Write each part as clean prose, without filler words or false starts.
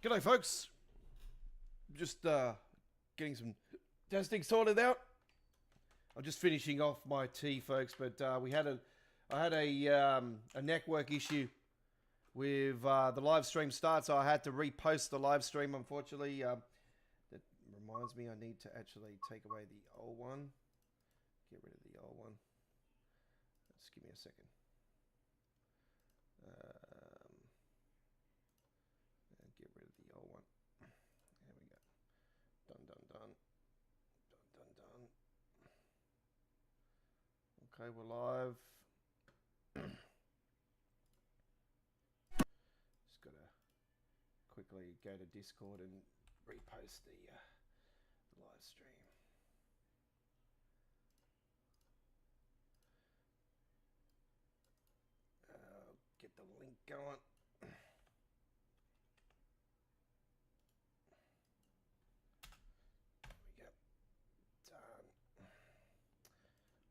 G'day, folks. Just getting some testing sorted out. I'm just finishing off my tea, folks. But I had a network issue with the live stream start, so I had to repost the live stream. Unfortunately, that reminds me I need to actually take away the old one. Get rid of the old one. Just give me a second. Get rid of the old one. There we go. Done. Okay, we're live. Just gotta quickly go to Discord and repost the live stream. Get the link going.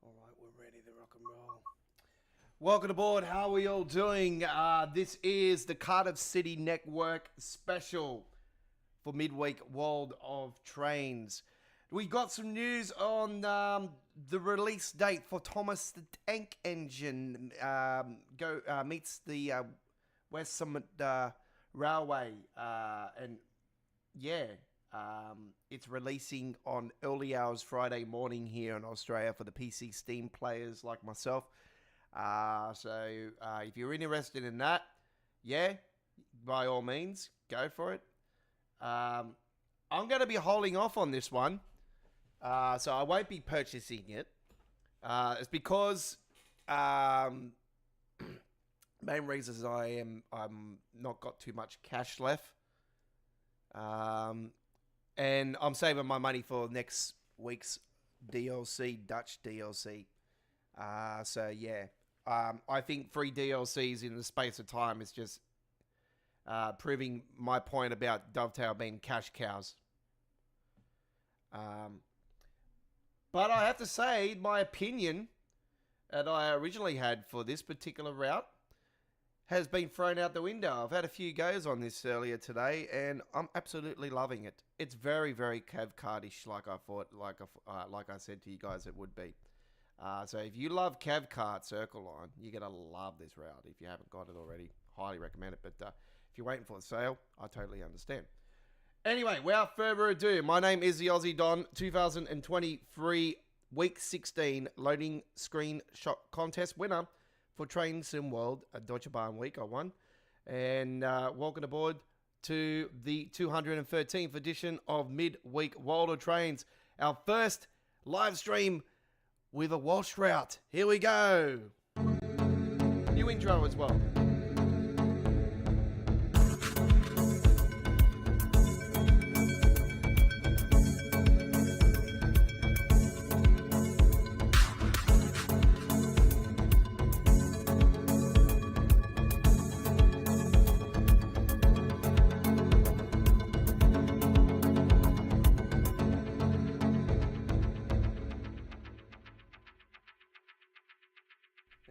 All right, we're ready to rock and roll. Welcome aboard. How are we all doing? This is the Cardiff City Network special for midweek World of Trains. We got some news on the release date for Thomas the Tank Engine meets the West Summit Railway, and yeah. It's releasing on early hours Friday morning here in Australia for the PC Steam players like myself. So if you're interested in that, yeah, by all means, go for it. I'm going to be holding off on this one, so I won't be purchasing it. It's because main reason is I'm not got too much cash left. And I'm saving my money for next week's DLC, Dutch DLC. So yeah, I think 3 DLCs in the space of time is just proving my point about Dovetail being cash cows. But I have to say, my opinion that I originally had for this particular route has been thrown out the window. I've had a few goes on this earlier today, and I'm absolutely loving it. It's very, very Cav Cardish, like I thought, like I said to you guys, it would be. So if you love Cav Cart Circle Line, you're gonna love this route. If you haven't got it already, highly recommend it. But if you're waiting for the sale, I totally understand. Anyway, without further ado, my name is the Aussie Don. 2023 Week 16 Loading Screen Shot Contest winner for Train Sim World at Deutsche Bahn Week. I won. And welcome aboard to the 213th edition of Midweek World of Trains. Our first live stream with a Welsh route. Here we go. New intro as well.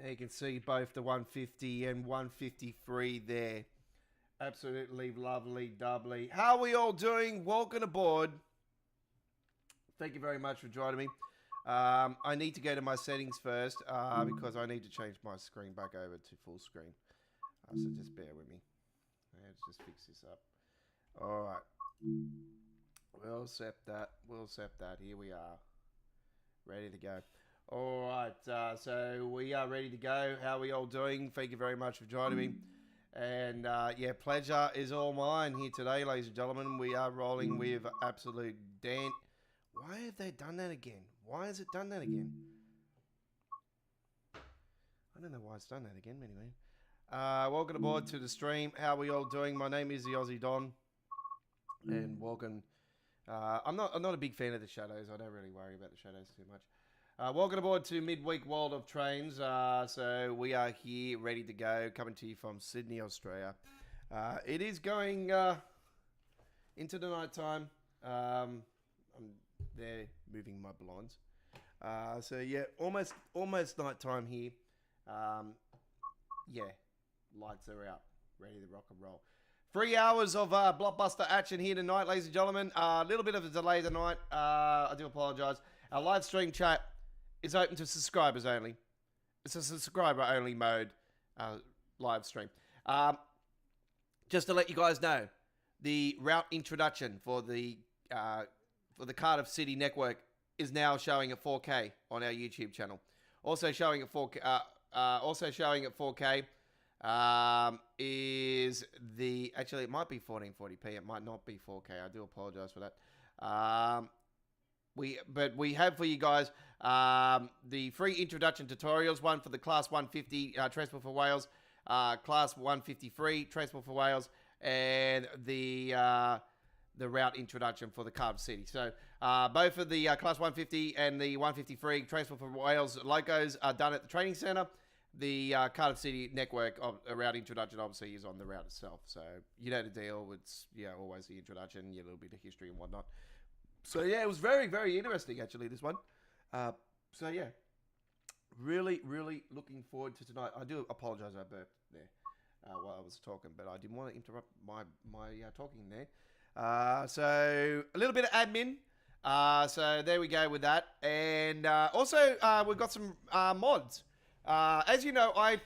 You can see both the 150 and 153 there. Absolutely lovely, doubly. How are we all doing? Welcome aboard. Thank you very much for joining me. I need to go to my settings first because I need to change my screen back over to full screen. So just bear with me. Let's just fix this up. All right. We'll set that. Here we are. Ready to go. All right, so we are ready to go. How are we all doing? Thank you very much for joining me. And yeah, pleasure is all mine here today, ladies and gentlemen. We are rolling with absolute Dan. Why have they done that again? Why has it done that again? I don't know why it's done that again, anyway. Welcome aboard to the stream. How are we all doing? My name is the Aussie Don. And welcome. I'm not a big fan of the shadows. I don't really worry about the shadows too much. Welcome aboard to Midweek World of Trains. So we are here, ready to go, coming to you from Sydney, Australia. It is going into the night time. I'm there moving my blinds. So yeah, almost night time here. Yeah, lights are out, ready to rock and roll. 3 hours of blockbuster action here tonight, ladies and gentlemen. A little bit of a delay tonight. I do apologise. Our live stream chat is open to subscribers only. It's a subscriber-only mode live stream. Just to let you guys know, the route introduction for the Cardiff City Network is now showing at 4K on our YouTube channel. Also showing at 4K. Is the actually it might be 1440p. It might not be 4K. I do apologise for that. We have for you guys the free introduction tutorials. One for the Class 150 Transport for Wales, Class 153 Transport for Wales, and the route introduction for the Cardiff City. So both of the Class 150 and the 153 Transport for Wales locos are done at the training centre. The Cardiff City Network route introduction obviously is on the route itself. So you know the deal. It's always the introduction, a little bit of history and whatnot. So yeah, it was very, very interesting actually, this one. So yeah, really, really looking forward to tonight. I do apologise I burped there while I was talking, but I didn't want to interrupt my talking there. So a little bit of admin. So there we go with that. And also we've got some mods. As you know, I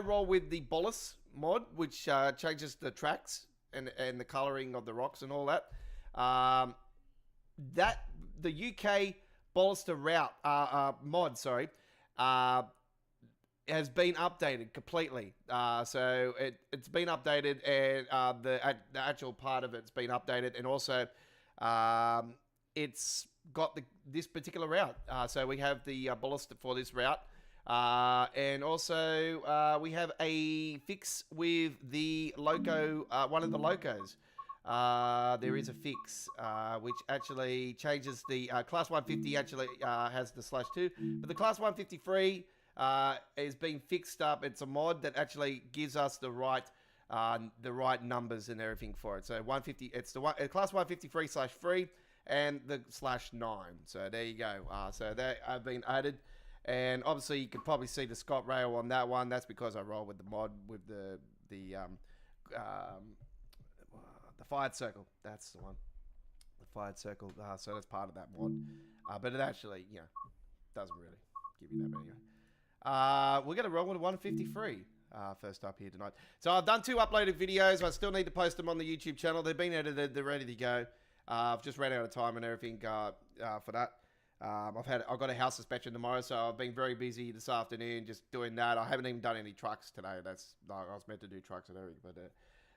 roll with the Bolus mod, which changes the tracks and the colouring of the rocks and all that. The UK Bolster route mod, has been updated completely. So it's been updated, and the actual part of it's been updated, and also it's got this particular route. So we have the Bolster for this route. And also we have a fix with the loco, one of the locos. There is a fix which actually changes the Class 150 actually has the /2, but the Class 153 is being fixed up. It's a mod that actually gives us the right numbers and everything for it. So 150, it's the Class 153/3 and the /9. So there you go. So they have been added. And obviously, you can probably see the Scott rail on that one. That's because I roll with the mod with the fired circle. That's the one, the fired circle. So that's part of that mod. But it actually, doesn't really give you that. But anyway, we're gonna roll with 153 first up here tonight. So I've done 2 uploaded videos. I still need to post them on the YouTube channel. They've been edited. They're ready to go. I've just ran out of time and everything for that. I've got a house inspection tomorrow, so I've been very busy this afternoon just doing that. I haven't even done any trucks today. I was meant to do trucks and everything, but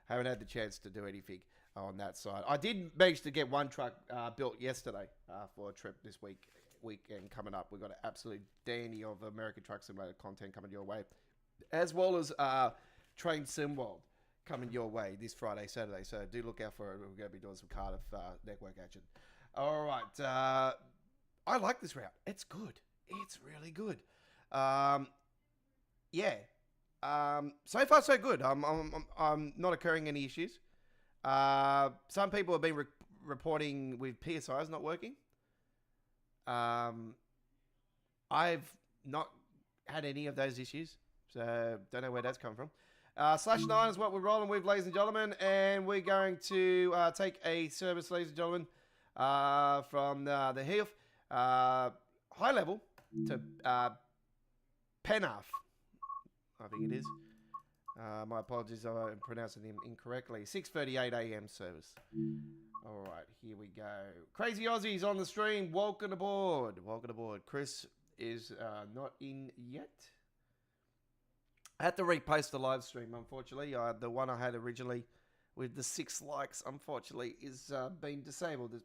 haven't had the chance to do anything on that side. I did manage to get one truck built yesterday for a trip this weekend coming up. We've got an absolute dandy of American Truck Simulator content coming your way, as well as Train Sim World coming your way this Friday, Saturday. So do look out for it. We're going to be doing some Cardiff network action. All right. I like this route. It's good. It's really good. So far so good. I'm not occurring any issues. Some people have been reporting with PSIs not working. I've not had any of those issues, so don't know where that's come from. /9 is what we're rolling with, ladies and gentlemen, and we're going to take a service, ladies and gentlemen, from the Heath. High level to Penarth, I think it is. My apologies if I'm pronouncing him incorrectly. 6:38 a.m. service. All right, here we go. Crazy Aussies on the stream. Welcome aboard. Welcome aboard. Chris is not in yet. I had to repost the live stream, unfortunately. The one I had originally with the 6 likes, unfortunately, is been disabled.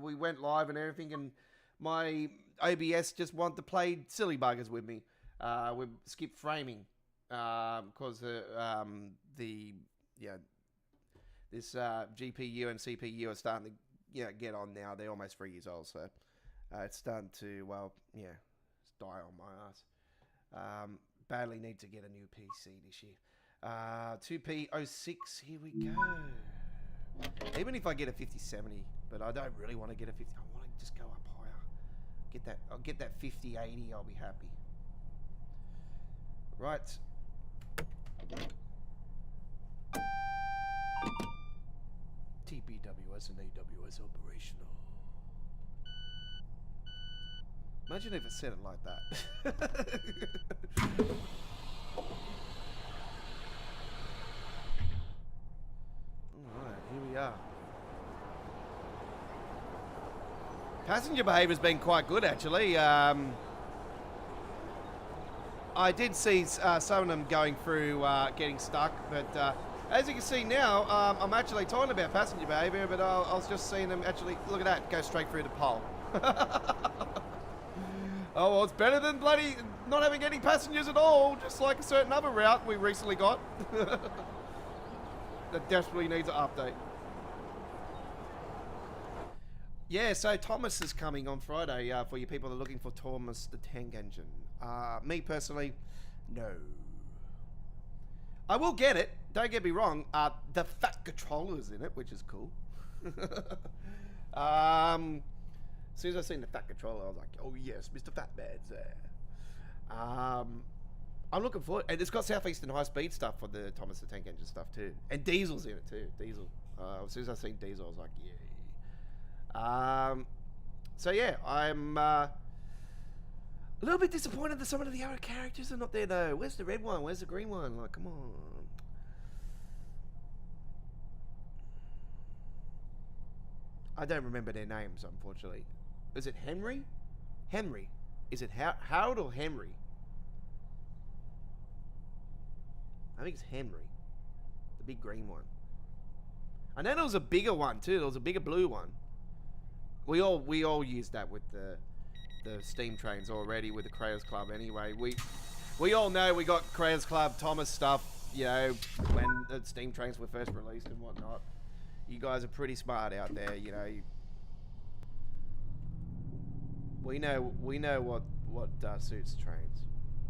We went live and everything, and my OBS just wanted to play silly buggers with me. We skip framing because this GPU and CPU are starting to get on now. They're almost 3 years old, so it's starting to die on my ass. Badly need to get a new PC this year. 2P06, here we go. Even if I get a 5070, but I don't really want to get a 50. I want to just go up higher. I'll get that 5080. I'll be happy. Right. TPWS and AWS operational. Imagine if it said it like that. Alright, here we are. Passenger behavior's been quite good, actually. I did see some of them going through getting stuck, but as you can see now, I'm actually talking about passenger behavior, but I was just seeing them actually, look at that, go straight through the pole. Oh, well, it's better than bloody not having any passengers at all, just like a certain other route we recently got. That desperately needs an update. Yeah, so Thomas is coming on Friday for you people that are looking for Thomas the Tank Engine. Me personally, no. I will get it, don't get me wrong. The fat controller's in it, which is cool. As soon as I seen the fat controller, I was like, oh yes, Mr. Fatman's there. I'm looking forward, and it's got Southeastern high speed stuff for the Thomas the Tank Engine stuff too. And Diesel's in it too, Diesel. As soon as I seen Diesel, I was like, yeah. So yeah, I'm a little bit disappointed that some of the other characters are not there though. Where's the red one? Where's the green one? Like, come on. I don't remember their names, unfortunately. Is it Henry? Henry. Is it Harold or Henry? I think it's Henry. The big green one. I know there was a bigger one too. There was a bigger blue one. We all used that with the steam trains already with the Creators Club anyway. We all know we got Creators Club Thomas stuff, you know, when the steam trains were first released and whatnot. You guys are pretty smart out there, you know. We know what suits trains.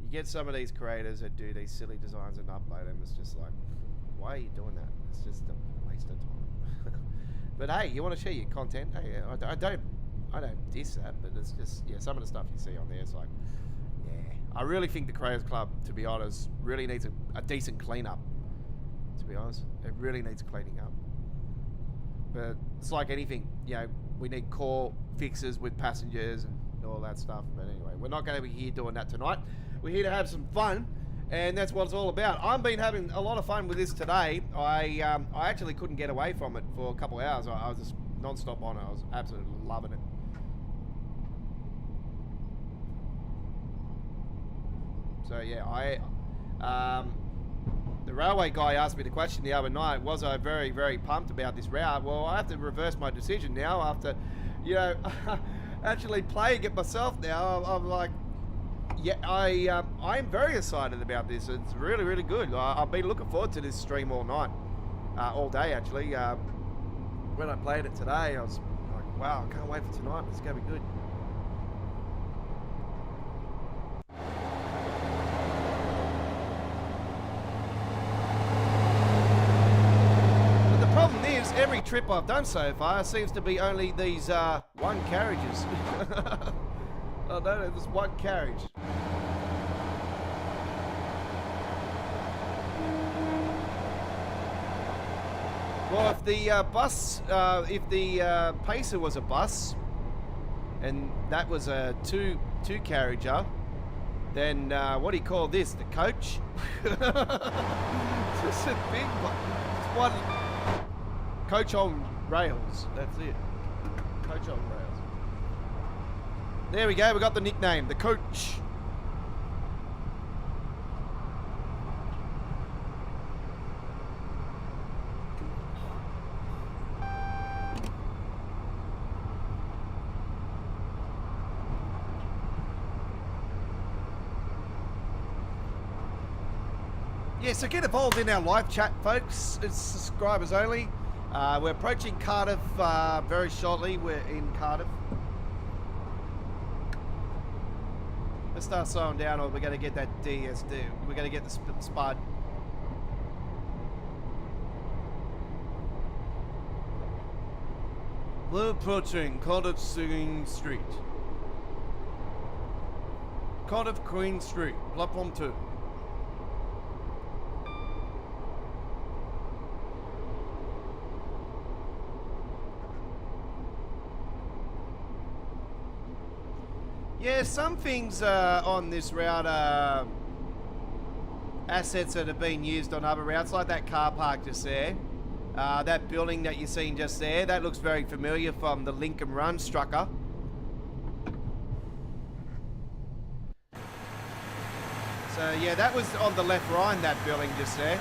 You get some of these creators that do these silly designs and upload them. It's just like, why are you doing that? It's just a waste of time. But hey, you want to share your content? Hey, I don't diss that, but it's just, yeah, some of the stuff you see on there, it's like, yeah. I really think the Creators Club, to be honest, really needs a decent cleanup. To be honest, it really needs cleaning up. But it's like anything, you know, we need core fixes with passengers and all that stuff. But anyway, we're not going to be here doing that tonight. We're here to have some fun, and that's what it's all about. I've been having a lot of fun with this today. I actually couldn't get away from it for a couple of hours. I was just non-stop on it. I was absolutely loving it. So yeah, the railway guy asked me the question the other night, was I very, very pumped about this route? Well, I have to reverse my decision now after, you know, actually playing it myself now. I'm like, yeah, I'm very excited about this. It's really, really good. I've been looking forward to this stream all night, all day actually. When I played it today, I was like, wow, I can't wait for tonight. It's going to be good. Every trip I've done so far seems to be only these one carriages. Oh no, there's one carriage. Well, if the if the Pacer was a bus, and that was a two carriager, then what do you call this? The coach? It's just a big one. It's one. Coach on rails, that's it. Coach on rails. There we go, we got the nickname, the Coach. Yeah, so get involved in our live chat, folks. It's subscribers only. We're approaching Cardiff very shortly. We're in Cardiff. Let's start slowing down or we're going to get that DSD. We're going to get the spud. We're approaching Cardiff Queen Street. Cardiff Queen Street, platform 2. Yeah, some things on this route are assets that have been used on other routes, like that car park just there. That building that you're seeing just there, that looks very familiar from the Lincoln Run Strucker. So yeah, that was on the left Rhine, that building just there,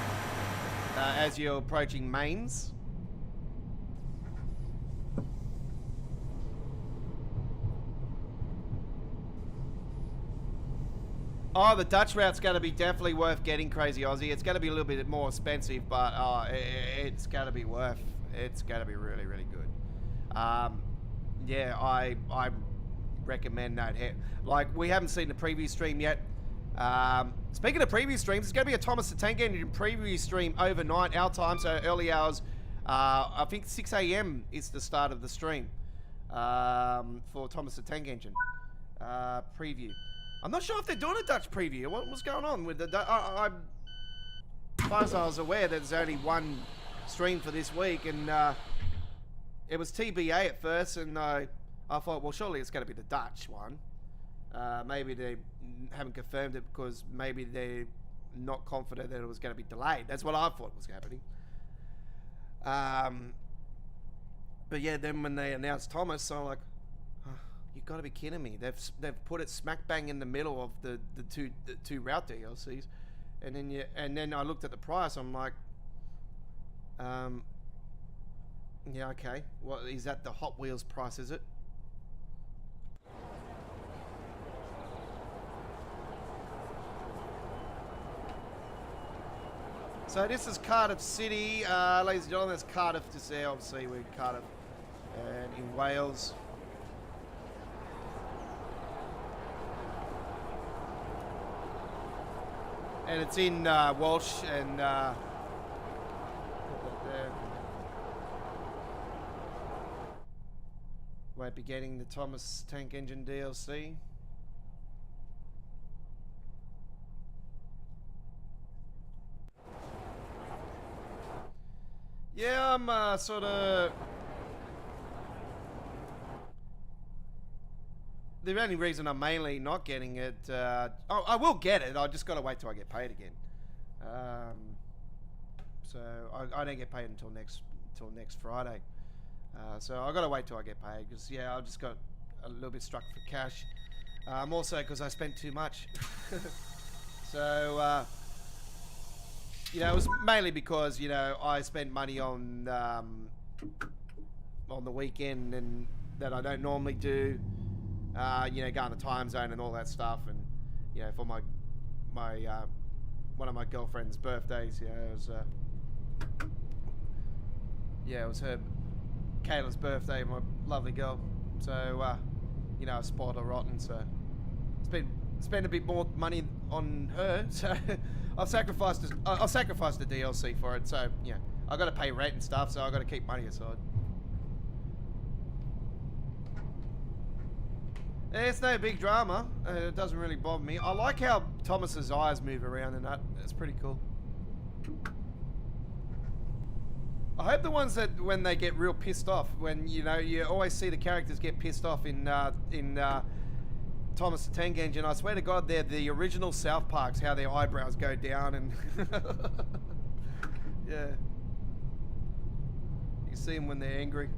as you're approaching Mains. Oh, the Dutch route's going to be definitely worth getting, Crazy Aussie. It's going to be a little bit more expensive, but it's going to be worth. It's going to be really, really good. Yeah, I recommend that. Like, we haven't seen the preview stream yet. Speaking of preview streams, it's going to be a Thomas the Tank Engine preview stream overnight, our time, so early hours. I think 6 a.m. is the start of the stream for Thomas the Tank Engine preview. I'm not sure if they're doing a Dutch preview. What's going on with the Dutch? As far as I was aware, there's only one stream for this week, and it was TBA at first, and I thought, well, surely it's going to be the Dutch one. Maybe they haven't confirmed it because maybe they're not confident that it was going to be delayed. That's what I thought was happening. But yeah, then when they announced Thomas, I'm like, you've got to be kidding me. They've put it smack bang in the middle of the two route DLCs, and then I looked at the price. I'm like, yeah, okay. What is that? The Hot Wheels price, is it? So this is Cardiff City, ladies and gentlemen. There's Cardiff just there. Obviously, we're in Cardiff and in Wales. And it's in Welsh, and there. Won't be getting the Thomas Tank Engine DLC. Yeah, I'm sort of... The only reason I'm mainly not getting it, I will get it. I just got to wait till I get paid again. So I don't get paid until next Friday. So I got to wait till I get paid because yeah, I just got a little bit struck for cash. Also because I spent too much. So you know, it was mainly because I spent money on the weekend and that I don't normally do. Go on the time zone and all that stuff, and for my one of my girlfriend's birthdays, it was her Kayla's birthday, my lovely girl. So I spoiled her rotten. So spend a bit more money on her. So I've sacrificed the DLC for it. So yeah, I got to pay rent and stuff. So I got to keep money aside. It's no big drama. It doesn't really bother me. I like how Thomas's eyes move around and that. It's pretty cool. I hope the ones that when they get real pissed off, when you always see the characters get pissed off in Thomas the Tank Engine. I swear to God, they're the original South Parks. How their eyebrows go down and yeah, you can see them when they're angry.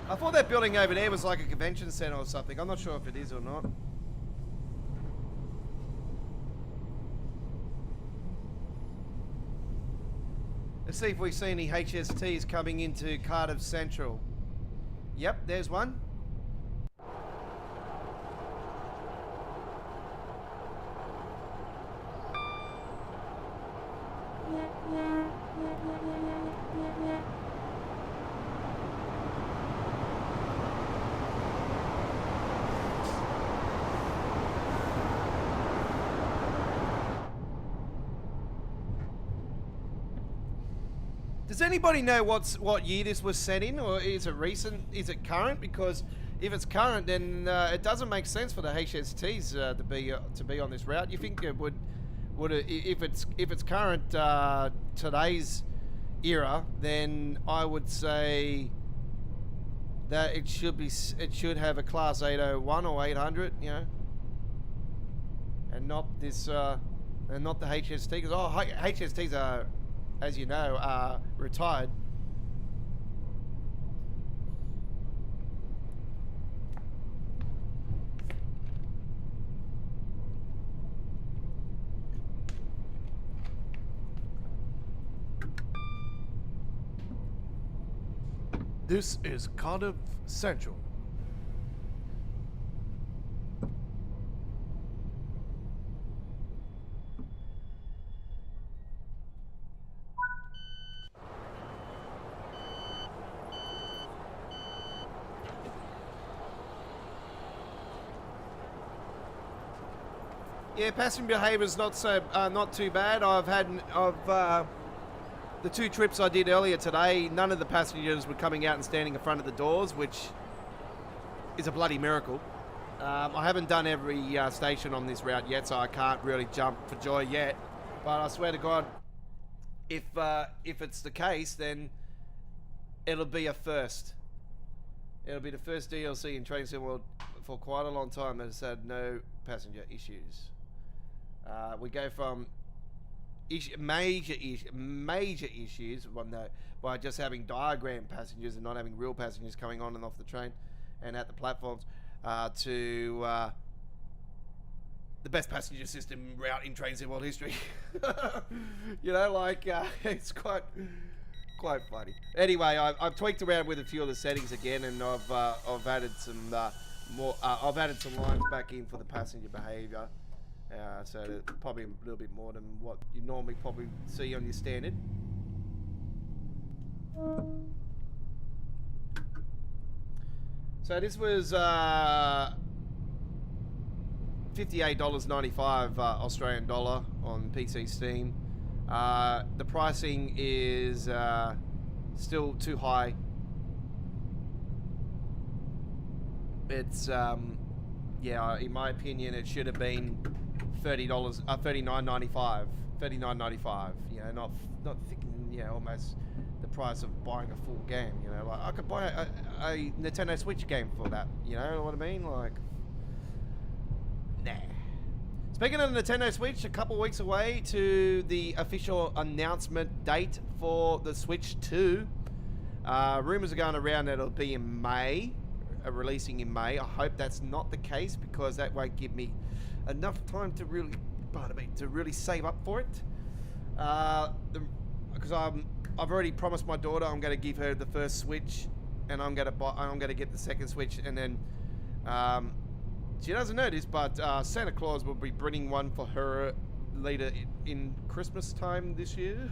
I thought that building over there was like a convention center or something. I'm not sure if it is or not. Let's see if we see any HSTs coming into Cardiff Central. Yep, there's one. Does anybody know what year this was set in, or is it recent? Is it current? Because if it's current, then it doesn't make sense for the HSTs to be on this route. You think it would if it's current today's era, then I would say that it should have a class 801 or 800, you know, and not this and not the HST, because HSTs are, as you know, are retired. This is Cardiff Central. Yeah, passenger behaviour's not too bad. The two trips I did earlier today, none of the passengers were coming out and standing in front of the doors, which is a bloody miracle. I haven't done every station on this route yet, so I can't really jump for joy yet. But I swear to God, if it's the case, then it'll be a first. It'll be the first DLC in Train Sim World for quite a long time that has had no passenger issues. We go from major issues by just having diagram passengers and not having real passengers coming on and off the train and at the platforms, to the best passenger system route in Train Sim World history. You know, like it's quite funny. Anyway, I've tweaked around with a few of the settings again, and I've added some I've added some lines back in for the passenger behaviour. So probably a little bit more than what you normally probably see on your standard. So this was $58.95 Australian dollar on PC Steam. The pricing is still too high. It's yeah, in my opinion, it should have been $39.95. You know, not thinking, you know, almost the price of buying a full game. You know, like I could buy a Nintendo Switch game for that. You know what I mean? Like, nah. Speaking of Nintendo Switch, a couple weeks away to the official announcement date for the Switch 2. Rumors are going around that it'll be in May. Releasing in May. I hope that's not the case, because that won't give me enough time to really, save up for it. Because I've already promised my daughter I'm going to give her the first Switch, and I'm going to get the second Switch, and then she doesn't know this, but Santa Claus will be bringing one for her later in Christmas time this year.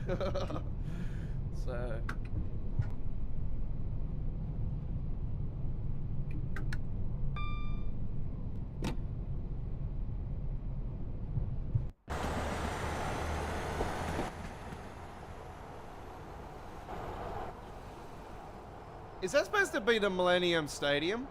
So. Is that supposed to be the Millennium Stadium?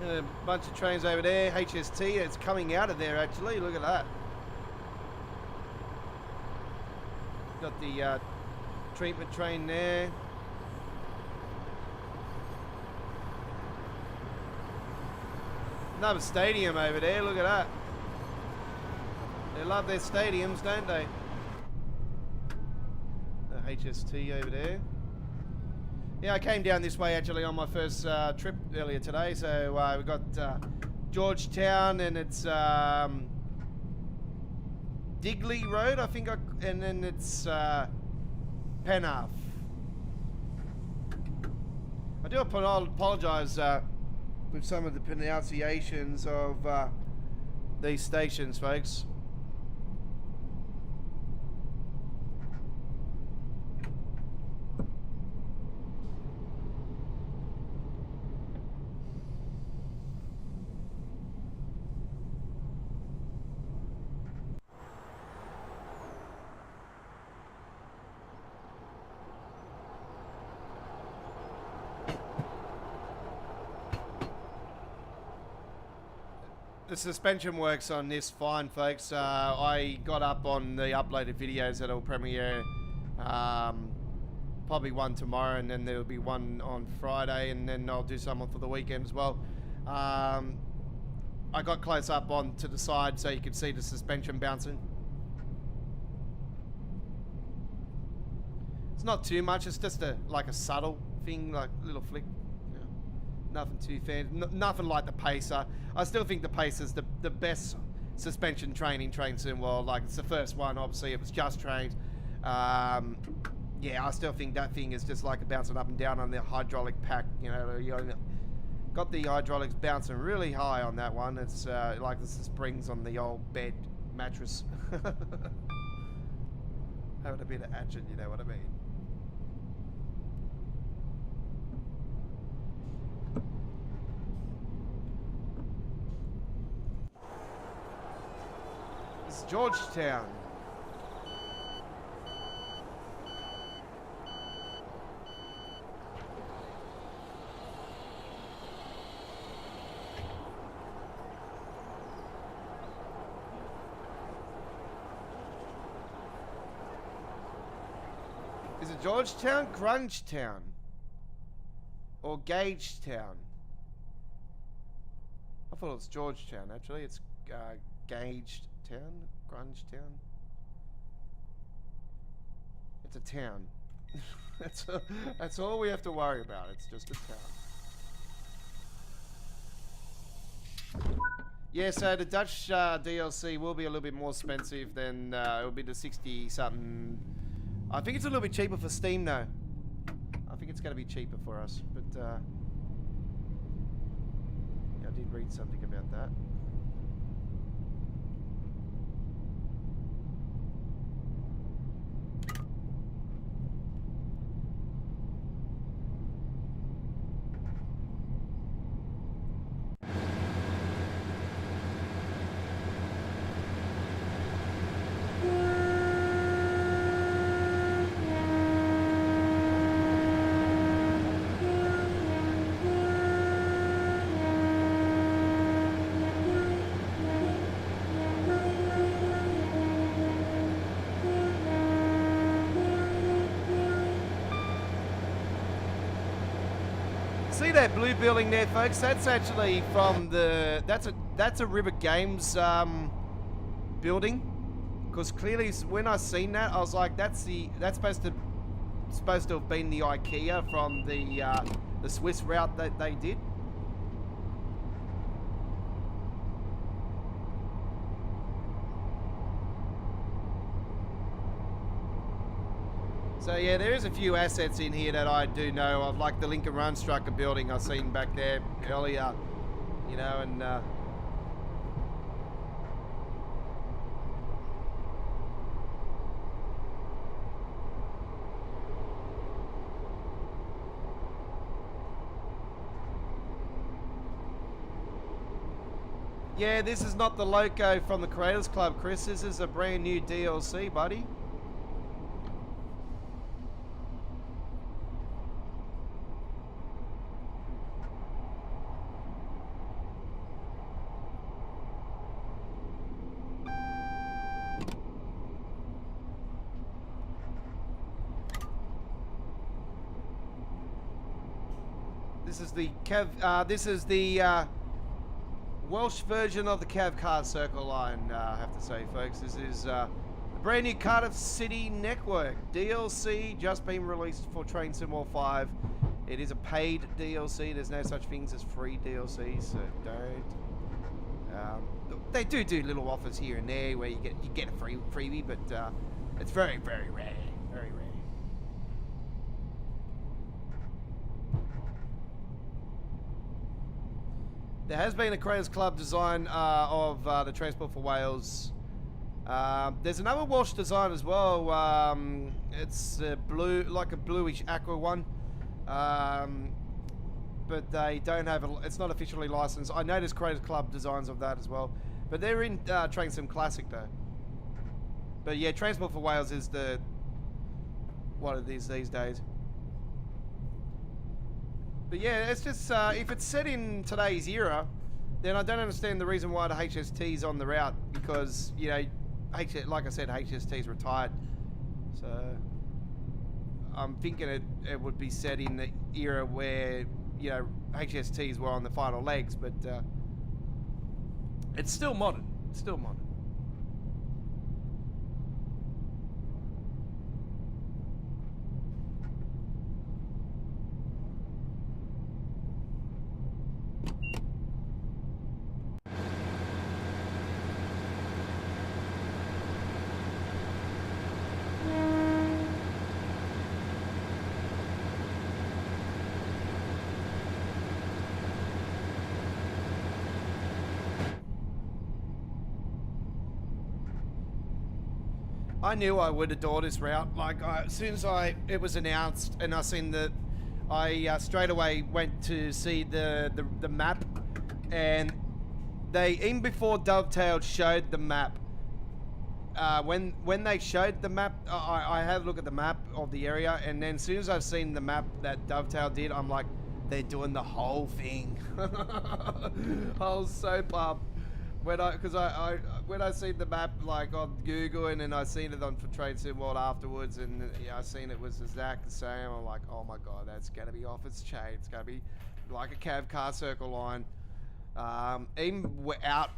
A bunch of trains over there. HST, it's coming out of there actually. Look at that. Got the treatment train there. Another stadium over there, look at that. They love their stadiums, don't they? The HST over there. Yeah, I came down this way actually on my first trip earlier today. So we got Georgetown, and it's Digley Road, I think, and then it's Penarth. I do apologise with some of the pronunciations of these stations, folks. The suspension works on this fine, folks. I got up on the uploaded videos that'll premiere probably one tomorrow, and then there'll be one on Friday, and then I'll do some for the weekend as well. I got close up on to the side so you can see the suspension bouncing. It's not too much. It's just like a subtle thing, like a little flick. Nothing too fancy. Nothing like the Pacer. I still think the Pacer is the best suspension train in Train Sim World. Like, it's the first one. Obviously, it was just trains. Yeah, I still think that thing is just like bouncing up and down on the hydraulic pack. You got the hydraulics bouncing really high on that one. It's like the springs on the old bed mattress. Having a bit of action, you know what I mean? It's Georgetown. Is it Georgetown? Grungetown? Or Gagetown? I thought it was Georgetown, actually. It's Gagetown? Grungetown? It's a town. That's all we have to worry about. It's just a town. Yeah, so the Dutch DLC will be a little bit more expensive than it'll be the 60-something. I think it's a little bit cheaper for Steam though. I think it's going to be cheaper for us, but yeah, I did read something about that. See that blue building there, folks? That's actually from the that's a River Games building. Because clearly, when I seen that, I was like, that's supposed to have been the IKEA from the Swiss route that they did. So yeah, there is a few assets in here that I do know of, like the Lincoln Runstrucker building I seen back there earlier, you know, and yeah, this is not the loco from the Creators Club, Chris. This is a brand new DLC, buddy. This is the Welsh version of the Cav Car Circle line, I have to say, folks. This is the brand new Cardiff City Network DLC, just been released for Train Sim World 5. It is a paid DLC. There's no such things as free DLCs, so don't. They do little offers here and there where you get a freebie, but it's very, very rare. Very rare. There has been a Creators Club design of the Transport for Wales. There's another Welsh design as well. It's blue, like a bluish aqua one. But they don't have it's not officially licensed. I know there's Creators Club designs of that as well. But they're in Train Sim Classic though. But yeah, Transport for Wales is what it is these days. But yeah, it's just if it's set in today's era, then I don't understand the reason why the HST's on the route, because you know, like I said, HST's retired. So I'm thinking it would be set in the era where, you know, HSTs were on the final legs, but it's still modern. It's still modern. I knew I would adore this route. Like, as soon as it was announced and I seen I straight away went to see the map, and they, even before Dovetail showed the map, when they showed the map, I had a look at the map of the area, and then as soon as I've seen the map that Dovetail did, I'm like, they're doing the whole thing. I was so pumped. When I seen the map like on Google, and then I seen it on for Train Sim World afterwards, and yeah, I seen it was exact the same. I'm like, oh my god, that's gonna be off its chain. It's gonna be like a cav car circle line. Even without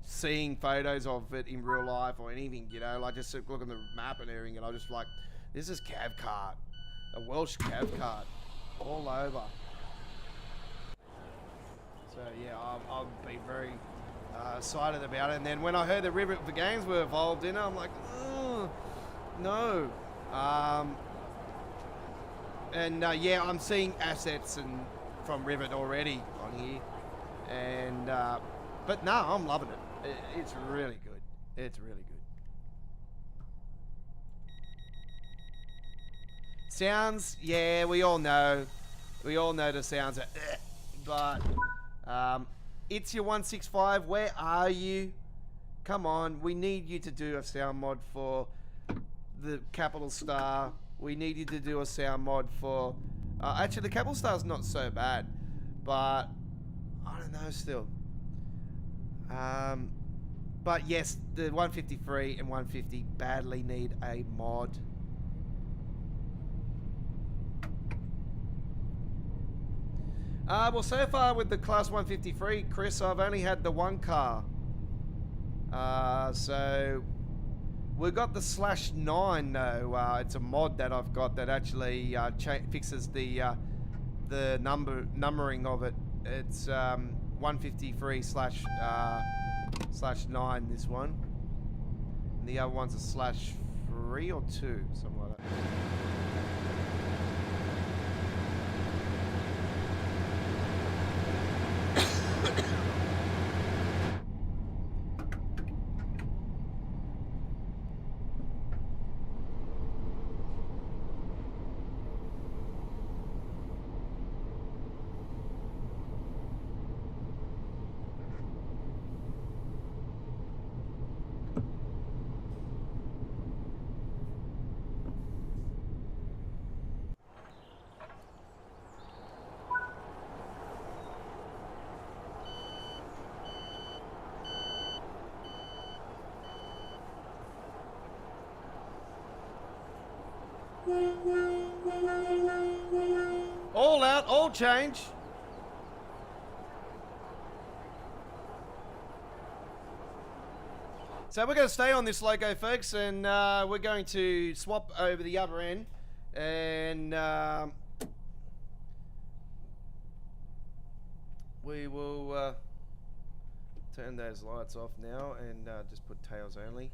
seeing photos of it in real life or anything, you know, like just look at the map and everything, and I was just like, this is cav cart, a Welsh cav cart, all over. So yeah, I'll be very excited about it. And then when I heard the games were involved in it, I'm like, oh, no. Yeah, I'm seeing assets from Rivet already on here, and but no, I'm loving it. It's really good. It's really good. Sounds, yeah, we all know the sounds are, but it's your 165. Where are you? Come on, we need you to do a sound mod for the Capital Star. We need you to do a sound mod for actually the Capital Star's not so bad, but I don't know still. But yes, the 153 and 150 badly need a mod. Well, so far with the Class 153, Chris, I've only had the one car. So we've got the /9 though. It's a mod that I've got that actually fixes the numbering of it. It's 153 /9, this one. And the other one's a /3 or 2, something like that. All out, all change. So we're going to stay on this loco, folks, and we're going to swap over the other end, and we will turn those lights off now and just put tails only,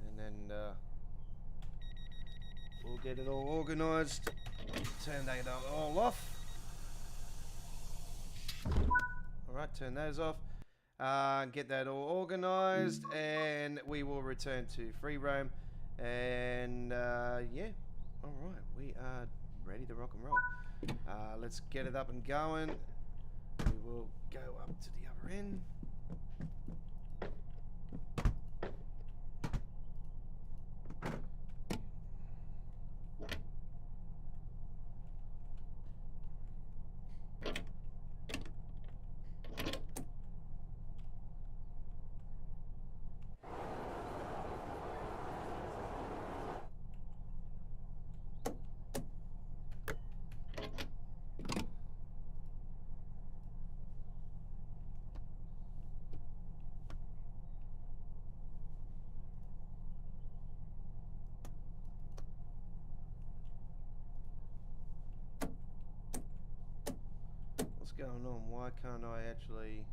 and then we'll get it all organised. Turn that all off. Alright, turn those off. Get that all organised, and we will return to free roam. And yeah, alright, we are ready to rock and roll. Let's get it up and going. We will go up to the other end. going on? Why can't I actually...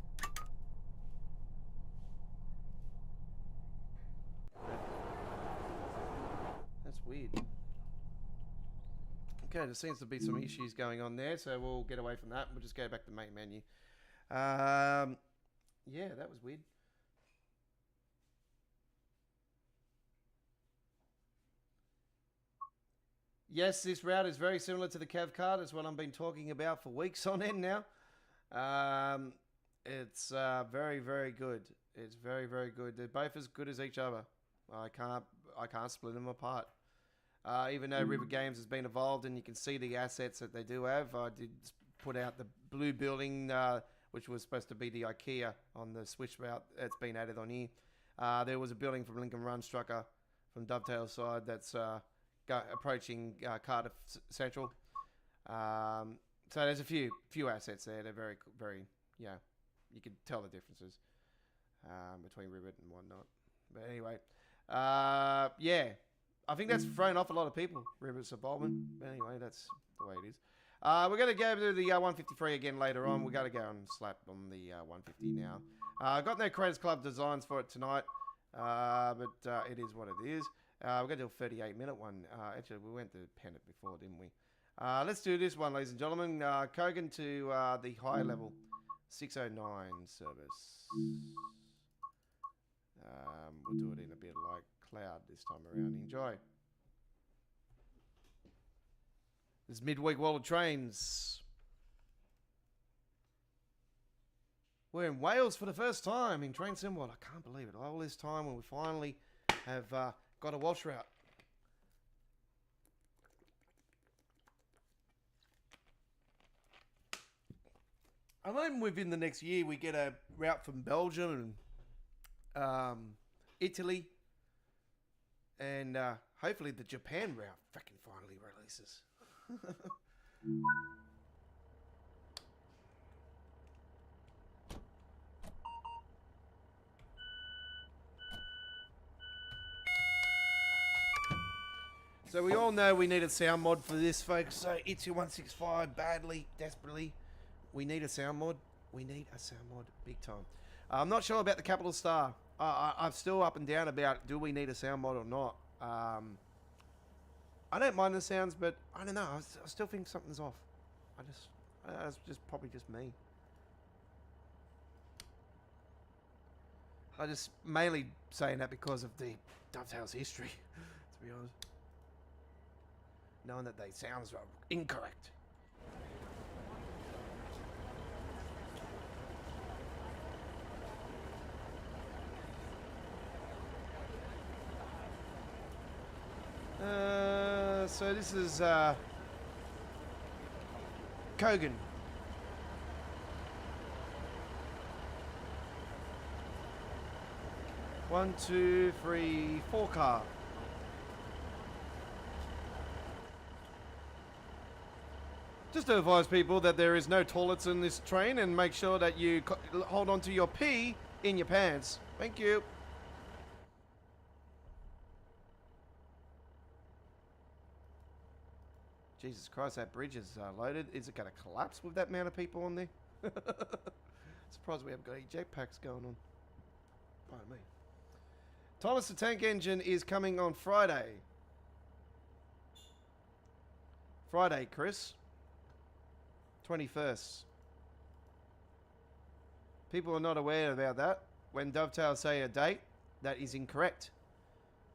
That's weird. Okay, there seems to be some issues going on there, so we'll get away from that. We'll just go back to the main menu. Yeah, that was weird. Yes, this route is very similar to the Cav card. It's what I've been talking about for weeks on end now. It's very, very good. It's very, very good. They're both as good as each other. I can't split them apart. Even though River Games has been evolved and you can see the assets that they do have, I did put out the blue building, which was supposed to be the IKEA on the Switch route. It's been added on here. There was a building from Lincoln Run Strucker from Dovetail side that's approaching Cardiff Central. So there's a few assets there. They're very, very, yeah, you can tell the differences between Rivet and whatnot. But anyway, yeah, I think that's thrown off a lot of people, Rivet's involvement. But anyway, that's the way it is. We're going to go to the 153 again later on. We're going to go and slap on the 150 now. Got no Creators Club designs for it tonight, but it is what it is. We're going to do a 38-minute one. Actually, we went to Pennant before, didn't we? Let's do this one, ladies and gentlemen. Kogan to the high level 609 service. We'll do it in a bit like Cloud this time around. Enjoy. This is midweek World of Trains. We're in Wales for the first time in Train Sim World. I can't believe it. All this time when we finally have got a Welsh route. I'm hoping within the next year we get a route from Belgium and Italy, and hopefully the Japan route fucking finally releases. So we all know we need a sound mod for this, folks. So it's your 165 badly, desperately. We need a sound mod. We need a sound mod big time. I'm not sure about the Capital Star. I'm still up and down about do we need a sound mod or not. I don't mind the sounds, but I don't know. I still think something's off. It's just probably just me. I just mainly saying that because of the Dovetail's history, to be honest. Knowing that they sounds are incorrect. So this is Kogan. One, two, three, 4 car. Just to advise people that there is no toilets in this train, and make sure that you hold on to your pee in your pants. Thank you. Jesus Christ, that bridge is loaded. Is it going to collapse with that amount of people on there? Surprised we haven't got any jetpacks going on. Pardon me. Thomas the Tank Engine is coming on Friday. Friday, Chris. 21st. People are not aware about that. When Dovetail say a date, that is incorrect.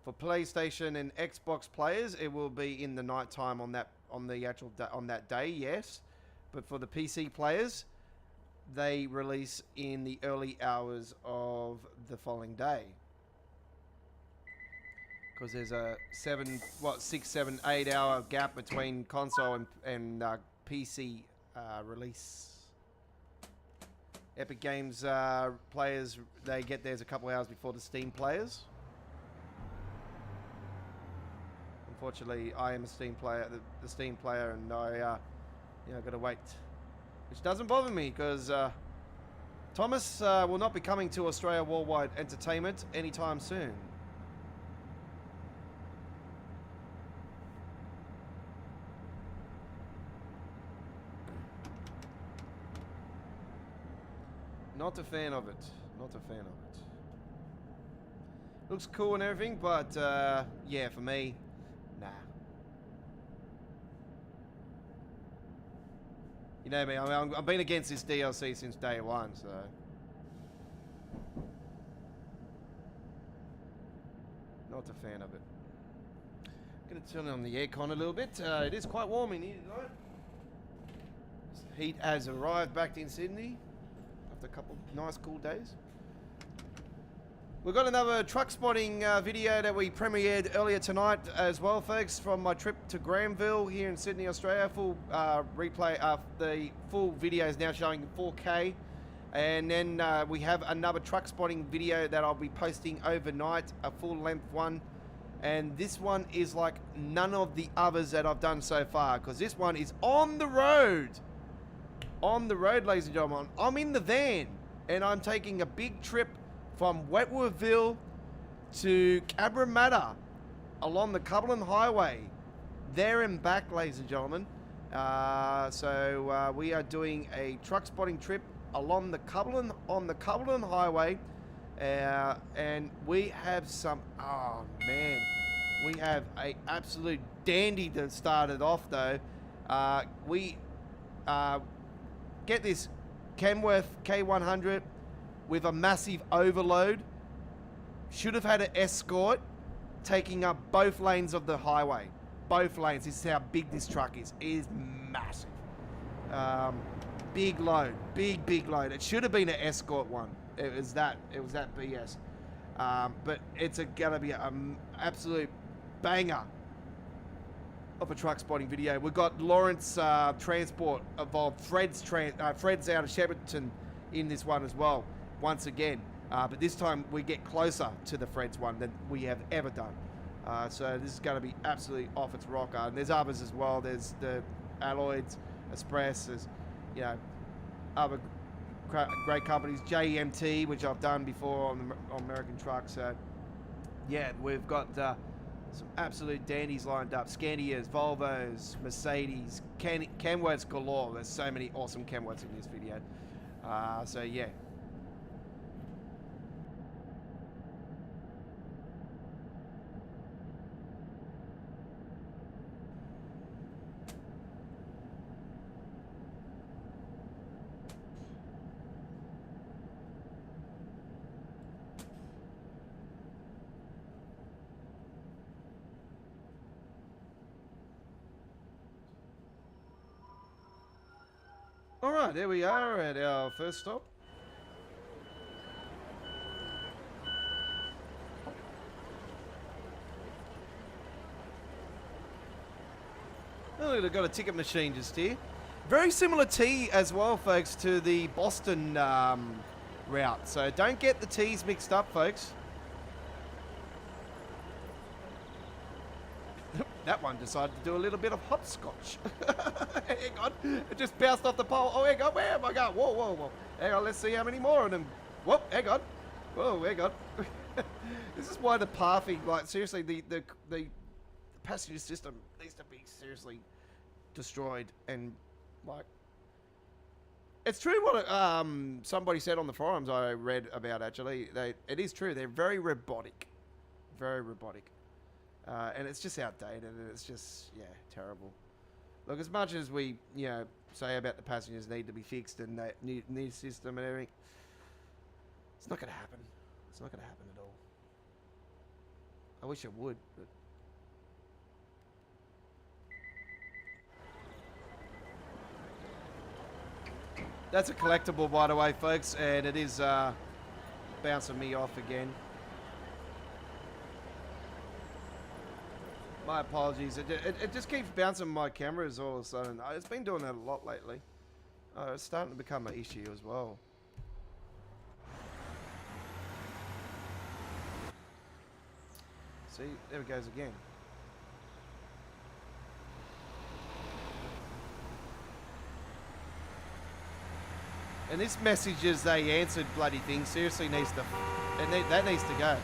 For PlayStation and Xbox players, it will be in the night time on that day, yes. But for the PC players, they release in the early hours of the following day. Because there's a 6, 7, 8 hour gap between console and PC release. Epic Games players, they get theirs a couple hours before the Steam players. Unfortunately, I am a Steam player, the Steam player, and I, got to wait. Which doesn't bother me, because Thomas will not be coming to Australia Worldwide Entertainment anytime soon. Not a fan of it. Not a fan of it. Looks cool and everything, but yeah, for me, nah. You know me, I mean, I've been against this DLC since day one, so. Not a fan of it. Gonna turn on the aircon a little bit. It is quite warm in here tonight. Heat has arrived back in Sydney after a couple of nice cool days. We've got another truck spotting video that we premiered earlier tonight as well, folks, from my trip to Granville here in Sydney, Australia. Full replay, the full video is now showing 4K. And then we have another truck spotting video that I'll be posting overnight, a full length one. And this one is like none of the others that I've done so far, because this one is on the road. On the road, ladies and gentlemen. I'm in the van and I'm taking a big trip from Wentworthville to Cabramatta along the Cumberland Highway. There and back, ladies and gentlemen. So we are doing a truck spotting trip along the Cumberland, on the Cumberland Highway. And we have some, oh man, we have a absolute dandy to start it off though. We get this Kenworth K100 with a massive overload. Should have had an escort taking up both lanes of the highway. Both lanes. This is how big this truck is. It is massive. Big load. Big load. It should have been an escort one. It was that BS. But it's gonna be an absolute banger of a truck spotting video. We've got Lawrence Transport involved. Fred's out of Shepparton in this one as well. Once again, but this time we get closer to the Fred's one than we have ever done. So this is going to be absolutely off its rocker. And there's others as well. There's the Alloyds, Express, there's, you know, other great companies. JMT, which I've done before on American Trucks. So yeah, we've got some absolute dandies lined up. Scandias, Volvos, Mercedes, Kenworths galore. There's so many awesome Kenworths in this video. So yeah. All right, there we are at our first stop. Oh, they've got a ticket machine just here. Very similar T as well, folks, to the Boston route. So don't get the T's mixed up, folks. That one decided to do a little bit of hopscotch. Hang on, it just bounced off the pole. Oh, hang on, where am I going? Whoa. Hang on, let's see how many more of them. Whoop, hang on. Whoa, hang on. This is why the pathing, like, seriously, the passenger system needs to be seriously destroyed. And, like, it's true what somebody said on the forums I read about, actually. It is true. They're very robotic. Very robotic. And it's just outdated, and it's just, yeah, terrible. Look, as much as we, you know, say about the passengers need to be fixed and that new system and everything, it's not going to happen. It's not going to happen at all. I wish it would, but... That's a collectible, by the way, folks, and it is bouncing me off again. My apologies. It just keeps bouncing my cameras all of a sudden. It's been doing that a lot lately. It's starting to become an issue as well. See, there it goes again. And this message is they answered bloody thing seriously needs to, that needs to go.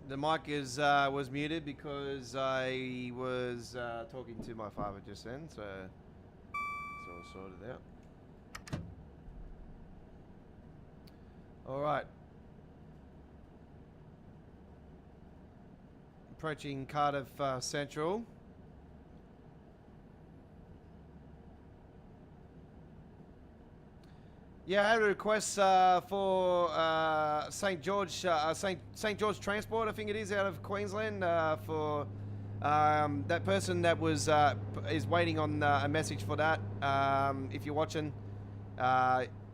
The mic is was muted because I was talking to my father just then, so it's all sorted out. All right. Approaching Cardiff Central. Yeah, I had a request for St George St George Transport, I think it is, out of Queensland, for that person that was is waiting on a message for that. If you're watching,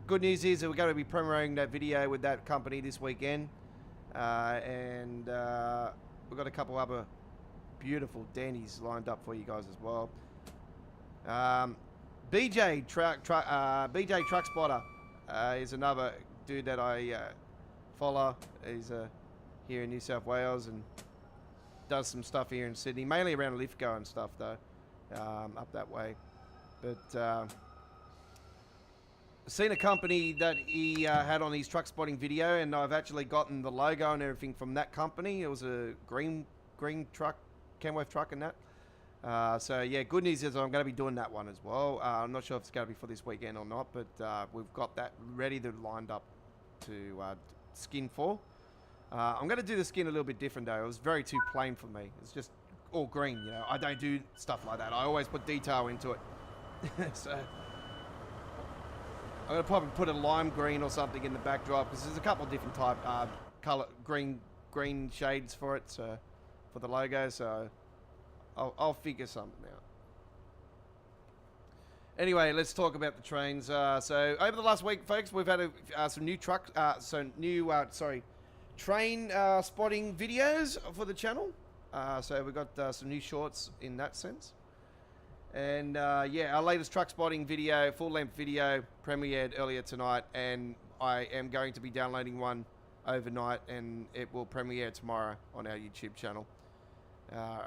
good news is that we're going to be premiering that video with that company this weekend, and we've got a couple other beautiful dandies lined up for you guys as well. BJ Truck Spotter is another dude that I follow. He's here in New South Wales and does some stuff here in Sydney, mainly around Lithgow and stuff though, up that way. But seen a company that he had on his truck spotting video, and I've actually gotten the logo and everything from that company. It was a green truck, Kenworth truck and that. So yeah, good news is I'm going to be doing that one as well. I'm not sure if it's going to be for this weekend or not, but we've got that ready to lined up to skin for. I'm going to do the skin a little bit different though. It was very too plain for me. It's just all green, you know. I don't do stuff like that. I always put detail into it. So I'm going to probably put a lime green or something in the backdrop, because there's a couple of different type color green shades for it, so for the logo. So I'll figure something out. Anyway, let's talk about the trains. So over the last week, folks, we've had some new train spotting videos for the channel. So we've got some new shorts in that sense. And yeah, our latest truck spotting video, full-length video, premiered earlier tonight, and I am going to be downloading one overnight, and it will premiere tomorrow on our YouTube channel.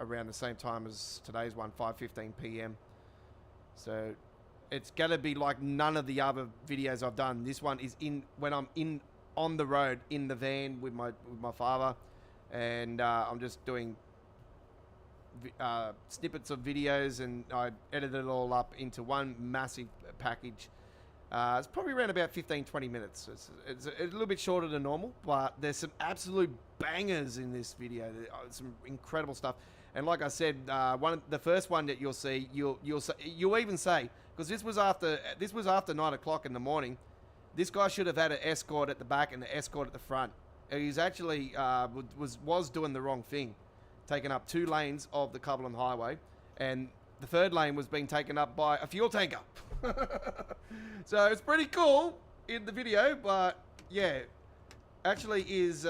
Around the same time as today's one, 5:15 p.m. So it's gonna be like none of the other videos I've done. This one is when I'm on the road in the van with my father, and I'm just doing snippets of videos, and I edited it all up into one massive package. It's probably around about 15-20 minutes. It's a little bit shorter than normal, but there's some absolute bangers in this video. Some incredible stuff. And like I said, the first one that you'll see, you'll even say, because this was after 9 o'clock in the morning. This guy should have had an escort at the back and an escort at the front. He's actually was doing the wrong thing, taking up 2 lanes of the Cumberland Highway, and the 3rd lane was being taken up by a fuel tanker. So it's pretty cool in the video, but yeah, actually is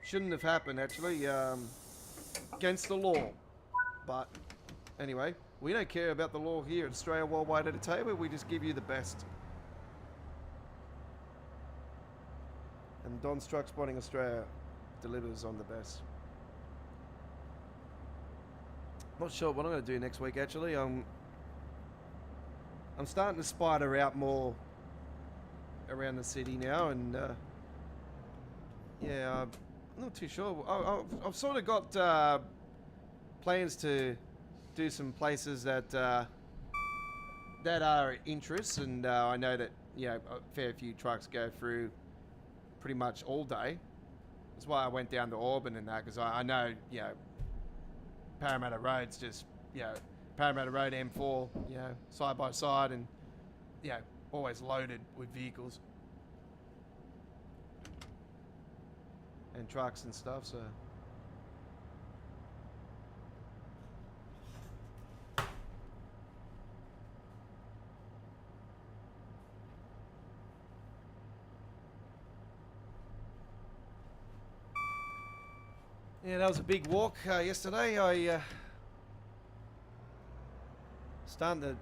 shouldn't have happened, actually, against the law. But anyway, we don't care about the law here at Australia Worldwide Entertainment. We just give you the best. And Don's Truck Spotting Australia delivers on the best. Not sure what I'm going to do next week, actually. I'm starting to spider out more around the city now, and yeah, I'm not too sure. I've sort of got plans to do some places that are interest, and I know that, you know, a fair few trucks go through pretty much all day. That's why I went down to Auburn and that, because I know, you know, Parramatta Road's just, you know, Parramatta Road M4, you know, side by side, and, you know, always loaded with vehicles and trucks and stuff, so. Yeah, that was a big walk yesterday. I starting to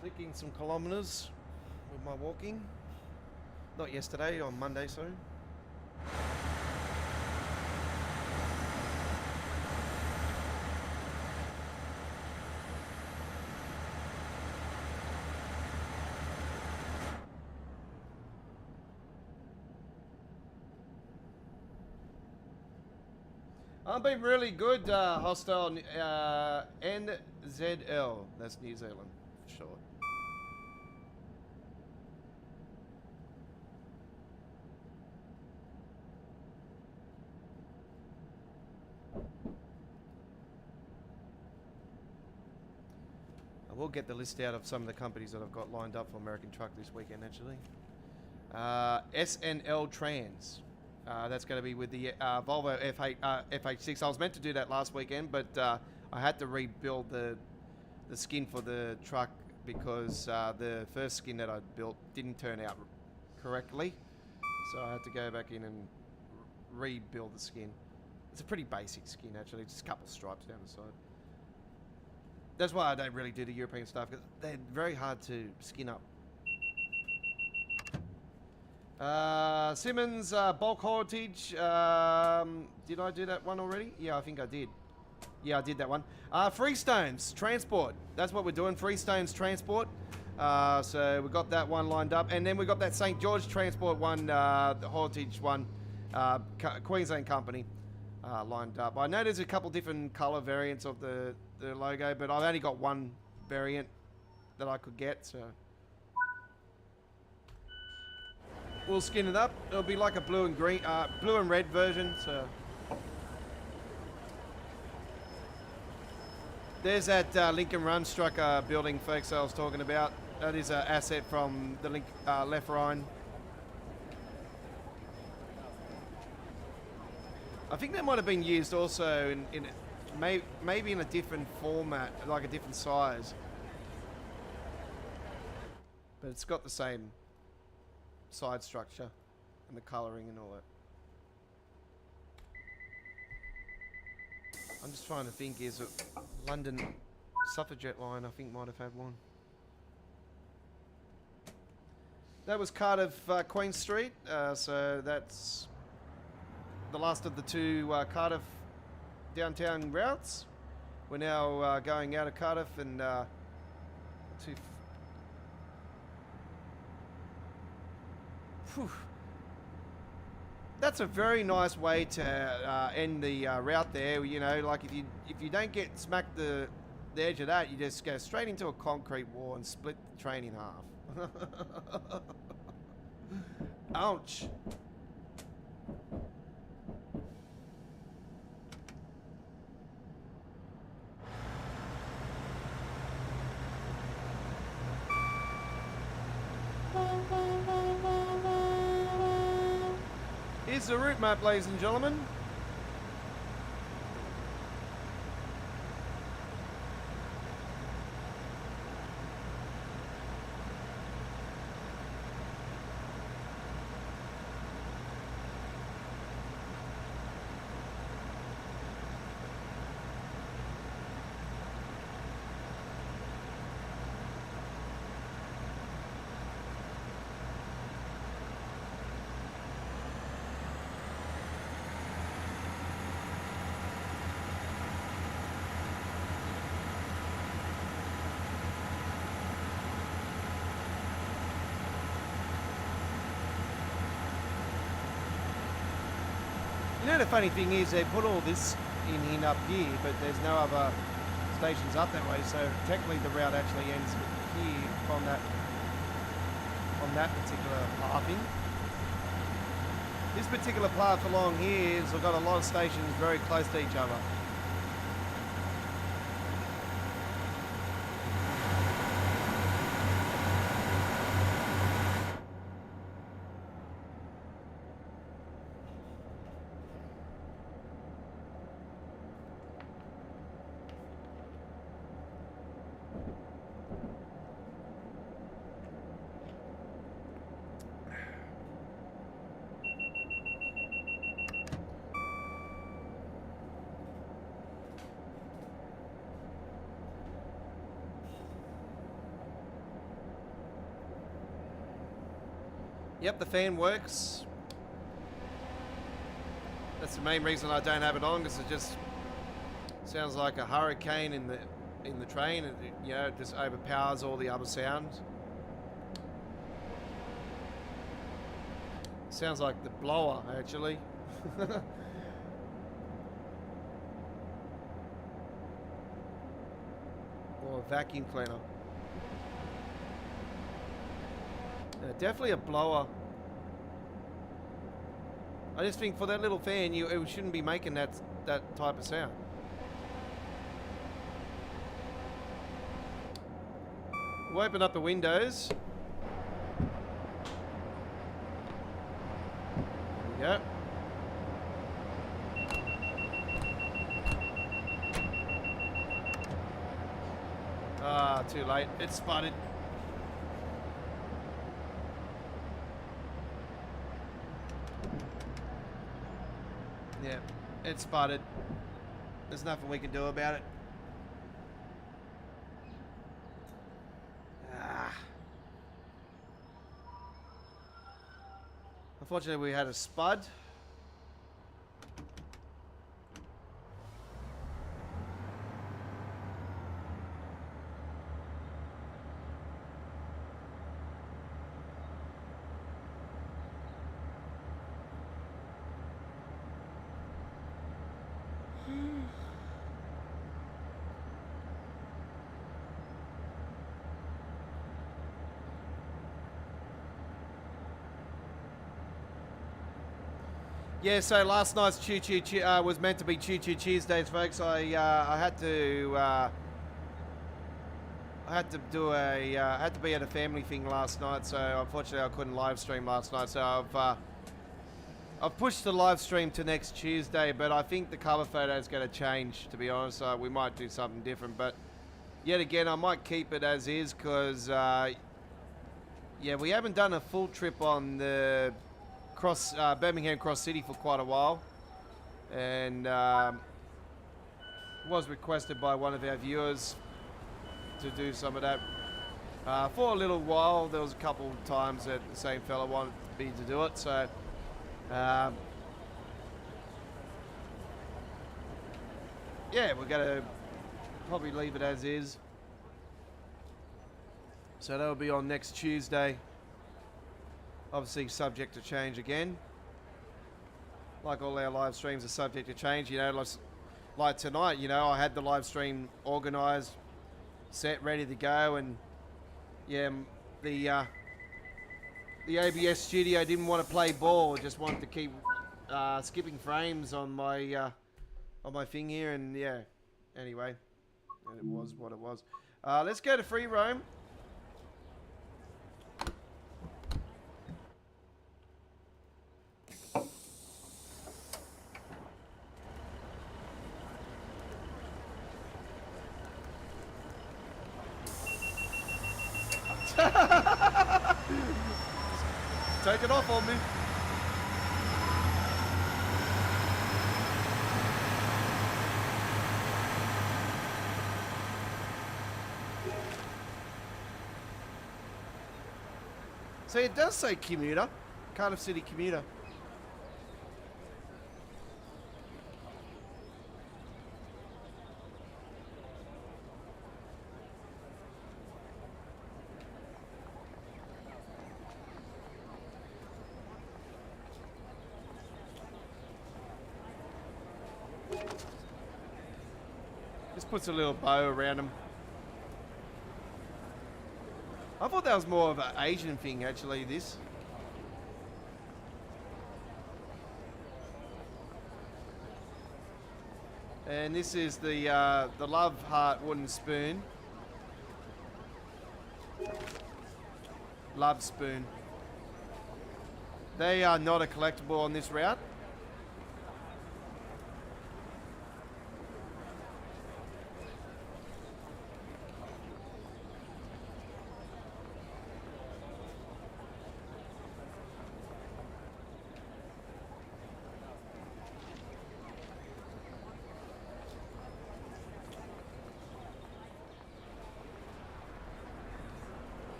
click in some kilometres with my walking. Not yesterday, on Monday, sorry. I've been really good, hostile NZL. That's New Zealand, for sure. I will get the list out of some of the companies that I've got lined up for American Truck this weekend, actually. SNL Trans. That's going to be with the Volvo FH6. I was meant to do that last weekend, but I had to rebuild the skin for the truck because the first skin that I built didn't turn out correctly. So I had to go back in and rebuild the skin. It's a pretty basic skin, actually. Just a couple stripes down the side. That's why I don't really do the European stuff, because they're very hard to skin up. Simmons, bulk haulage. Did I do that one already? Yeah, I think I did. Yeah, I did that one. Freestones transport. That's what we're doing. Freestones transport. So we got that one lined up, and then we got that St. George transport one, the haulage one, Queensland company, lined up. I know there's a couple different color variants of the logo, but I've only got one variant that I could get, so. We'll skin it up. It'll be like a blue and green, blue and red version. So there's that Lincoln Run Strucker building, folks, I was talking about. That is an asset from the Left Rhine. I think that might have been used also in maybe in a different format, like a different size, but it's got the same side structure and the colouring and all that. I'm just trying to think, is it London Suffragette line? I think might have had one. That was Cardiff Queen Street, so that's the last of the two Cardiff downtown routes. We're now going out of Cardiff and to that's a very nice way to end the route there. You know, like if you don't get smacked the edge of that, you just go straight into a concrete wall and split the train in half. Ouch. Here's the route map, ladies and gentlemen. You know, the funny thing is they put all this in up here, but there's no other stations up that way, so technically the route actually ends here on that particular pathing. This particular path along here has got a lot of stations very close to each other. Yep, the fan works. That's the main reason I don't have it on, because it just sounds like a hurricane in the train. It, you know, it just overpowers all the other sounds. Sounds like the blower, actually. vacuum cleaner. Definitely a blower. I just think for that little fan, it shouldn't be making that type of sound. We'll open up the windows. There we go. Ah, too late. It's spotted. Yeah, it's spotted. There's nothing we can do about it. Unfortunately, we had a spud. Yeah, so last night's was meant to be Choo Choo Tuesdays, folks. I had to be at a family thing last night, so unfortunately I couldn't live stream last night. So I've pushed the live stream to next Tuesday, but I think the cover photo is going to change. To be honest, we might do something different, but yet again I might keep it as is because yeah, we haven't done a full trip on the Birmingham Cross City for quite a while, and was requested by one of our viewers to do some of that for a little while. There was a couple of times that the same fella wanted me to do it, so yeah, we're gonna probably leave it as is. So that'll be on next Tuesday. Obviously subject to change again. Like all our live streams are subject to change, you know, like tonight, you know, I had the live stream organised, set, ready to go, and yeah, the OBS studio didn't want to play ball, just wanted to keep skipping frames on my thing here, and yeah, anyway, and it was what it was. Let's go to free roam. Take it off on me. So it does say commuter, Cardiff City commuter. Just puts a little bow around them. I thought that was more of an Asian thing, actually, this. And this is the Love Heart wooden spoon. Love spoon. They are not a collectible on this route.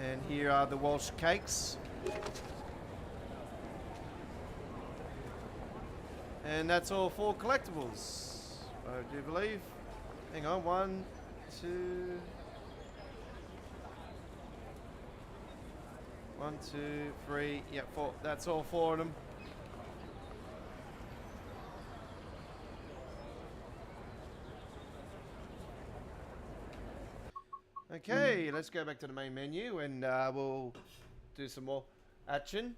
And here are the Welsh cakes. And that's all 4 collectibles, I do believe. Hang on, 1, 2, 1, 2, 3, yeah, 4. That's all 4 of them. Okay, let's go back to the main menu and we'll do some more action.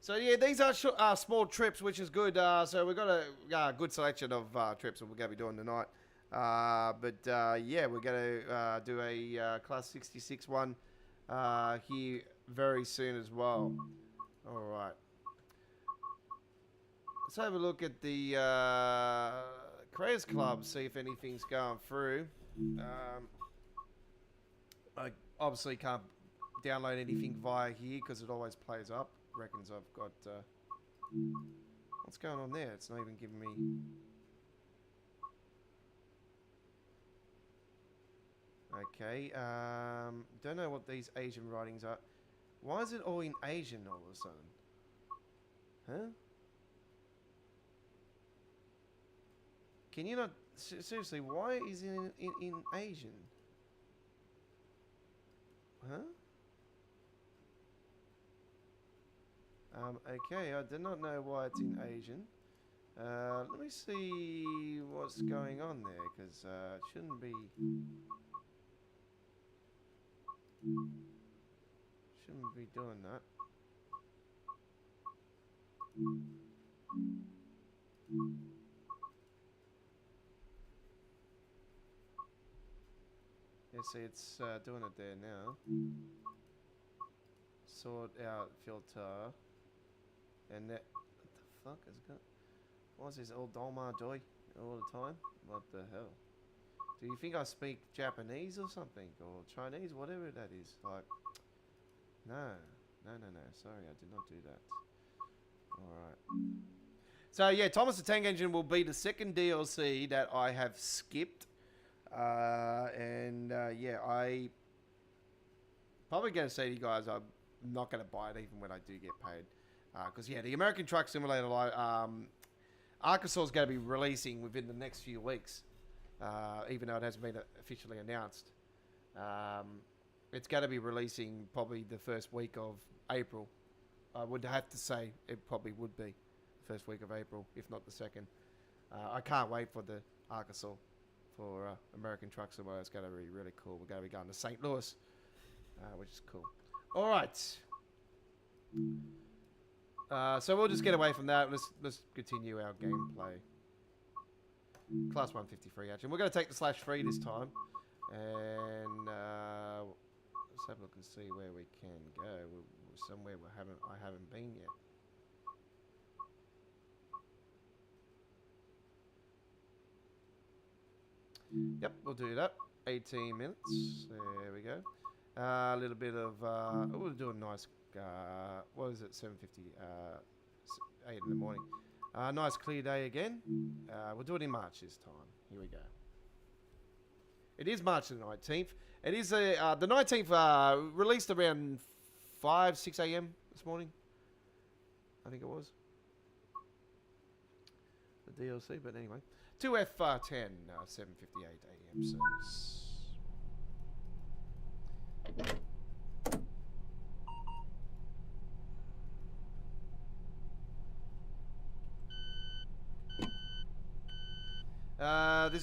So yeah, these are small trips, which is good. So we've got a good selection of trips that we're going to be doing tonight. Yeah, we're going to do a Class 66 one here very soon as well. All right. Let's have a look at the Creators Club, see if anything's going through. I obviously can't download anything via here because it always plays up. Reckons I've got... what's going on there? It's not even giving me... Okay, don't know what these Asian writings are. Why is it all in Asian all of a sudden? Huh? Can you not... Seriously, why is it in Asian? Huh? Okay, I do not know why it's in Asian. Let me see what's going on there, because it shouldn't be... Shouldn't be doing that. Yeah, see, it's doing it there now. Sort out filter. And that... What the fuck is it got? What's this old Dolmar Joy all the time? What the hell? Do you think I speak Japanese or something? Or Chinese? Whatever that is. Like... No. No. Sorry, I did not do that. Alright. So, yeah, Thomas the Tank Engine will be the second DLC that I have skipped. Yeah, I... Probably going to say to you guys, I'm not going to buy it even when I do get paid. Because, yeah, the American Truck Simulator Arkansas is going to be releasing within the next few weeks. Even though it hasn't been officially announced. It's going to be releasing probably the first week of April. I would have to say it probably would be the first week of April, if not the second. I can't wait for the Arkansas for American Truck Simulator. It's going to be really cool. We're going to be going to St. Louis, which is cool. All right. So we'll just get away from that. Let's continue our gameplay. Class 153 action. We're going to take the /3 this time. And let's have a look and see where we can go. We're somewhere I haven't been yet. Yep, we'll do that. 18 minutes. There we go. A little bit of... we'll do a nice... what is it? 7:50... 8 in the morning. Nice clear day again. We'll do it in March this time. Here we go. It is March the 19th. It is the 19th, released around 5, 6 a.m. this morning. I think it was. The DLC, but anyway. 2F10, 7:58 a.m. service.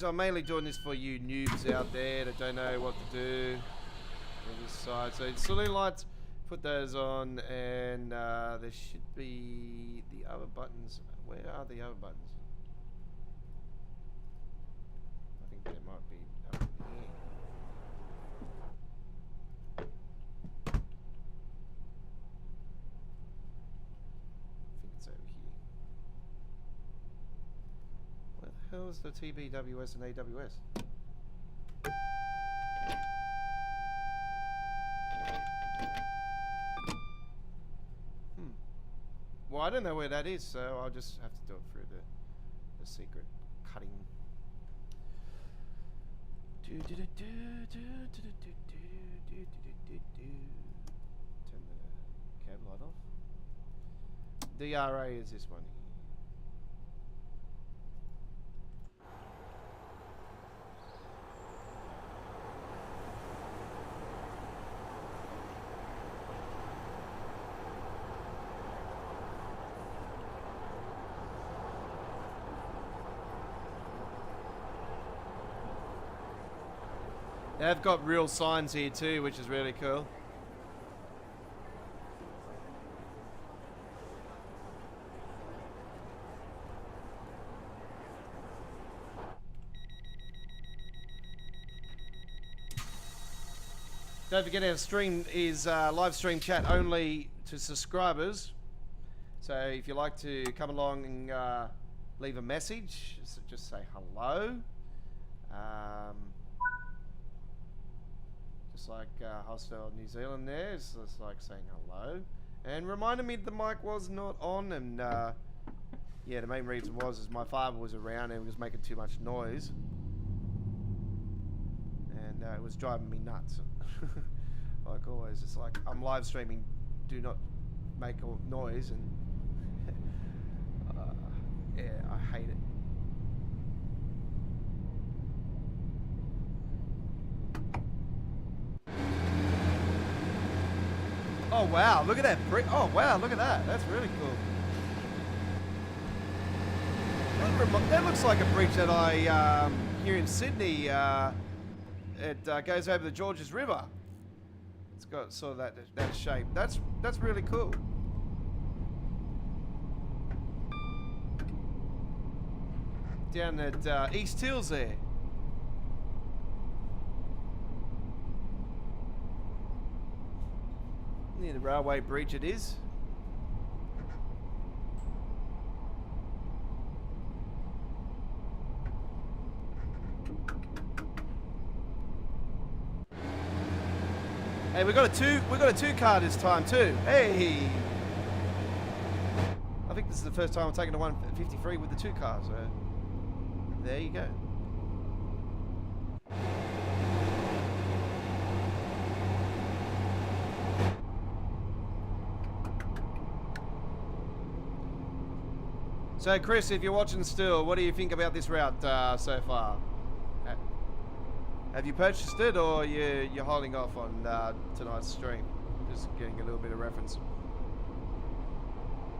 I'm mainly doing this for you noobs out there that don't know what to do on this side. So saloon lights, put those on, and there should be the other buttons. Where are the other buttons? I think they might be up here. I think it's over here. Where the hell is the TBWS and AWS? Well, I don't know where that is, so I'll just have to do it through the secret cutting. Turn the cab light off. DRA is this one. They've got real signs here too, which is really cool. Don't forget our stream is live stream chat only to subscribers. So if you'd like to come along and leave a message, just say hello. Just like Hostel New Zealand there, it's just like saying hello. And reminded me the mic was not on, and yeah, the main reason was my father was around and he was making too much noise. And it was driving me nuts. Like always, it's like I'm live streaming, do not make a noise, and yeah, I hate it. Oh wow, look at that brick. Oh wow, look at that. That's really cool. That looks like a bridge that I, here in Sydney, it goes over the Georges River. It's got sort of that shape. That's really cool. Down at East Hills there. Near the railway bridge it is. Hey, we got a two car this time too. Hey, I think this is the first time I'm taking a 153 with the two cars. So there you go. So Chris, if you're watching still, what do you think about this route so far? Have you purchased it, or you're holding off on tonight's stream? Just getting a little bit of reference.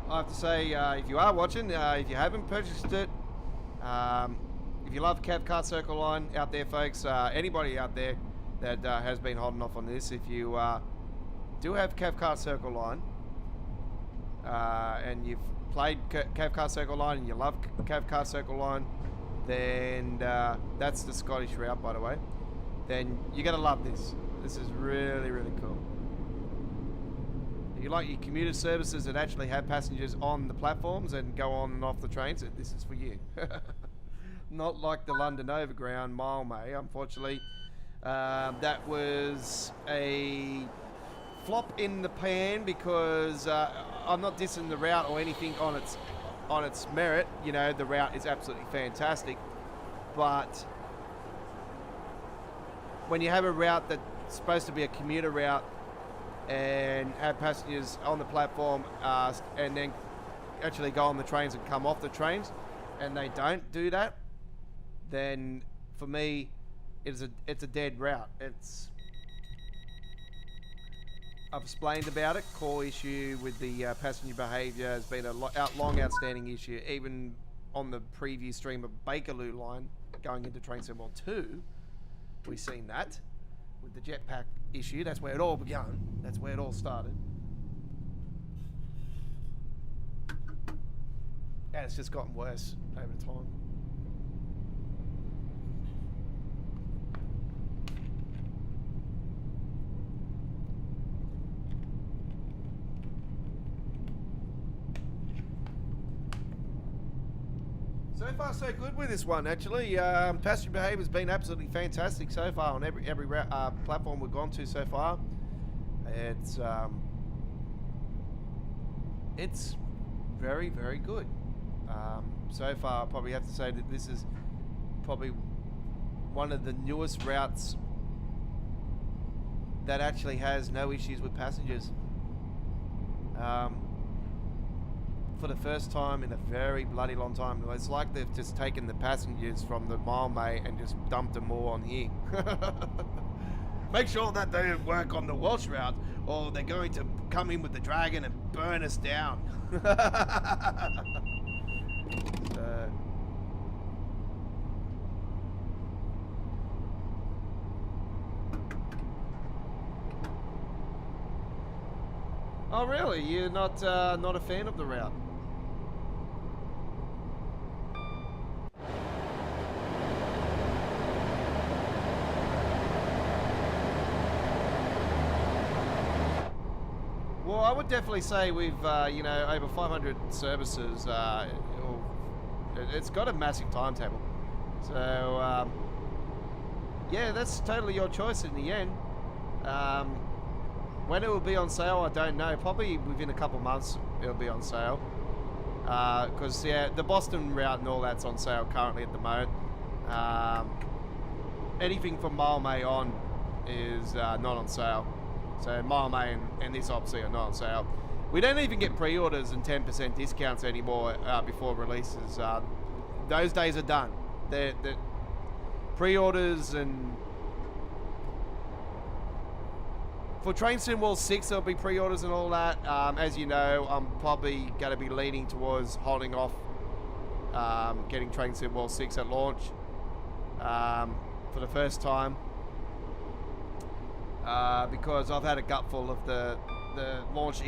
I have to say, if you are watching, if you haven't purchased it, if you love Car Circle Line out there, folks, anybody out there that has been holding off on this, if you do have Car Circle Line, and you've played Car Circle Line and you love Car Circle Line, then that's the Scottish route, by the way. Then you're gonna love this. This is really, really cool. If you like your commuter services that actually have passengers on the platforms and go on and off the trains, this is for you. Not like the London Overground Mile May, unfortunately. That was a flop in the pan because I'm not dissing the route or anything on its merit. You know, the route is absolutely fantastic, but when you have a route that's supposed to be a commuter route and have passengers on the platform and then actually go on the trains and come off the trains, and they don't do that, then for me it's a dead route. I've explained about it. Core issue with the passenger behaviour has been a long outstanding issue, even on the previous stream of Bakerloo line going into Train Symbol 2. We've seen that with the jetpack issue. That's where it all began. That's where it all started. And it's just gotten worse over time. So far, so good with this one, actually. Passenger behaviour has been absolutely fantastic so far on every platform we've gone to so far. It's very, very good. So far, I probably have to say that this is probably one of the newest routes that actually has no issues with passengers. For the first time in a very bloody long time. It's like they've just taken the passengers from the Mile May and just dumped them all on here. Make sure that they don't work on the Welsh route, or they're going to come in with the Dragon and burn us down. Oh, really? You're not a fan of the route? Well, I would definitely say we've, you know, over 500 services. It's got a massive timetable. So, yeah, that's totally your choice in the end. When it will be on sale, I don't know. Probably within a couple months it'll be on sale. Because, yeah, the Boston route and all that's on sale currently at the moment. Anything from Mile May on is not on sale. So Mile May and this obviously are not on sale. We don't even get pre-orders and 10% discounts anymore before releases. Those days are done. The pre-orders and... For Train Sim World 6, there'll be pre-orders and all that. As you know, I'm probably going to be leaning towards holding off getting Train Sim World 6 at launch for the first time. Because I've had a gutful of the launch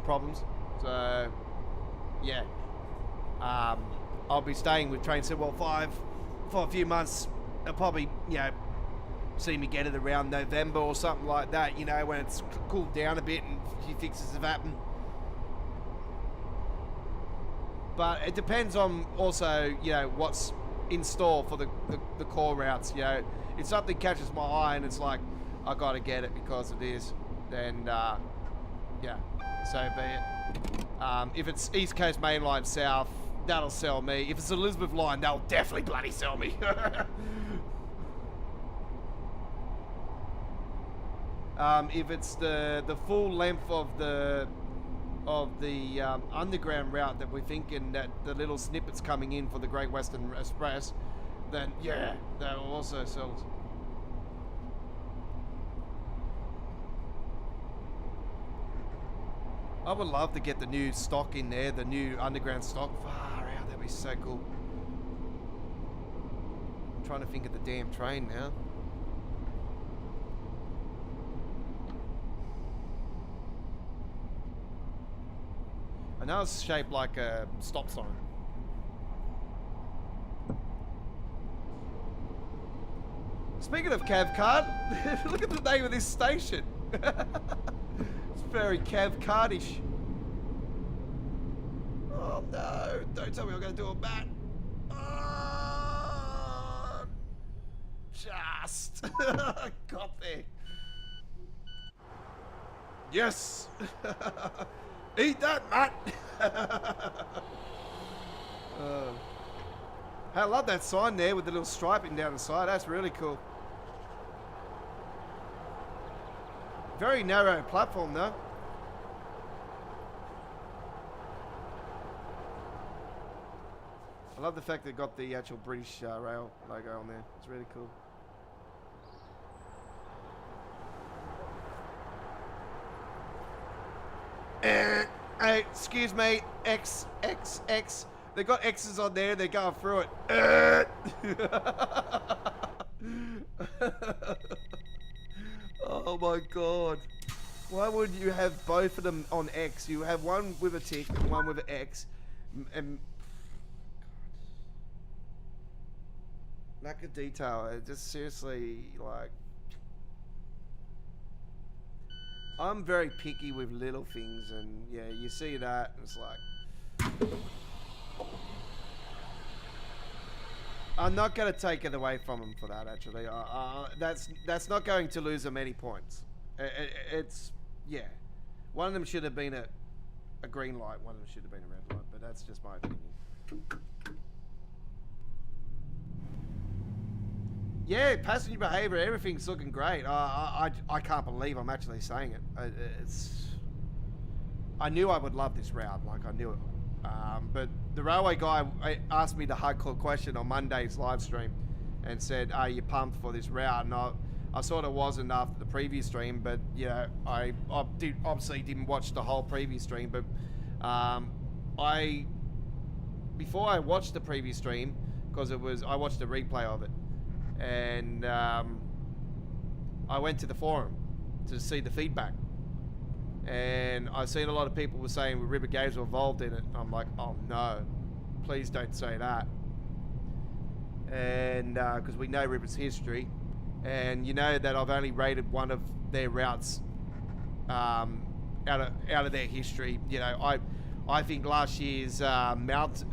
problems. So, yeah. I'll be staying with Train Sim World 5 for a few months. I'll probably, you know, see me get it around November or something like that, you know, when it's cooled down a bit and a few fixes have happened. But it depends on also, you know, what's in store for the core routes, you know. If something catches my eye and it's like, I gotta get it because of this, then, yeah, so be it. If it's East Coast Main Line South, that'll sell me. If it's Elizabeth Line, that'll definitely bloody sell me. If it's the full length of the underground route that we're thinking, that the little snippets coming in for the Great Western Express, then yeah, that will also sell. I would love to get the new stock in there, the new underground stock. Far out, that'd be so cool. I'm trying to think of the damn train now. I know it's shaped like a stop sign. Speaking of Cav Card, look at the name of this station. It's very Cav Cardish. Oh no, don't tell me I'm going to do a bat. Oh, just got there. Yes. Eat that, Matt. I love that sign there with the little striping down the side. That's really cool. Very narrow platform though. I love the fact they got the actual British Rail logo on there. It's really cool. Hey, excuse me, X. They got X's on there, they're going through it. Oh my god. Why would you have both of them on X? You have one with a tick and one with an X. And lack of detail. It just seriously, like... I'm very picky with little things, and yeah, you see that, and it's like... I'm not going to take it away from him for that, actually. That's not going to lose him any points. It's... yeah. One of them should have been a green light, one of them should have been a red light, but that's just my opinion. Yeah, passenger behaviour, everything's looking great. I can't believe I'm actually saying it. I knew I would love this route, like I knew it. But the railway guy asked me the hardcore question on Monday's live stream and said, are you pumped for this route? And I sort of wasn't after the previous stream, but yeah, I obviously didn't watch the whole previous stream, but before I watched the previous stream, because I watched a replay of it, and I went to the forum to see the feedback, And I've seen a lot of people were saying River Games were involved in it. I'm like, oh no, please don't say that. And because we know River's history, and you know that I've only rated one of their routes out of their history. You know, I think last year's mountain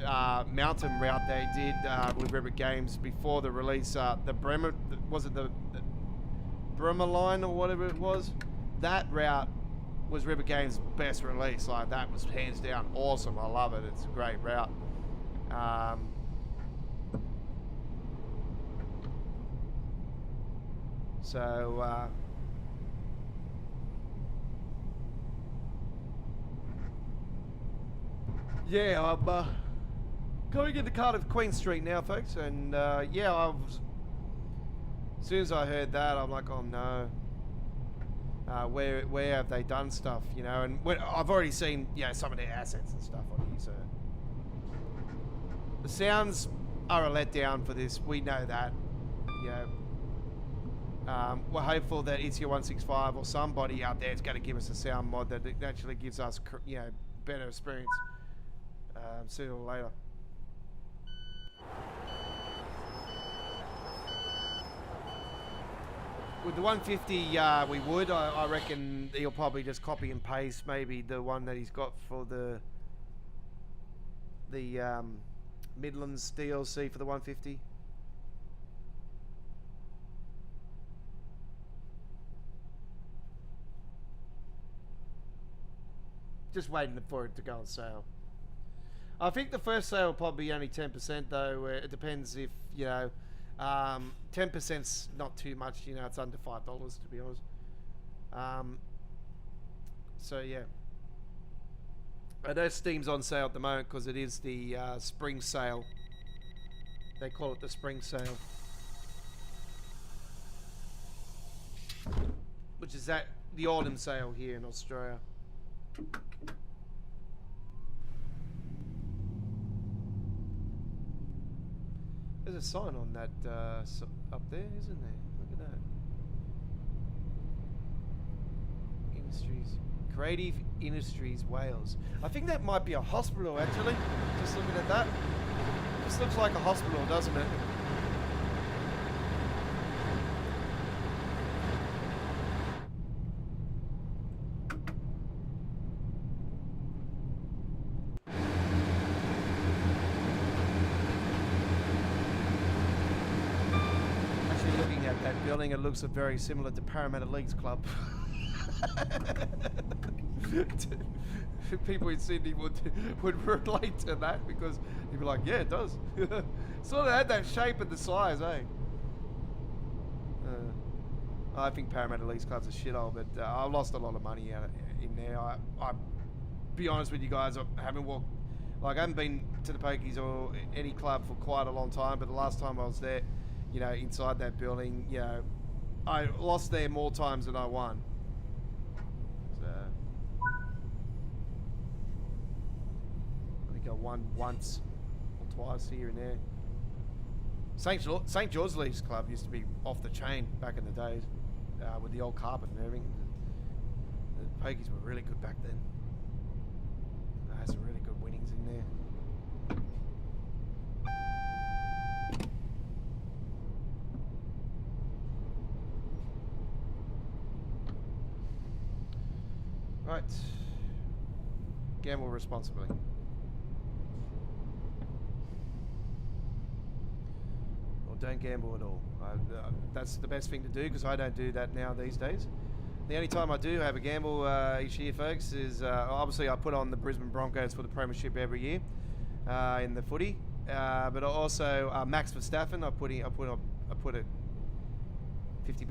route they did with River Games before the release, the Bremer, was it the Bremer line or whatever it was? That route was River Games' best release. Like, that was hands down awesome. I love it. It's a great route. Yeah, I'm going into Cardiff Queen Street now, folks, and yeah, as soon as I heard that, I'm like, oh no. Where have they done stuff, you know? And I've already seen, you know, some of their assets and stuff on here, so the sounds are a letdown for this. We know that, you know. We're hopeful that It's Your 165 or somebody out there is going to give us a sound mod that actually gives us, you know, better experience sooner or later. With the 150, we would. I reckon he'll probably just copy and paste maybe the one that he's got for the Midlands DLC for the 150. Just waiting for it to go on sale. I think the first sale will probably be only 10% though. It depends if, you know, 10%'s not too much, you know, it's under $5 to be honest. So yeah. I know Steam's on sale at the moment because it is the spring sale. They call it the spring sale. Which is the autumn sale here in Australia. There's a sign on that up there, isn't there? Look at that. Industries. Creative Industries Wales. I think that might be a hospital actually. Just looking at that. This looks like a hospital, doesn't it? It looks very similar to Parramatta Leagues Club. People in Sydney would relate to that because you'd be like, yeah, it does. Sort of had that shape and the size, eh? I think Parramatta Leagues Club's a shithole, but I lost a lot of money out in there. I be honest with you guys, I haven't been to the Pokies or any club for quite a long time, but the last time I was there, you know, inside that building, you know, I lost there more times than I won. So I think I won once or twice here and there. St. George Leagues Club used to be off the chain back in the days, with the old carpet and everything. The Pokies were really good back then. I had some really good winnings in there. Right. Gamble responsibly. Or don't gamble at all. That's the best thing to do because I don't do that now these days. The only time I do have a gamble each year, folks, is obviously I put on the Brisbane Broncos for the premiership every year in the footy, but also Max Verstappen. I put a 50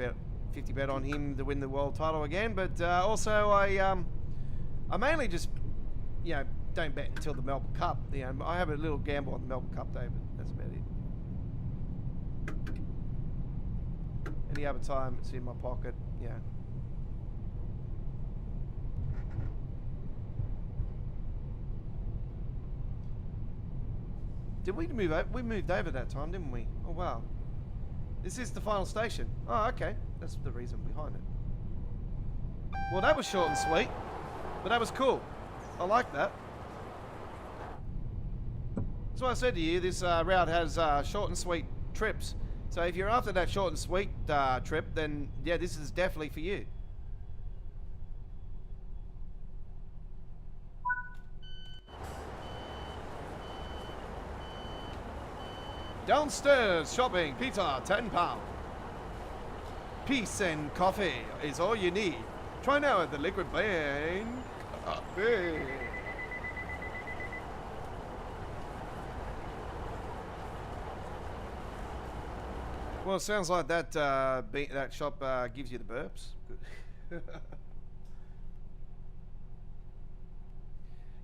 bet on him to win the world title again, but also I mainly just, you know, don't bet until the Melbourne Cup. You know, I have a little gamble on the Melbourne Cup day, but that's about it. Any other time it's in my pocket, yeah. Did we move over? We moved over that time, didn't we? Oh wow. This is the final station. Oh, okay. That's the reason behind it. Well, that was short and sweet. But that was cool. I like that. That's why I said to you, this route has short and sweet trips. So if you're after that short and sweet trip, then yeah, this is definitely for you. Downstairs shopping, pizza, £10. Peace and coffee is all you need. Try now at the Liquid Bank. Coffee. Well, it sounds like that that shop gives you the burps. Good.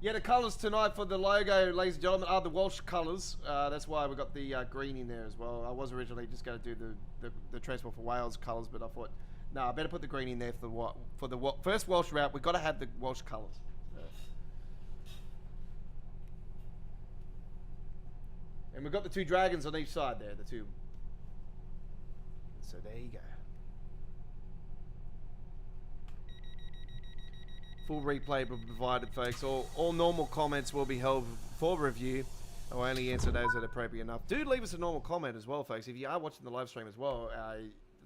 Yeah, the colours tonight for the logo, ladies and gentlemen, are the Welsh colours. That's why we got the green in there as well. I was originally just going to do the Transport for Wales colours, but I thought, no, I better put the green in there for the first Welsh route. We've got to have the Welsh colours. And we've got the two dragons on each side there, the two. So there you go. Full replay will be provided, folks. All normal comments will be held for review. I'll only answer those that are appropriate enough. Do leave us a normal comment as well, folks. If you are watching the live stream as well,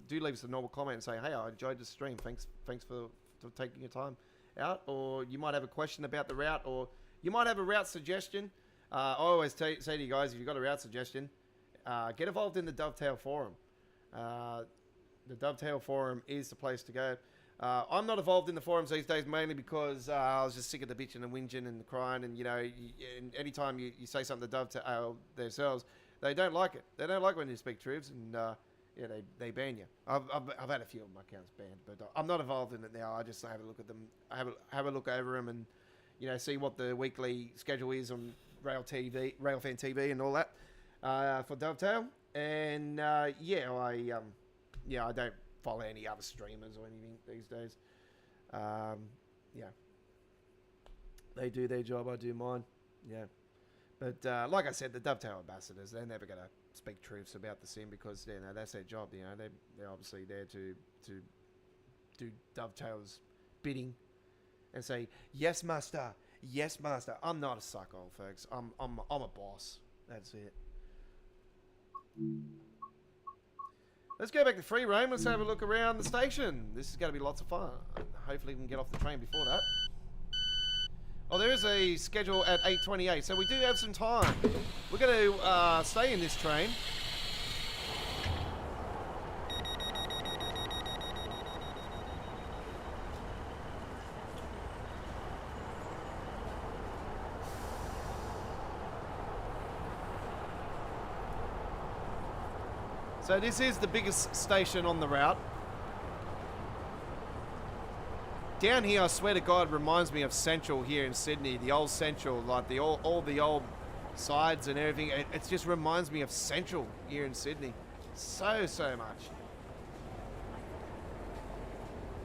do leave us a normal comment and say, hey, I enjoyed the stream. Thanks for taking your time out. Or you might have a question about the route, or you might have a route suggestion. I always say to you guys, if you've got a route suggestion, get involved in the Dovetail Forum. The Dovetail Forum is the place to go. I'm not involved in the forums these days, mainly because I was just sick of the bitching and whinging and the crying. And, you know, and anytime you say something to Dovetail themselves, they don't like it. They don't like when you speak truths, and yeah, they ban you. I've had a few of my accounts banned, but I'm not involved in it now. I just have a look at them, have a look over them, and, you know, see what the weekly schedule is on Railfan TV and all that for Dovetail. And yeah, I don't follow any other streamers or anything these days. Yeah, they do their job, I do mine. Yeah, but like I said, the Dovetail ambassadors, they're never going to speak truths about the sim, because you know that's their job. You know, they're obviously there to do Dovetail's bidding and say yes, master, yes, master. I'm not a suckhole, folks. I'm a boss. That's it. Let's go back to free roam. Let's have a look around the station. This is going to be lots of fun. Hopefully we can get off the train before that. Oh, there is a schedule at 8:28, so we do have some time. We're going to stay in this train. So this is the biggest station on the route. Down here, I swear to God, reminds me of Central here in Sydney, the old Central, like all the old sides and everything. It just reminds me of Central here in Sydney, so much.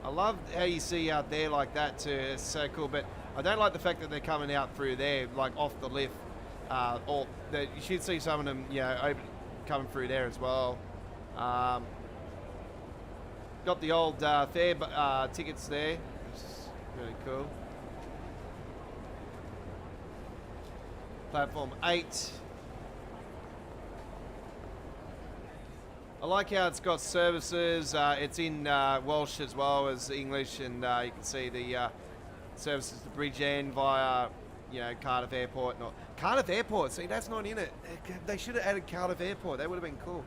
I love how you see out there like that too. It's so cool, but I don't like the fact that they're coming out through there, like off the lift. Or you should see some of them, you know, coming through there as well. Got the old fare tickets there, which is really cool. Platform 8. I like how it's got services. It's in Welsh as well as English, and you can see the services to Bridgend via, you know, Cardiff Airport. Cardiff Airport, see, that's not in it. They should have added Cardiff Airport. That would have been cool.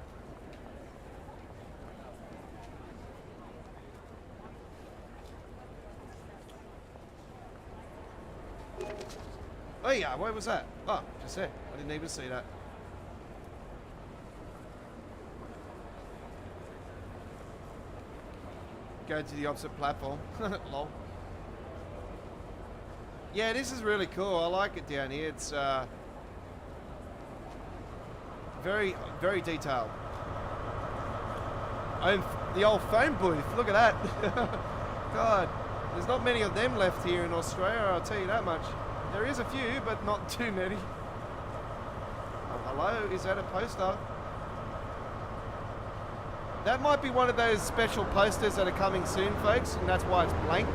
Oh yeah, where was that? Oh, just there. I didn't even see that. Go to the opposite platform. Lol. Yeah, this is really cool. I like it down here. It's very, very detailed. And the old phone booth. Look at that. God, there's not many of them left here in Australia, I'll tell you that much. There is a few, but not too many. Oh, hello, is that a poster? That might be one of those special posters that are coming soon, folks, and that's why it's blank.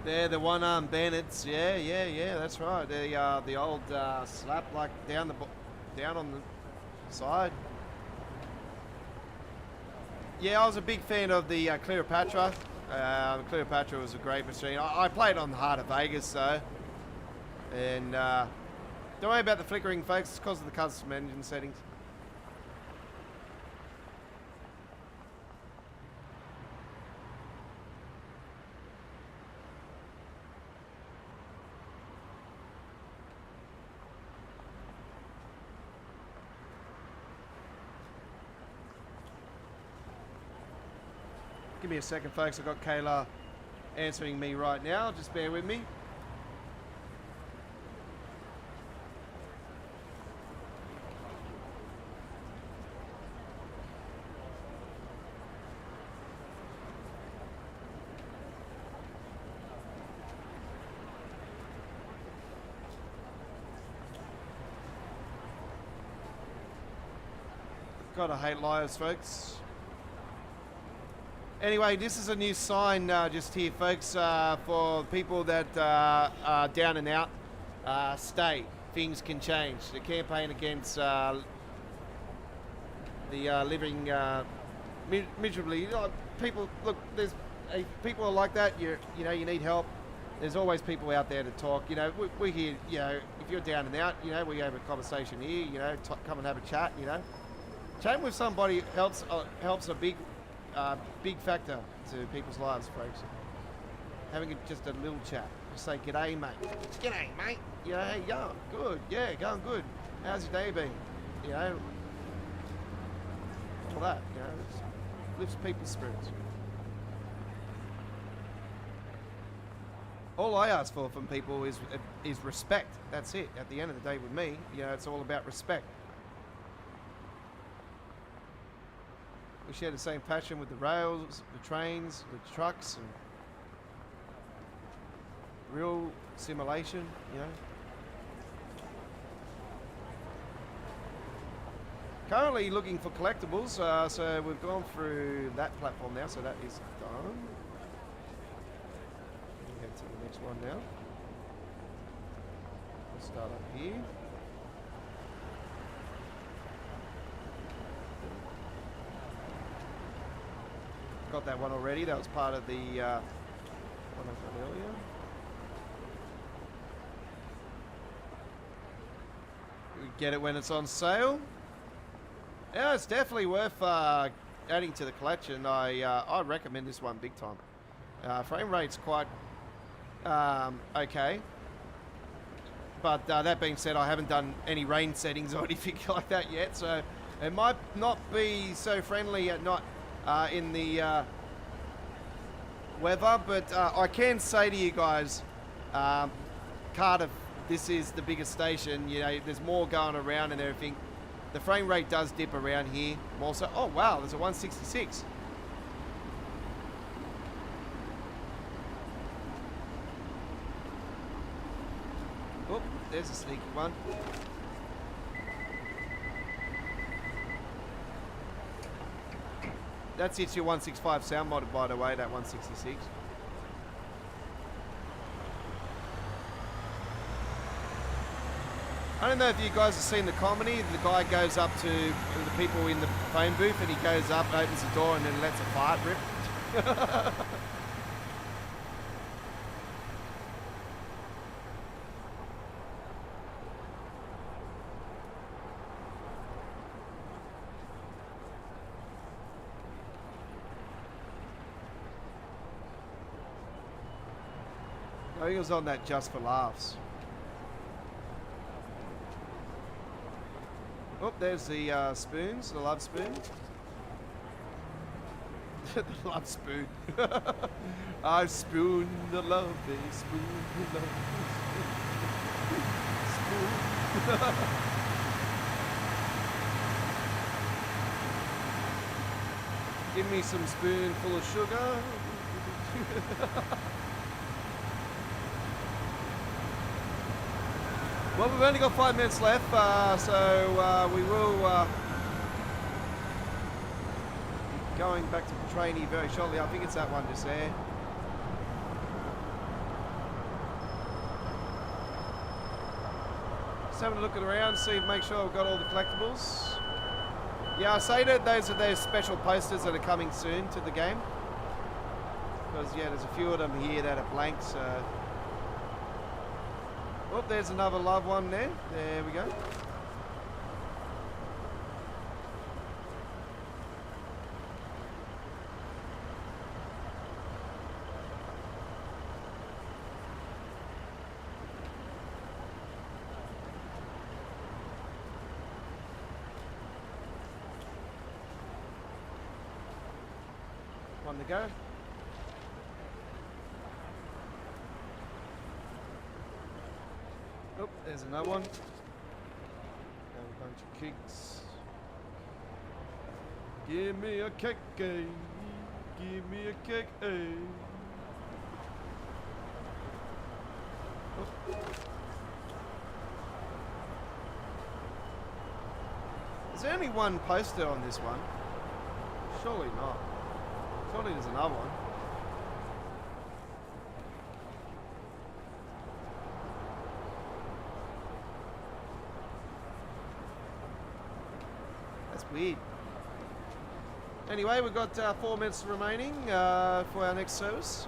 They're the one-armed bandits. Yeah, yeah, yeah. That's right. The old slap like down on the side. Yeah, I was a big fan of the Cleopatra. Cleopatra was a great machine. I played on the Heart of Vegas though, and don't worry about the flickering, folks. It's because of the custom engine settings. Give me a second, folks. I've got Kayla answering me right now. Just bear with me. Gotta hate liars, folks. Anyway, this is a new sign just here, folks, for people that are down and out. Stay. Things can change. The campaign against the living miserably. People, look, there's people are like that. You know, you need help. There's always people out there to talk. You know, we're here. You know, if you're down and out, you know, we have a conversation here. You know, come and have a chat. You know, chatting with somebody helps a big factor to people's lives, folks. Having just a little chat. Just say, g'day, mate. G'day, mate. You know, hey, going good. Yeah, going good. How's your day been? You know, all that, you know, it lifts people's spirits. All I ask for from people is respect. That's it. At the end of the day with me, you know, it's all about respect. We share the same passion with the rails, the trains, the trucks, and real simulation, you know. Currently looking for collectibles, so we've gone through that platform now, so that is done. We'll head to the next one now. We'll start up here. Got that one already. That was part of the one I got earlier. We get it when it's on sale. Yeah, it's definitely worth adding to the collection. I recommend this one big time. Frame rate's quite okay. But that being said, I haven't done any rain settings or anything like that yet, so it might not be so friendly at night. In the weather, but I can say to you guys, Cardiff, this is the biggest station. You know, there's more going around and everything. The frame rate does dip around here more so. Oh wow, there's a 166. Oh, there's a sneaky one. That's it's your 165 sound modded, by the way, that 166. I don't know if you guys have seen the comedy. The guy goes up to the people in the phone booth and he goes up, opens the door and then lets a fart rip. I think it was on that just for laughs. Oh, there's the spoons, the love spoon. The love spoon. I've spooned the love, they spoon the love. Spoon. Give me some spoonful of sugar. Well, we've only got 5 minutes left, so we will be going back to the trainee very shortly. I think it's that one just there. Just having a look around, make sure I've got all the collectibles. Yeah, I say that those are those special posters that are coming soon to the game. Because, yeah, there's a few of them here that are blank, so... Oh, there's another love one there. There we go. One to go. Oh, there's another one. Got a bunch of kicks. Give me a kick, eh? Give me a kick, eh? Oh. Is there only one poster on this one? Surely not. Surely there's another one. That's weird. Anyway, we've got 4 minutes remaining for our next service.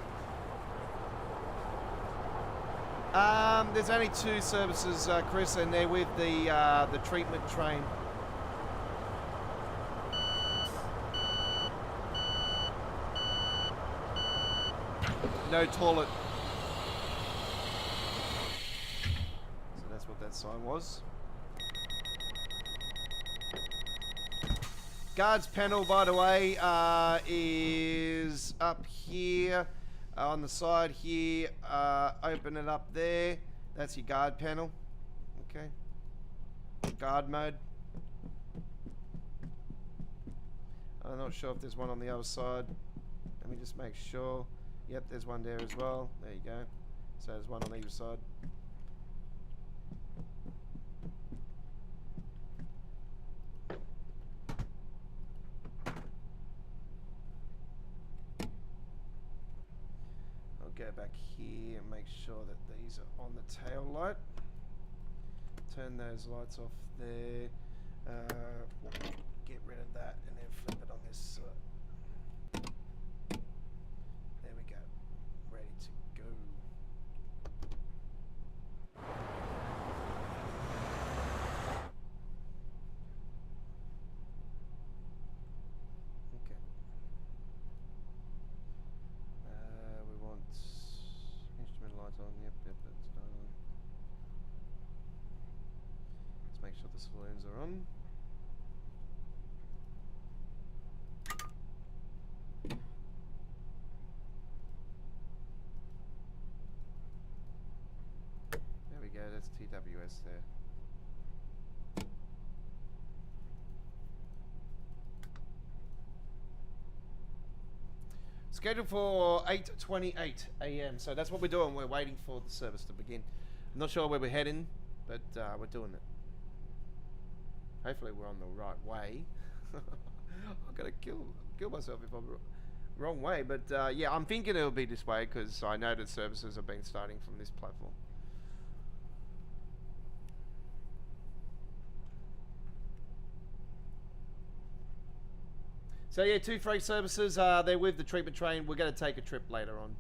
There's only 2 services, Chris, and they're with the treatment train. No toilet. So that's what that sign was. Guards panel, by the way, is up here on the side here. Open it up there. That's your guard panel. Okay. Guard mode. I'm not sure if there's one on the other side. Let me just make sure. Yep, there's one there as well. There you go. So there's one on either side. I'll go back here and make sure that these are on the tail light. Turn those lights off there. Get rid of that and then flip it on this side. Make sure the saloons are on. There we go, that's TWS there. Scheduled for 8:28 AM. So that's what we're doing. We're waiting for the service to begin. I'm not sure where we're heading, but we're doing it. Hopefully we're on the right way. I'm gonna kill myself if I'm wrong way, but yeah, I'm thinking it'll be this way because I know that services have been starting from this platform. So yeah, 2 freight services. They're with the treatment train. We're going to take a trip later on.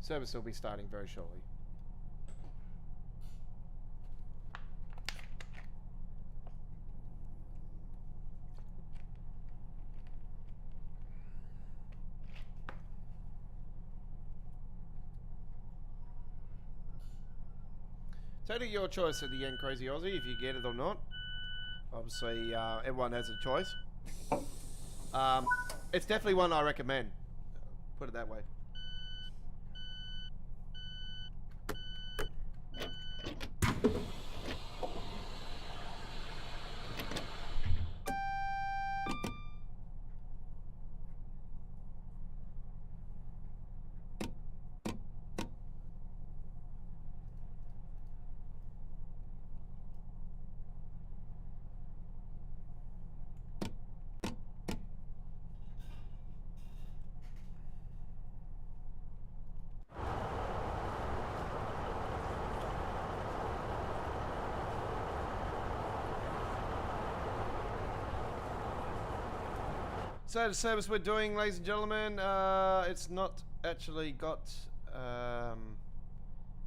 Service will be starting very shortly. Totally your choice at the end, Crazy Aussie, if you get it or not. Obviously, everyone has a choice. It's definitely one I recommend. Put it that way. So the service we're doing, ladies and gentlemen, it's not actually got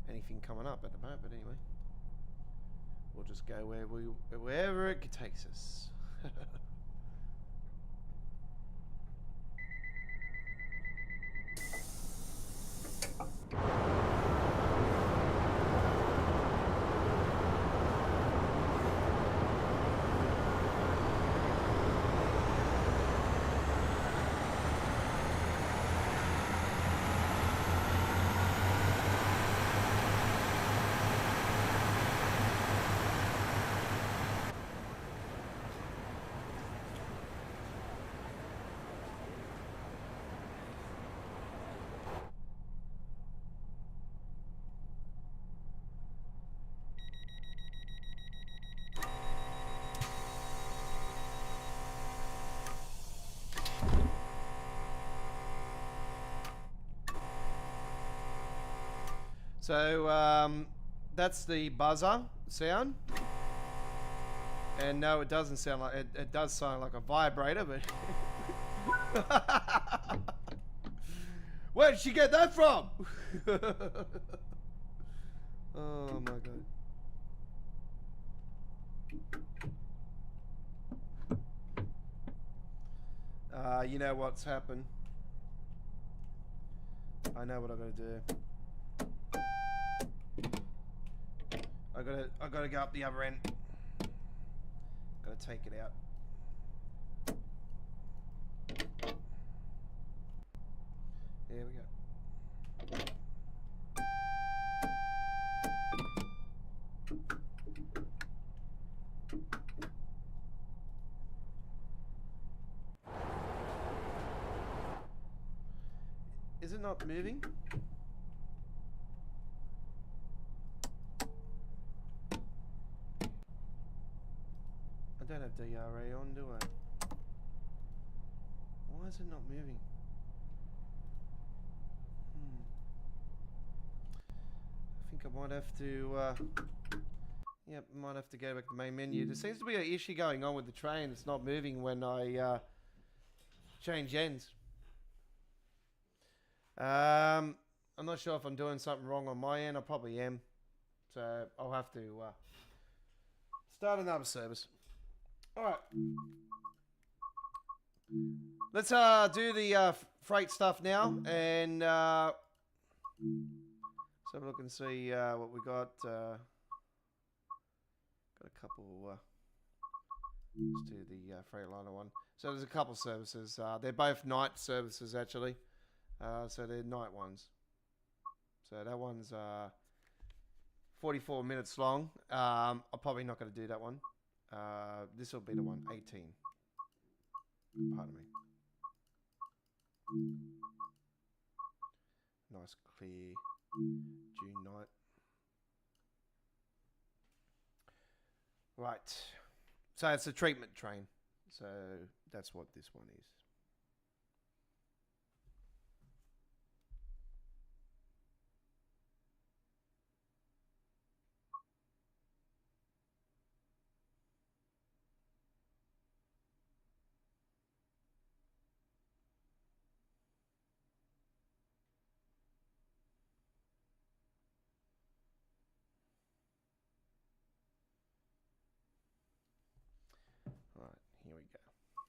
anything coming up at the moment, but anyway. We'll just go wherever it takes us. So that's the buzzer sound, and no, it doesn't sound like it. It does sound like a vibrator, but where did she get that from? Oh my god! You know what's happened? I know what I'm gonna do. I gotta go up the other end. Gotta take it out. There we go. Is it not moving? I don't have DRA on, do I? Why is it not moving? I think I might have to, yep, might have to go back to the main menu. There seems to be an issue going on with the train. It's not moving when I change ends. I'm not sure if I'm doing something wrong on my end. I probably am. So I'll have to start another service. Alright. Let's do the freight stuff now, and let's have a look and see what we got. Got a couple. Let's do the Freightliner one. So there's a couple services. They're both night services actually. So they're night ones. So that one's 44 minutes long. I'm probably not going to do that one. This will be the one, 18. Pardon me. Nice clear June night. Right. So it's a treatment train. So that's what this one is.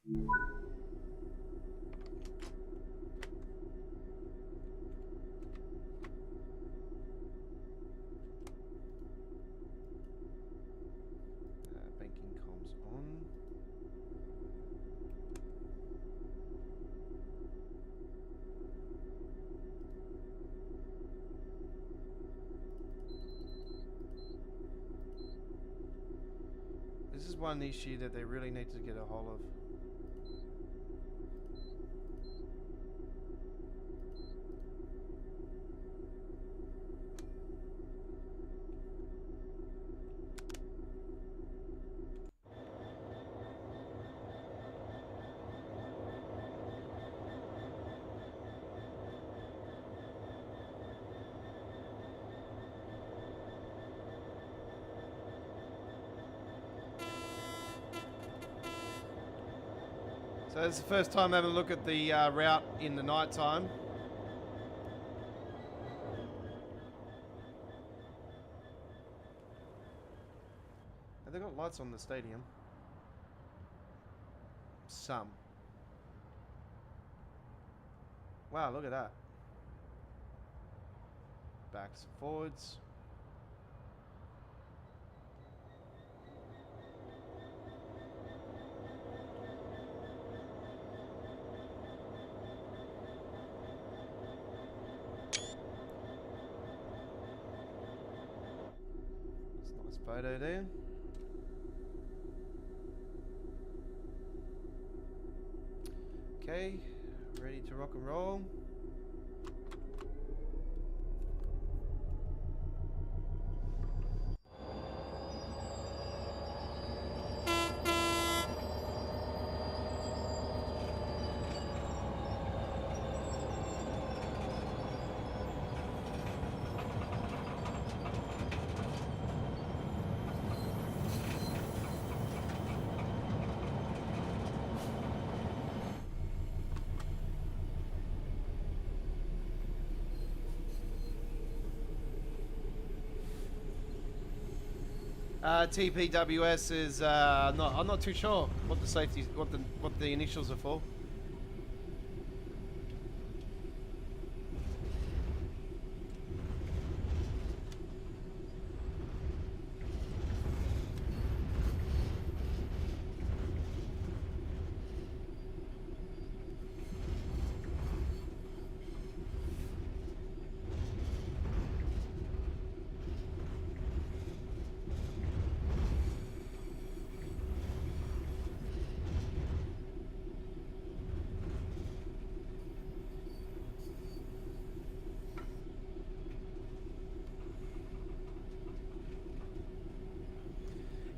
Here we go. Banking comms on. This is one issue that they really need to get a hold of. So it's the first time having a look at the route in the night time. Have they got lights on the stadium? Some. Wow, look at that. Backs and forwards. It's a nice photo there. Okay, ready to rock and roll. TPWS is I'm not too sure what the safety, what the initials are for.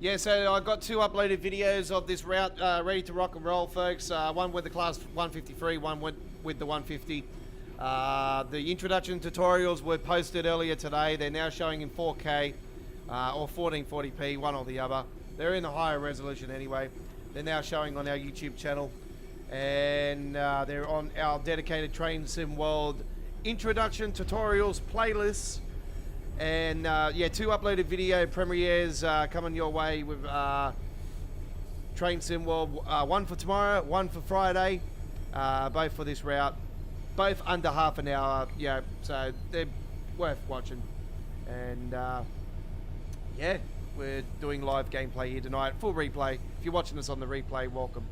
Yeah, so I got 2 uploaded videos of this route ready to rock and roll, folks. One with the class 153, one with the 150. The introduction tutorials were posted earlier today. They're now showing in 4K or 1440p, one or the other. They're in the higher resolution anyway. They're now showing on our YouTube channel. And they're on our dedicated Train Sim World introduction tutorials playlists. And yeah, 2 uploaded video premieres coming your way with Train Sim World. One for tomorrow, one for Friday, both for this route. Both under half an hour, yeah, so they're worth watching. And yeah, we're doing live gameplay here tonight, full replay. If you're watching us on the replay, welcome.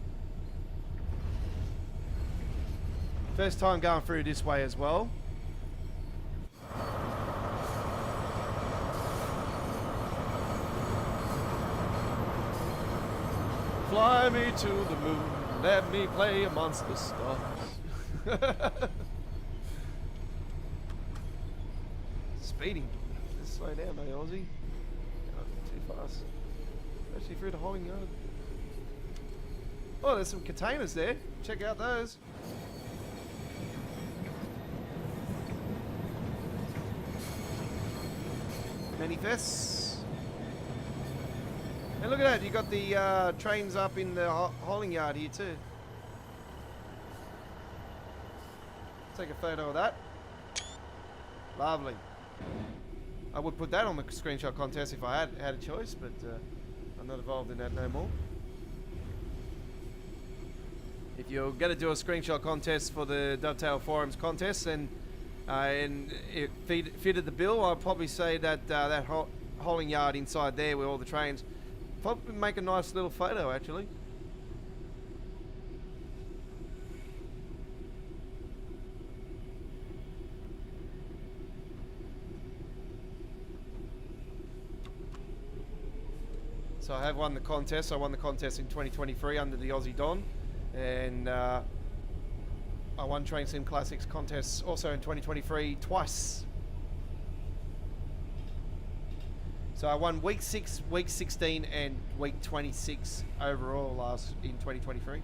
First time going through this way as well. Fly me to the moon, let me play amongst the stars. Speeding. Just slow down, mate, Aussie. Too fast. Especially through the hauling yard. Oh, there's some containers there. Check out those. Manifests. And look at that, you got the trains up in the hauling yard here too. Take a photo of that. Lovely. I would put that on the screenshot contest if I had a choice, but I'm not involved in that no more. If you're going to do a screenshot contest for the Dovetail Forums contest and it fitted the bill, I'd probably say that that hauling yard inside there with all the trains probably make a nice little photo actually. So I have won the contest. I won the contest in 2023 under the Aussie Don, and I won Train Sim Classics contests also in 2023 twice. So I won week 6, week 16, and week 26 overall in 2023.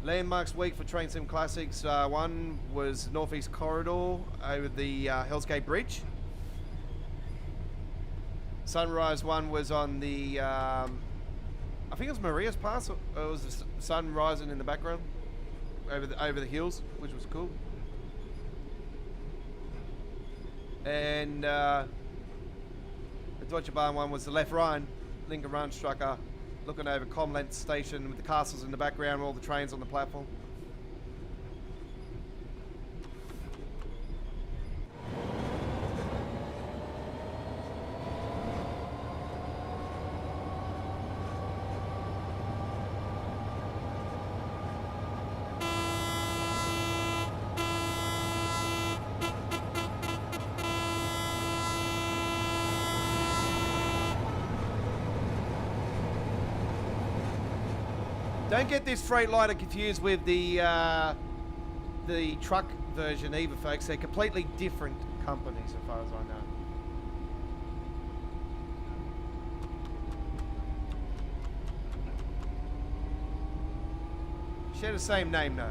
Landmarks week for Train Sim Classics. One was Northeast Corridor over the Hell's Gate Bridge. Sunrise one was on the I think it was Maria's Pass, or it was the sun rising in the background over the hills, which was cool. And the Deutsche Bahn one was the Left Rhine, Lincoln Rheinstraße, looking over Comlenz station with the castles in the background, all the trains on the platform. Don't get this Freightliner confused with the truck version either, folks. They're completely different companies as far as I know. Share the same name though.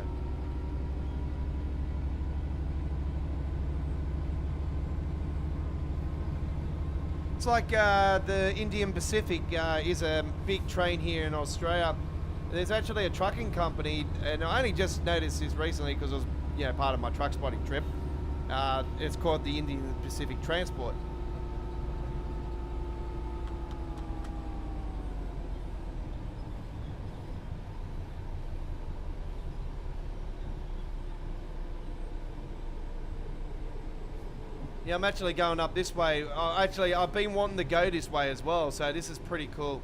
It's like the Indian Pacific is a big train here in Australia. There's actually a trucking company, and I only just noticed this recently because it was, you know, part of my truck spotting trip. It's called the Indian Pacific Transport. Yeah, I'm actually going up this way. Actually, I've been wanting to go this way as well, so this is pretty cool.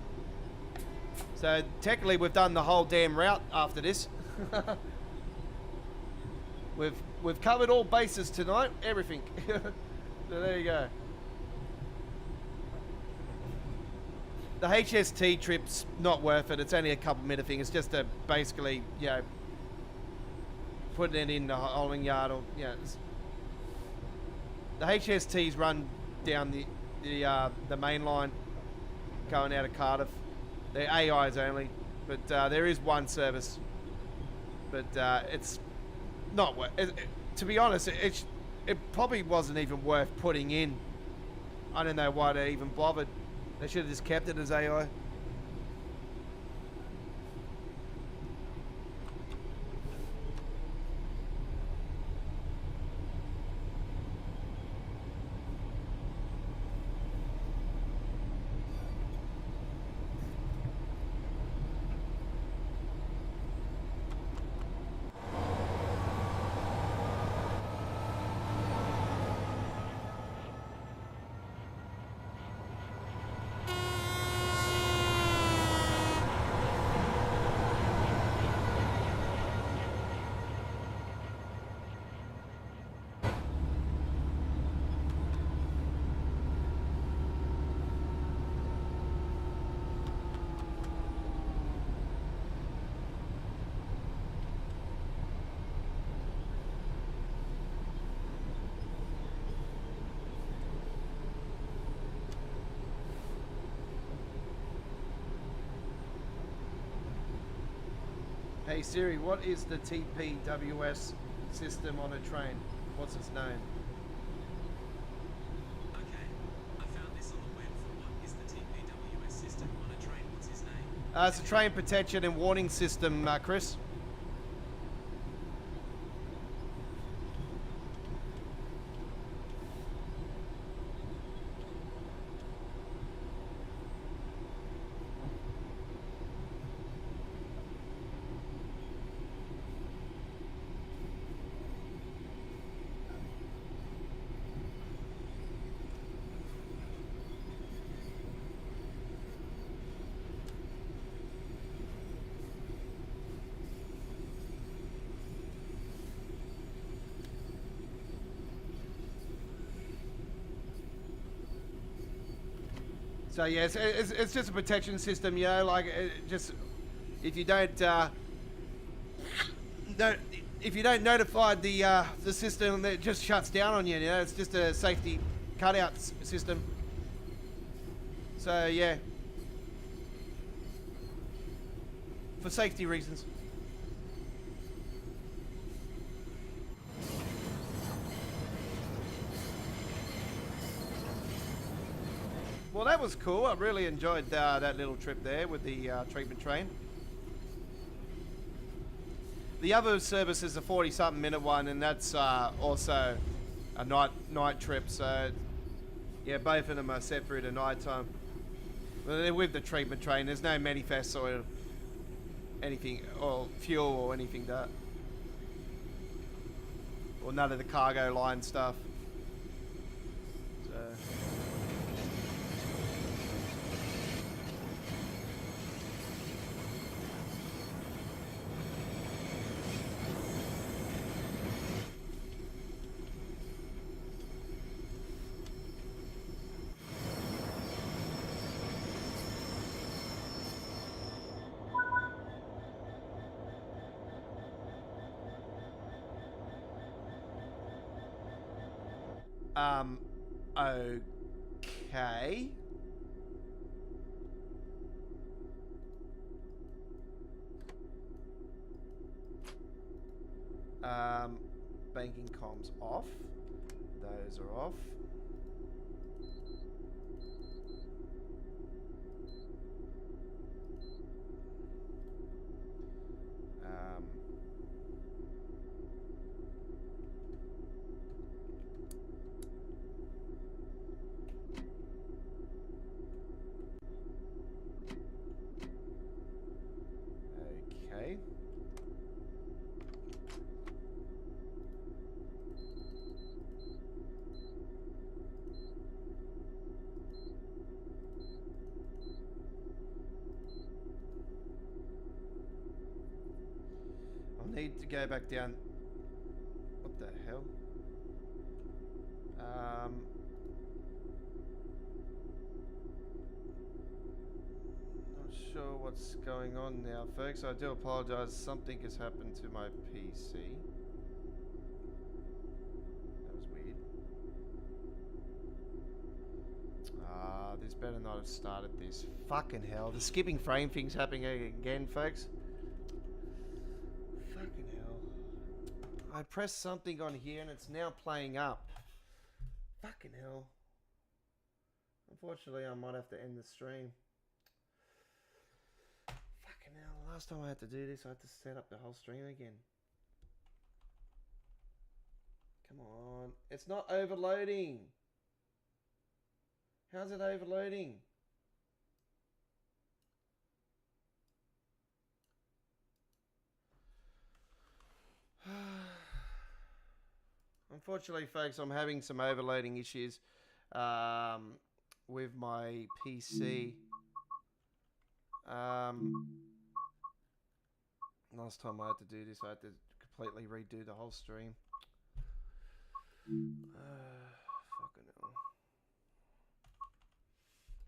So technically we've done the whole damn route after this. We've covered all bases tonight, everything. So there you go. The HST trip's not worth it. It's only a couple minute thing. It's just a basically, you know, putting it in the holding yard, or you know, the HSTs run down the main line going out of Cardiff. They're AIs only, but there is one service. But it's not worth. To be honest, it probably wasn't even worth putting in. I don't know why they even bothered. They should have just kept it as AI. Hey Siri, what is the TPWS system on a train? What's its name? Okay, I found this on the web for what is the TPWS system on a train. What's his name? It's a train protection and warning system, Chris. So yeah, it's just a protection system, you know, like just if you don't notify the system, it just shuts down on you. You know, it's just a safety cutout system. So yeah, for safety reasons. Well, that was cool. I really enjoyed that little trip there with the treatment train. The other service is a 40-something minute one, and that's also a night trip. So, yeah, both of them are set through to night time. But they're with the treatment train. There's no manifest or anything, or fuel or anything that, or none of the cargo line stuff. So. Okay. Banking comms off. Those are off. Okay. I'll need to go back down. What the hell? Not sure what's going on now, folks. I do apologize. Something has happened to my PC. That was weird. This better not have started this. Fucking hell. The skipping frame thing's happening again, folks. Fucking hell. I pressed something on here and it's now playing up. Fucking hell. Unfortunately, I might have to end the stream. Fucking hell. Last time I had to do this, I had to set up the whole stream again. Come on. It's not overloading. How's it overloading? Unfortunately, folks, I'm having some overloading issues with my PC. Last time I had to do this, I had to completely redo the whole stream. Fucking hell.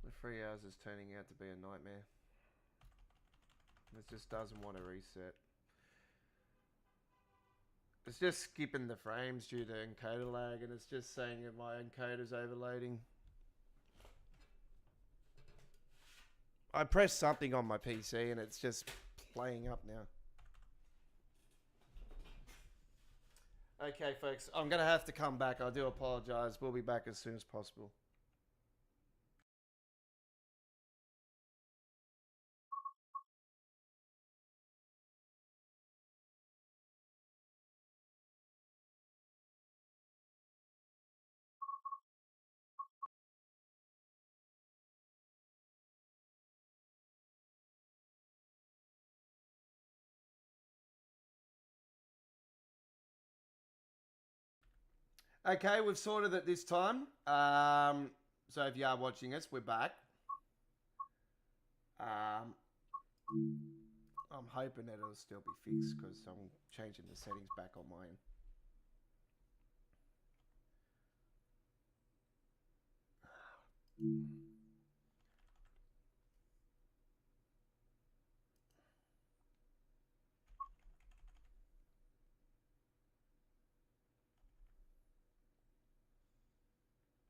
The 3 hours is turning out to be a nightmare. It just doesn't want to reset. It's just skipping the frames due to encoder lag, and it's just saying that my encoder's overloading. I pressed something on my PC and it's just playing up now. Okay, folks, I'm going to have to come back. I do apologize. We'll be back as soon as possible. Okay, we've sorted it this time. So if you are watching us, we're back. I'm hoping that it'll still be fixed because I'm changing the settings back on mine.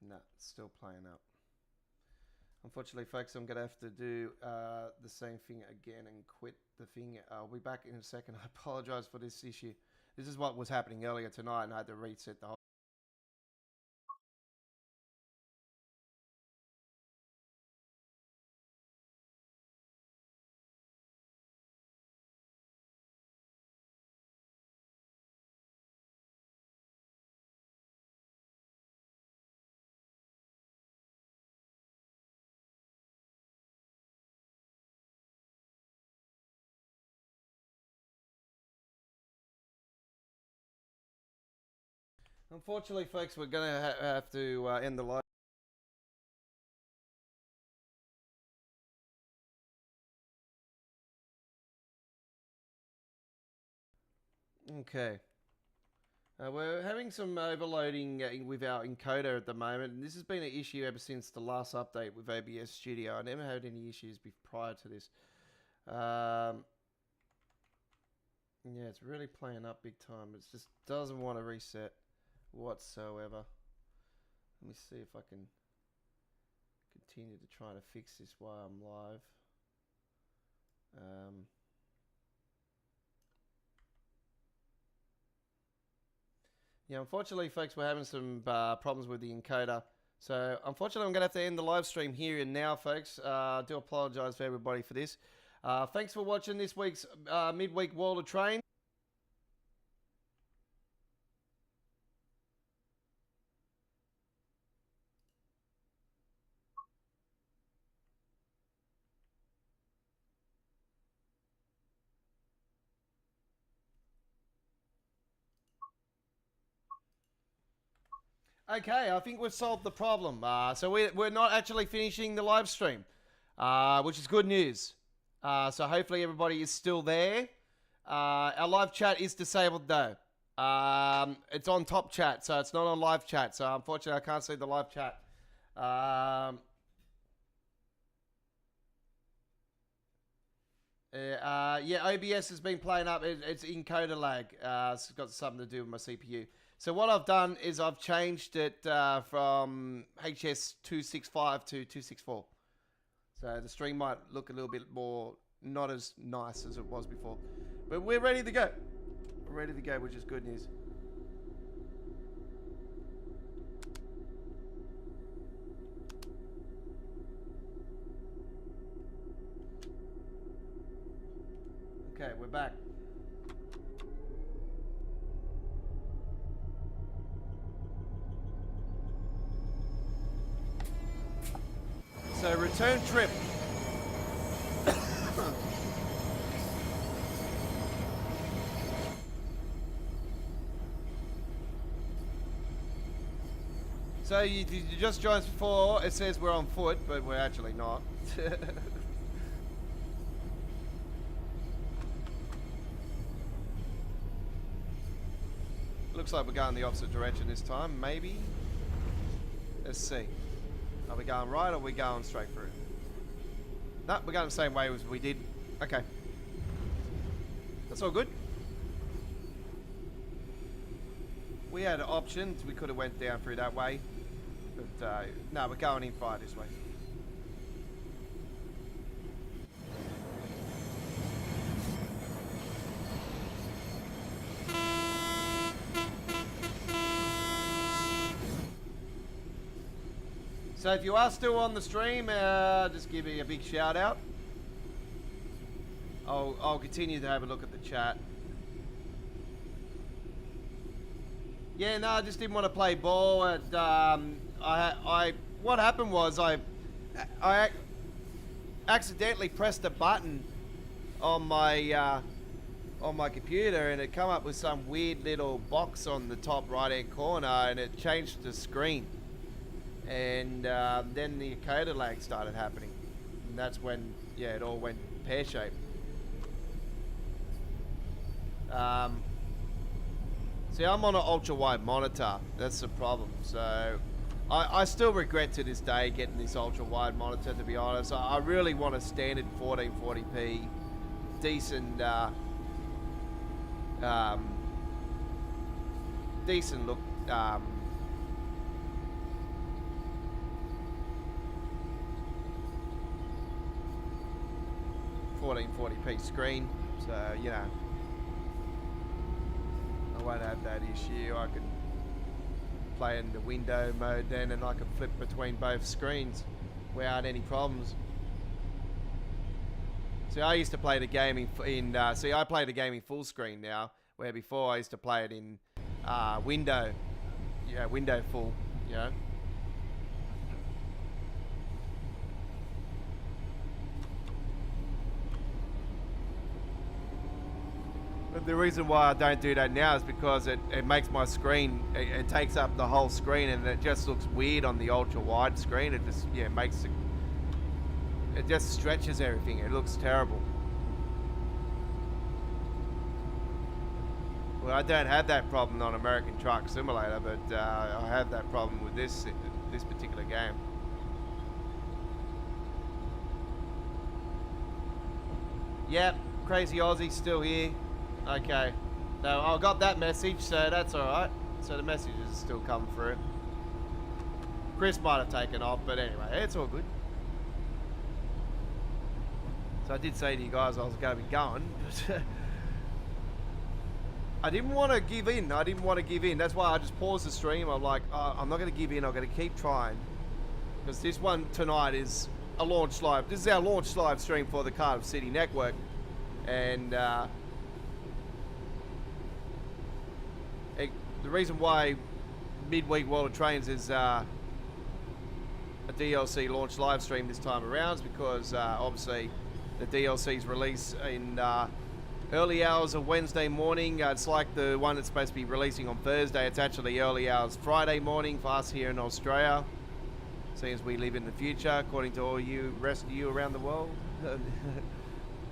No, it's still playing up. Unfortunately, folks, I'm going to have to do the same thing again and quit the thing. I'll be back in a second. I apologize for this issue. This is what was happening earlier tonight, and I had to reset the whole Unfortunately, folks, we're going to have to end the live. Okay. We're having some overloading with our encoder at the moment, and this has been an issue ever since the last update with OBS Studio. I never had any issues prior to this. Yeah, it's really playing up big time. It just doesn't want to reset whatsoever. Let me see if I can continue to try to fix this while I'm live. Yeah, unfortunately, folks, we're having some problems with the encoder. So, unfortunately, I'm going to have to end the live stream here and now, folks. I do apologize for everybody for this. Thanks for watching this week's midweek World of Train. Okay, I think we've solved the problem. So we're not actually finishing the live stream, which is good news. So hopefully everybody is still there. Our live chat is disabled though. It's on top chat, so it's not on live chat. So unfortunately, I can't see the live chat. Yeah, OBS has been playing up. It's encoder lag. It's got something to do with my CPU. So what I've done is I've changed it from HS265 to 264. So the stream might look a little bit more not as nice as it was before. But we're ready to go. We're ready to go, which is good news. Okay, we're back. So return trip. So you just joined us before. It says we're on foot, but we're actually not. Looks like we're going the opposite direction this time, maybe. Let's see. Are we going right or are we going straight through? No, we're going the same way as we did. Okay. That's all good. We had options. We could have went down through that way. But, no, we're going in fire this way. So if you are still on the stream, just give me a big shout out. I'll continue to have a look at the chat. Yeah, no, I just didn't want to play ball. What happened was I accidentally pressed a button on my computer, and it come up with some weird little box on the top right hand corner, and it changed the screen. And then the encoder lag started happening, and that's when, yeah, it all went pear-shaped. See, I'm on an ultra-wide monitor. That's the problem. So I still regret to this day getting this ultra-wide monitor, to be honest. I really want a standard 1440p, decent decent look. 1440p screen, so you know I won't have that issue. I can play in the window mode then, and I can flip between both screens without any problems. See, I used to play the game I play the game in full screen now, where before I used to play it in window full, you know. the reason why I don't do that now is because it makes my screen, it takes up the whole screen, and it just looks weird on the ultra wide screen. It just, yeah, makes it just stretches everything. It looks terrible. Well, I don't have that problem on American Truck Simulator, but I have that problem with this particular game. Yep, Crazy Aussie still here. Okay. No, I got that message, so that's alright. So the messages still come through. Chris might have taken off, but anyway, it's all good. So I did say to you guys I was going to be going, but I didn't want to give in. That's why I just paused the stream. I'm like, oh, I'm not going to give in. I'm going to keep trying. Because this one tonight is a launch live. This is our launch live stream for the Cardiff City Network. And the reason why Midweek World of Trains is a DLC launch live stream this time around is because obviously the DLC's release in early hours of Wednesday morning. It's like the one that's supposed to be releasing on Thursday. It's actually early hours Friday morning for us here in Australia, seeing as we live in the future, according to all you rest of you around the world.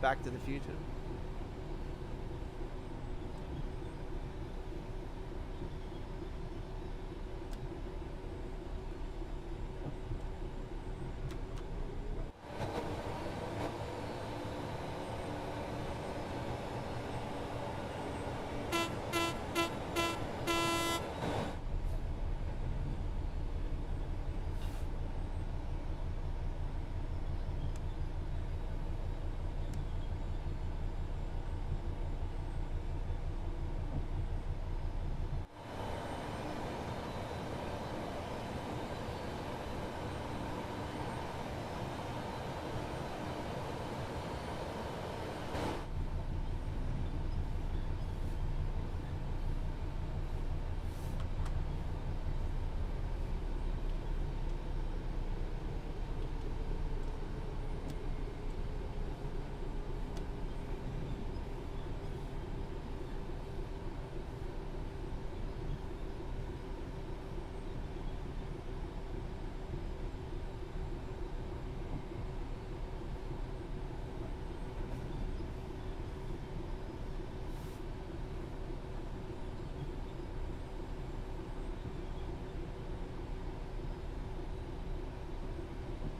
Back to the future.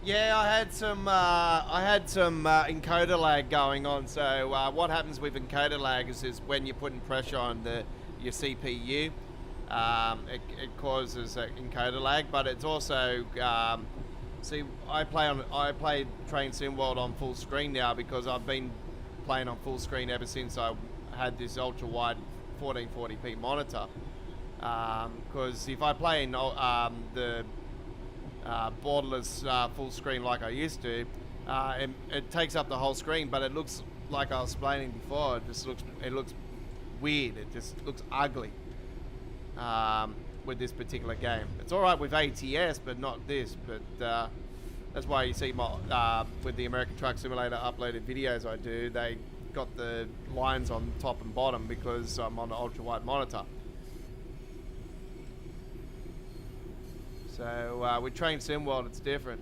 Yeah, I had some encoder lag going on. So what happens with encoder lag is when you're putting pressure on your CPU, it causes encoder lag. But it's also see, I play Train Sim World on full screen now because I've been playing on full screen ever since I had this ultra wide 1440p monitor. Because if I play in the borderless full screen like I used to, it takes up the whole screen, but it looks like I was explaining before. It looks weird. It just looks ugly with this particular game. It's all right with ATS, but not this. But that's why you see my with the American Truck Simulator uploaded videos I do, they got the lines on top and bottom because I'm on an ultra wide monitor. So with Train Sim World, it's different.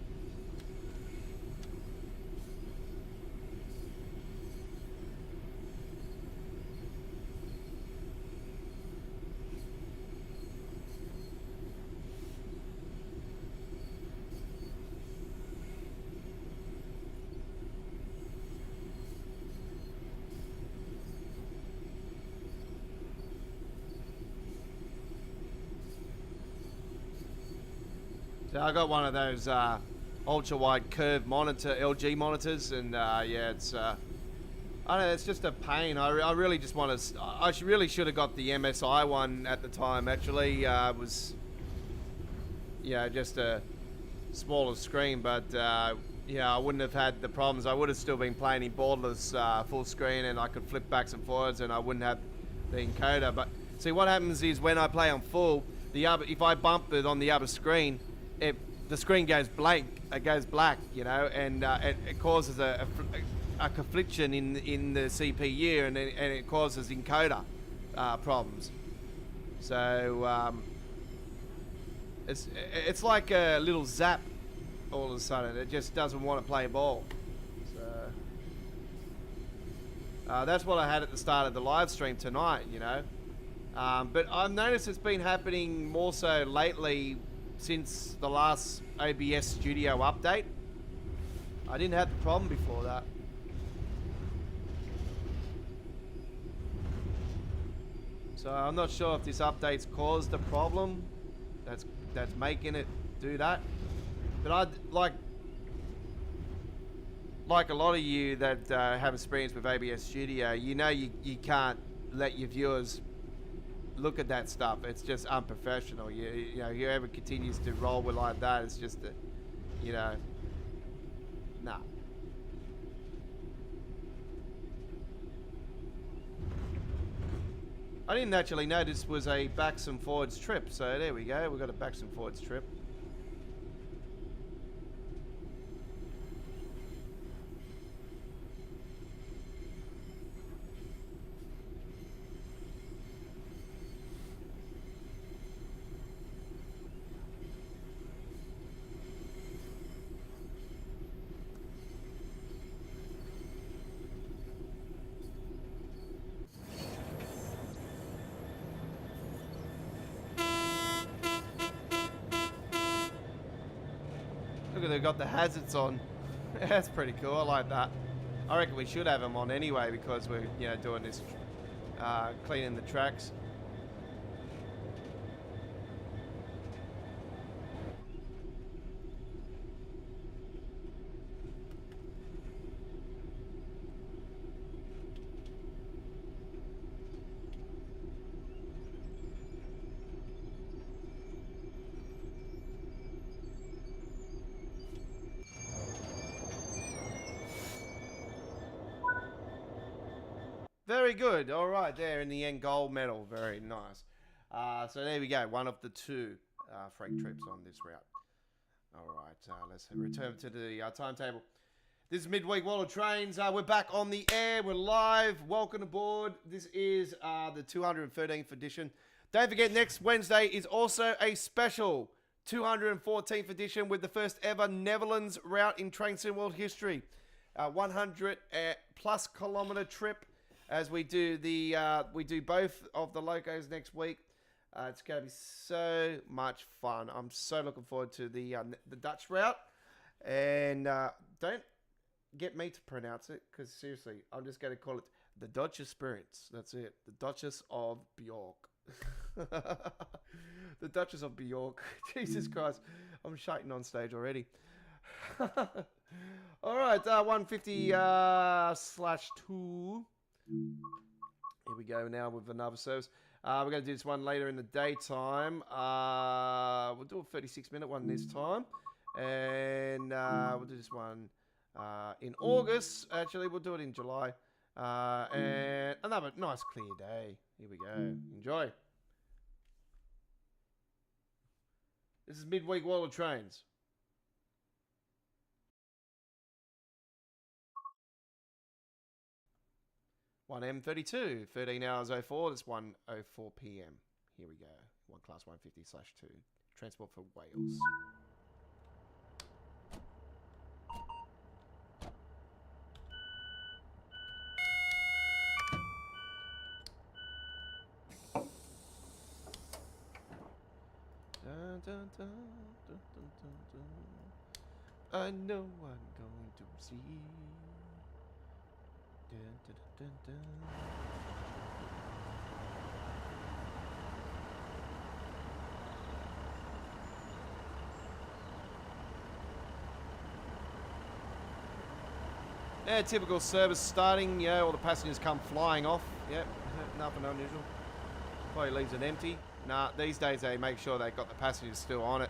So I got one of those ultra wide curved monitor, LG monitors, and yeah, it's I don't know, it's just a pain. I really just want to. Really should have got the MSI one at the time. Actually, it was just a smaller screen, but yeah, I wouldn't have had the problems. I would have still been playing in borderless full screen, and I could flip backs and forwards, and I wouldn't have the encoder. But see, what happens is when I play on full, if I bump it on the other screen, the screen goes blank. It goes black, you know, and it causes a confliction in the CPU, and it causes encoder problems. So it's like a little zap all of a sudden. It just doesn't want to play ball. So that's what I had at the start of the live stream tonight, you know. But I've noticed it's been happening more so lately since the last OBS Studio update. I didn't have the problem before that. So I'm not sure if this update's caused a problem that's making it do that. But I'd like a lot of you that have experience with OBS Studio, you know you can't let your viewers look at that stuff. It's just unprofessional. You know, whoever continues to roll with like that, it's just, you know, nah. I didn't actually notice it was a backs and forwards trip. So there we go. We've got a backs and forwards trip. Look at, they've got the hazards on. That's pretty cool. I like that. I reckon we should have them on anyway because we're, you know, doing this, cleaning the tracks. Very good. All right, there in the end, gold medal. Very nice. So there we go. One of the two freight trips on this route. All right, let's return to the timetable. This is Midweek World of Trains. We're back on the air. We're live. Welcome aboard. This is the 213th edition. Don't forget, next Wednesday is also a special 214th edition with the first ever Netherlands route in Train Sim World history. 100 plus kilometer trip. As we do we do both of the locos next week. It's going to be so much fun. I'm so looking forward to the Dutch route. And don't get me to pronounce it, because seriously, I'm just going to call it the Dutch Experience. That's it. The Duchess of Bjork. The Duchess of Bjork. Jesus Christ. I'm shaking on stage already. All right, 150 /2. Here we go now with another service. We're going to do this one later in the daytime. We'll do a 36-minute one this time. And we'll do this one in August. Actually, we'll do it in July. And another nice clear day. Here we go. Enjoy. This is Midweek World of Trains. 1M32, 13 hours 04, that's 1:04 p.m. Here we go. 1 class 150/2. Transport for Wales. Dun, dun, dun, dun, dun, dun, dun. I know I'm going to see. Dun, dun, dun, dun, dun. Yeah, typical service starting, yeah, all the passengers come flying off. Yep, nothing unusual. Probably leaves it empty. Nah, these days they make sure they got the passengers still on it.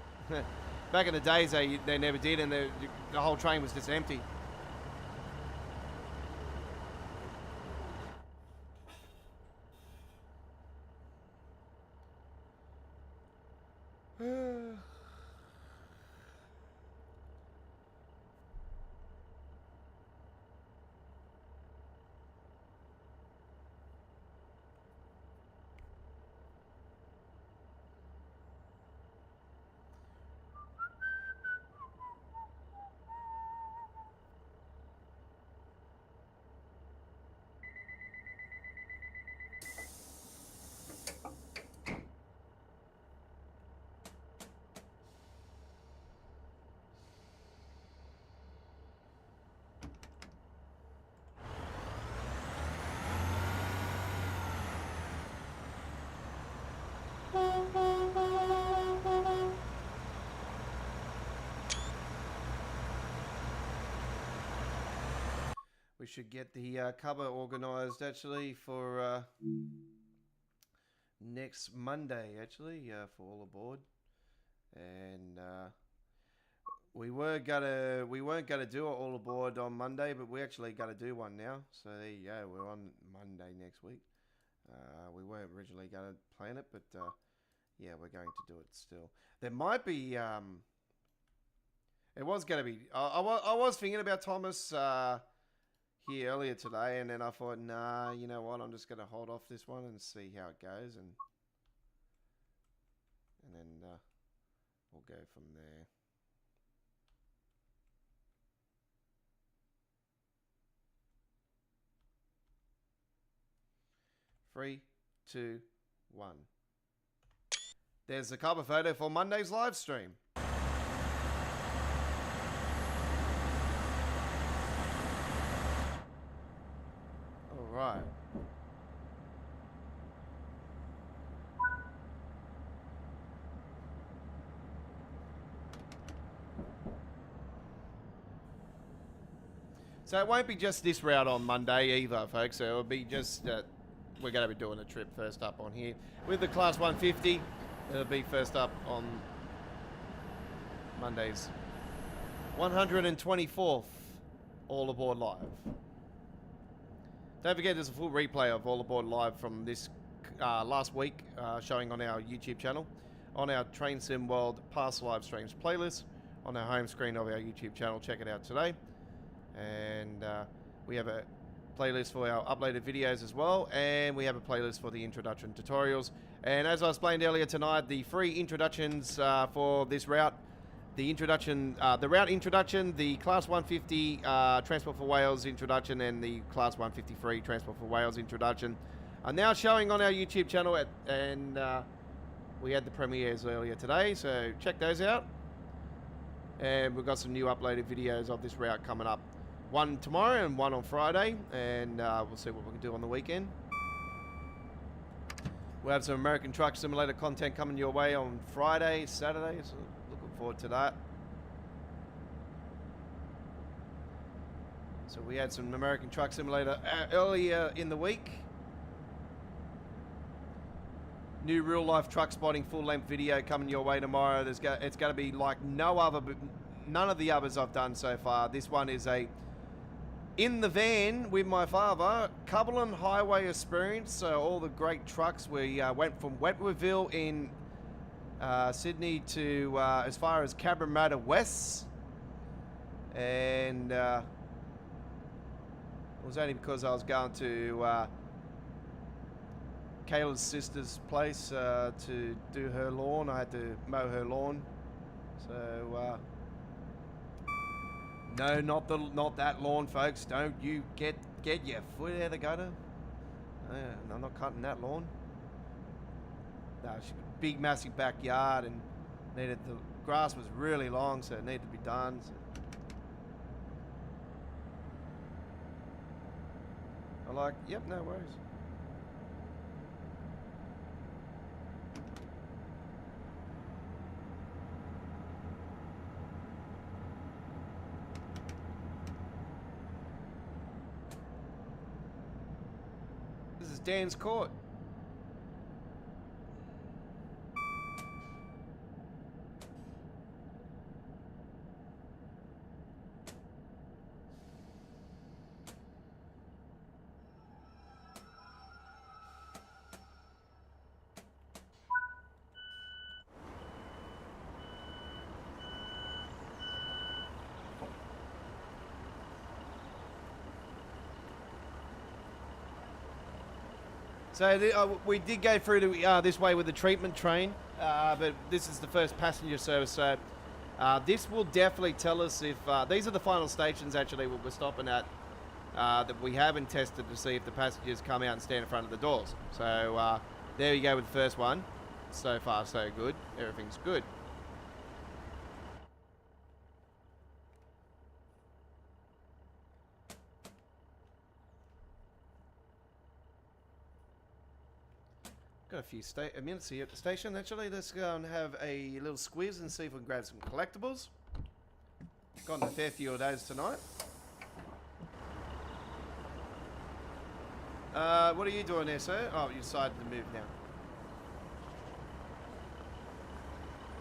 Back in the days they never did, and the whole train was just empty. We should get the cover organised actually for next Monday actually for all aboard, and we weren't gonna do it all aboard on Monday, but we actually got to do one now. So there you go. We're on Monday next week. We weren't originally going to plan it, but yeah, we're going to do it still. There might be. It was going to be. I was thinking about Thomas here earlier today, and then I thought, nah, you know what? I'm just going to hold off this one and see how it goes, and then we'll go from there. 3, 2, 1. There's the cover photo for Monday's live stream. All right. So it won't be just this route on Monday either, folks. So it'll be just we're going to be doing a trip first up on here with the Class 150. It'll be first up on Monday's 124th All Aboard Live. Don't forget there's a full replay of All Aboard Live from this last week showing on our YouTube channel, on our Train Sim World past live streams playlist, on our home screen of our YouTube channel. Check it out today. And we have a playlist for our uploaded videos as well, and we have a playlist for the introduction tutorials. And as I explained earlier tonight, the free introductions for this route, the route introduction, the Class 150 Transport for Wales introduction, and the Class 153 Transport for Wales introduction are now showing on our YouTube channel, and we had the premieres earlier today, so check those out. And we've got some new uploaded videos of this route coming up. One tomorrow and one on Friday, and we'll see what we can do on the weekend. We'll have some American Truck Simulator content coming your way on Friday, Saturday, so looking forward to that. So we had some American Truck Simulator earlier in the week. New real life truck spotting full length video coming your way tomorrow. It's going to be like none of the others I've done so far. This one is a in the van with my father, Cumberland Highway experience. So all the great trucks. We went from Wentworthville in Sydney to as far as Cabramatta West, and it was only because I was going to Kayla's sister's place to do her lawn. I had to mow her lawn. So no, not that lawn, folks. Don't you get your foot out of the gutter. I'm not cutting that lawn. No, she had a big, massive backyard, and the grass was really long, so it needed to be done. So. I'm like, yep, no worries. This is Dan's Court. So we did go through to, this way with the treatment train, but this is the first passenger service. So this will definitely tell us if these are the final stations actually we're stopping at that we haven't tested to see if the passengers come out and stand in front of the doors. So there you go with the first one. So far so good. Everything's good. Got a few minutes here at the station. Actually, let's go and have a little squeeze and see if we can grab some collectibles. Gotten a fair few of those tonight. What are you doing there, sir? Oh, you decided to move now.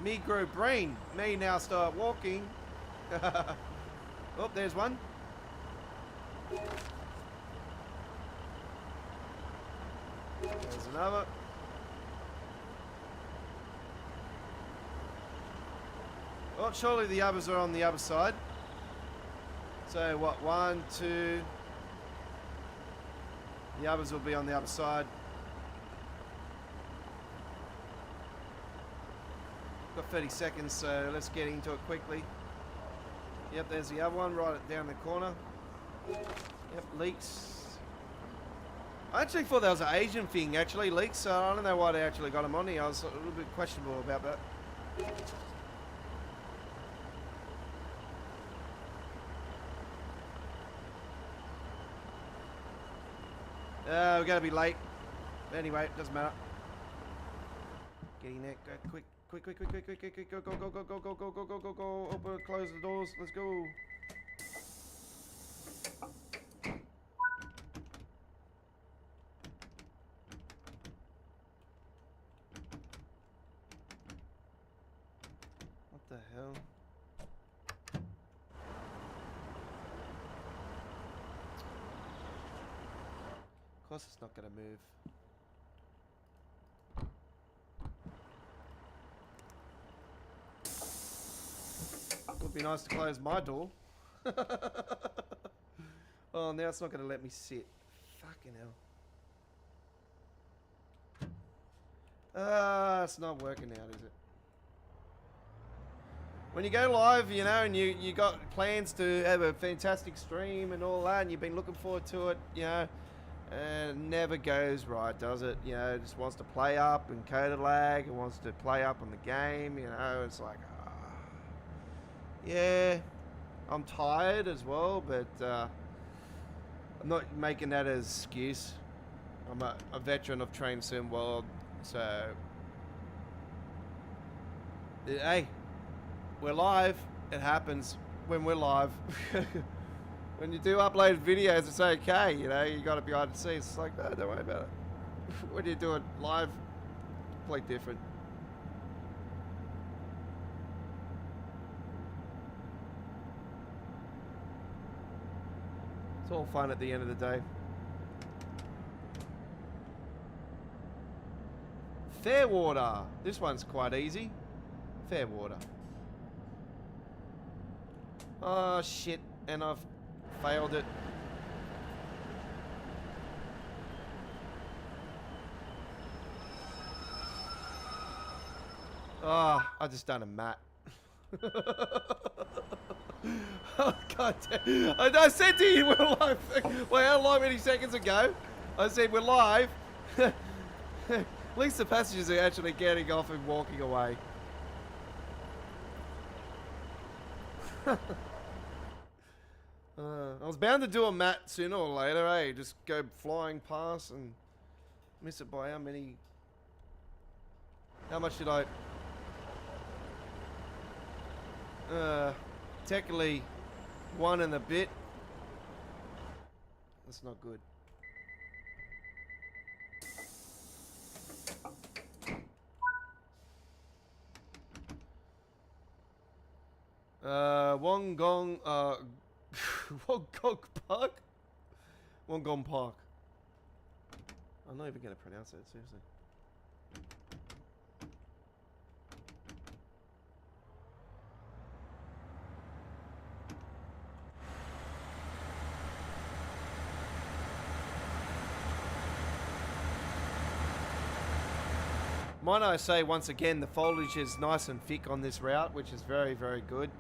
Me grow brain. Me now start walking. Oh, there's one. There's another. Oh, surely the others are on the other side. So what, 1, 2. The others will be on the other side. Got 30 seconds, so let's get into it quickly. Yep, there's the other one right down the corner. Yep, leaks. I actually thought that was an Asian thing, actually, leaks, so I don't know why they actually got them on here. I was a little bit questionable about that. We're going to be late. Anyway, it doesn't matter. Getting there. Go quick. Quick. Go. Open, close the doors. Let's go. What the hell? Of course it's not going to move. Would be nice to close my door. Oh, now it's not going to let me sit. Fucking hell. It's not working out, is it? When you go live, you know, and you got plans to have a fantastic stream and all that, and you've been looking forward to it, you know, and it never goes right, does it? You know, it just wants to play up and code lag, it wants to play up on the game, you know, it's like, yeah, I'm tired as well, but I'm not making that as an excuse. I'm a veteran of Train Sim World, so hey, we're live. It happens when we're live. When you do upload videos, it's okay, you know, you got to be behind the scenes. It's like, no, don't worry about it. When you do it live, completely different. It's all fun at the end of the day. Fairwater. This one's quite easy. Fairwater. Oh, shit. And I've failed it. Oh, I just done a mat. Oh, God damn. I said to you we're live. Wait, how many seconds ago? I said we're live. At least the passengers are actually getting off and walking away. I was bound to do a mat sooner or later, eh? Just go flying past and miss it by how many... How much did I... technically, 1 and a bit. That's not good. Wollongong, Wollongong Park? Wollongong Park. I'm not even going to pronounce it, seriously. Might I say once again, the foliage is nice and thick on this route, which is very, very good.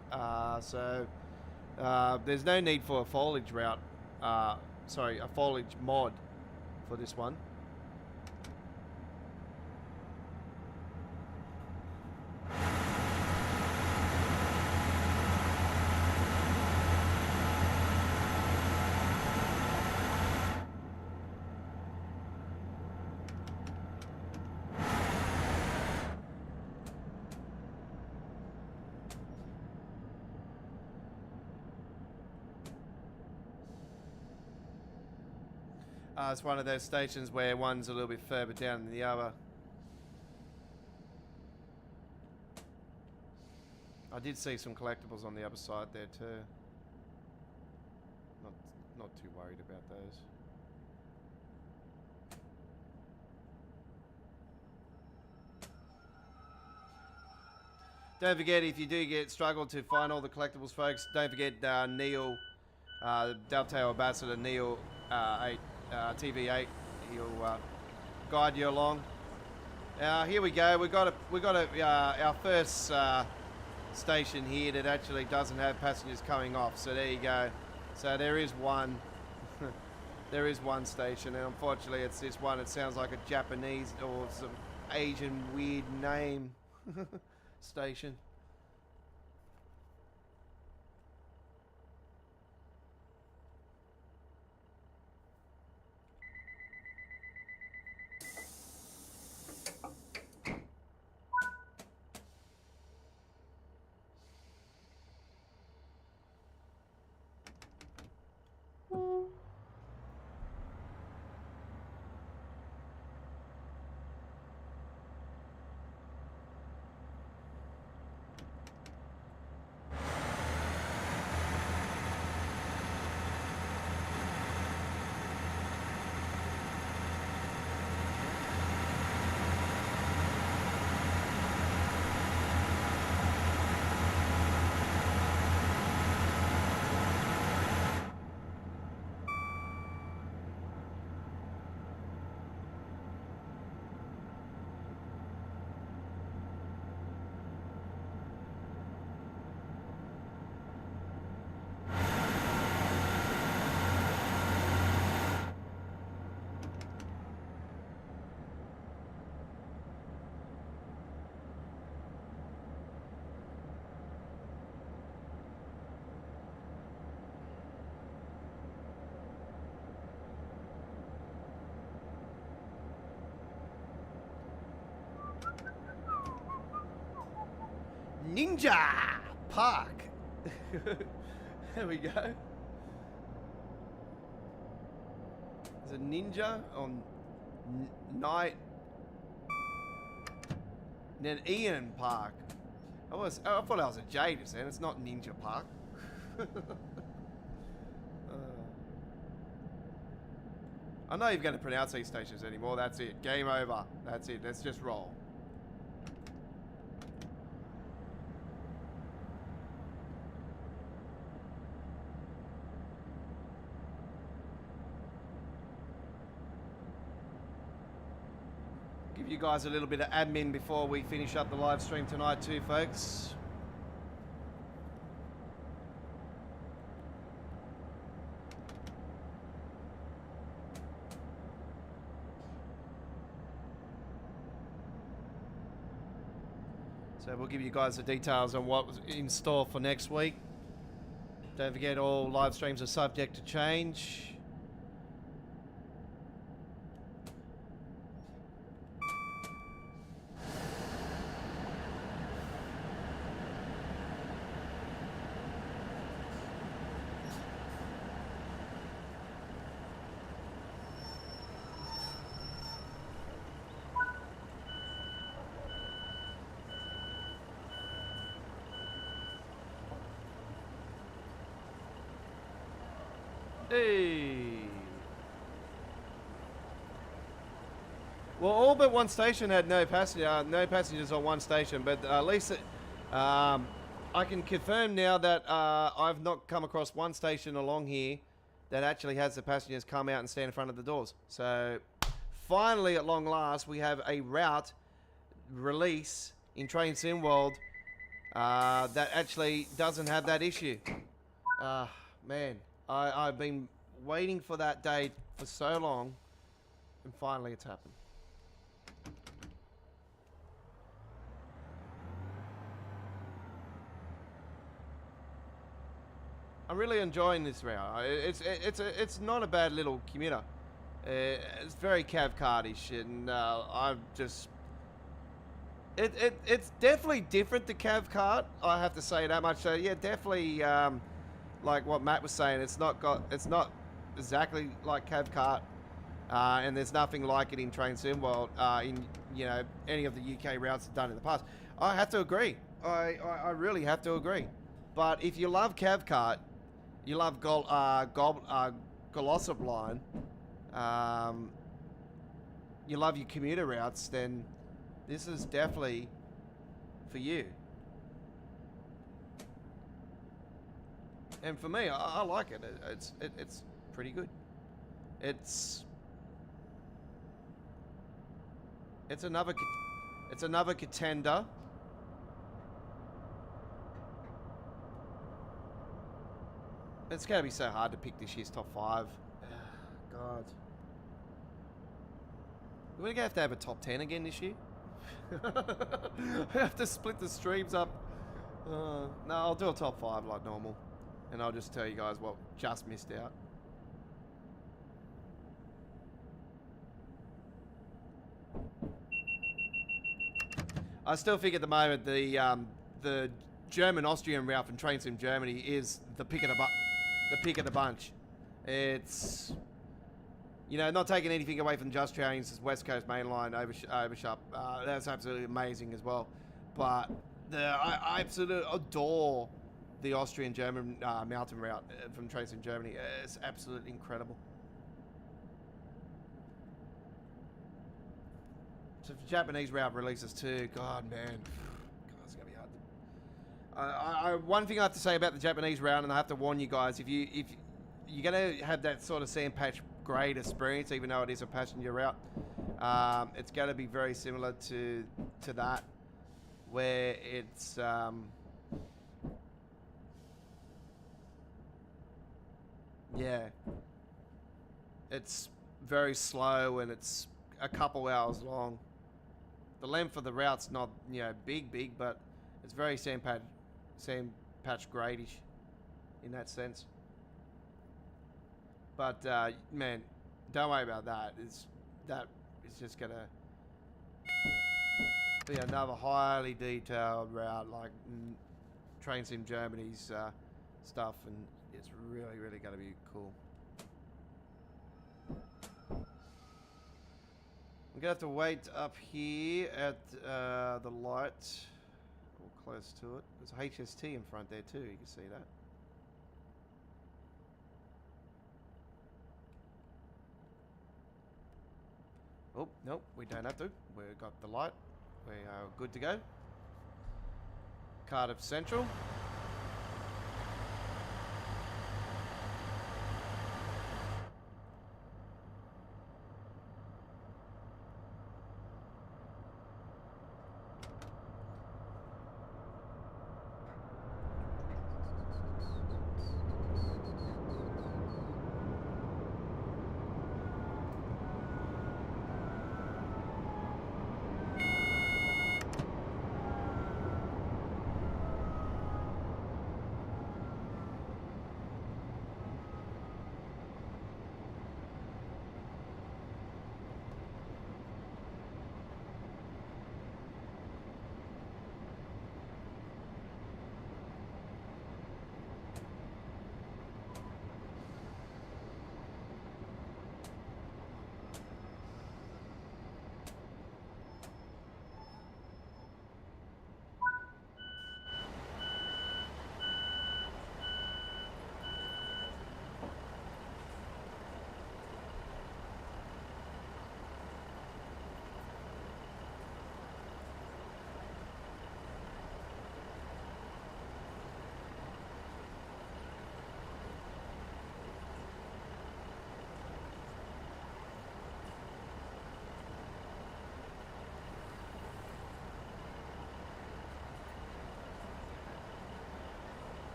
So there's no need for a foliage route. Sorry, a foliage mod for this one. It's one of those stations where one's a little bit further down than the other. I did see some collectibles on the other side there too. Not too worried about those. Don't forget, if you do struggle to find all the collectibles, folks, don't forget Neil, Dovetail Ambassador Neil, TV8. He'll guide you along. Here we go. We got our first station here that actually doesn't have passengers coming off. So there you go. So there is one. There is one station, and unfortunately, it's this one. It sounds like a Japanese or some Asian weird name. Station. Ninja Park. There we go. There's a ninja on night. And then Ian Park. I thought I was a J just then. It's not Ninja Park. I know you're going to pronounce these stations anymore. That's it. Game over. That's it. Let's just roll. Give you guys a little bit of admin before we finish up the live stream tonight too, folks. So we'll give you guys the details on what was in store for next week. Don't forget, all live streams are subject to change. Hey. Well, all but one station had no passengers on one station, but at least I can confirm now that I've not come across one station along here that actually has the passengers come out and stand in front of the doors. So finally, at long last, we have a route release in Train Sim World that actually doesn't have that issue. Man. I've been waiting for that day for so long, and finally it's happened. I'm really enjoying this route. It's not a bad little commuter. It's very cav cardish, and I'm just. It's definitely different to cav cart. I have to say that much. So yeah, definitely. Like what Matt was saying, it's not exactly like cav cart, and there's nothing like it in Train Sim World, in, you know, any of the UK routes done in the past. I have to agree. I really have to agree. But if you love Cavcart, you love Glossop Line, you love your commuter routes, then this is definitely for you. And for me, I like it. It's pretty good. It's another contender. It's going to be so hard to pick this year's top 5. God. We're going to have a top 10 again this year. I have to split the streams up. No, I'll do a top 5 like normal. And I'll just tell you guys what just missed out. I still think at the moment the German-Austrian route from Train Sim Germany is the pick of the bunch. It's, you know, not taking anything away from Just Trains' West Coast Mainline Overshup. That's absolutely amazing as well. But I absolutely adore the Austrian-German mountain route from Train Sim Germany. It's absolutely incredible. So if the Japanese route releases too, God, man. God, it's going to be hard. One thing I have to say about the Japanese route, and I have to warn you guys, if you're going to have that sort of sand patch grade experience, even though it is a passenger route, it's going to be very similar to that, where it's yeah, it's very slow and it's a couple hours long. The length of the route's not, you know, big, but it's very sand patch gradish in that sense. But man, don't worry about that. It's just gonna be another highly detailed route like Train Sim Germany's stuff, and it's really gonna be cool. I'm gonna have to wait up here at the light, or close to it. There's a HST in front there too, you can see that. Oh, nope, we don't have to. We've got the light. We are good to go. Cardiff Central.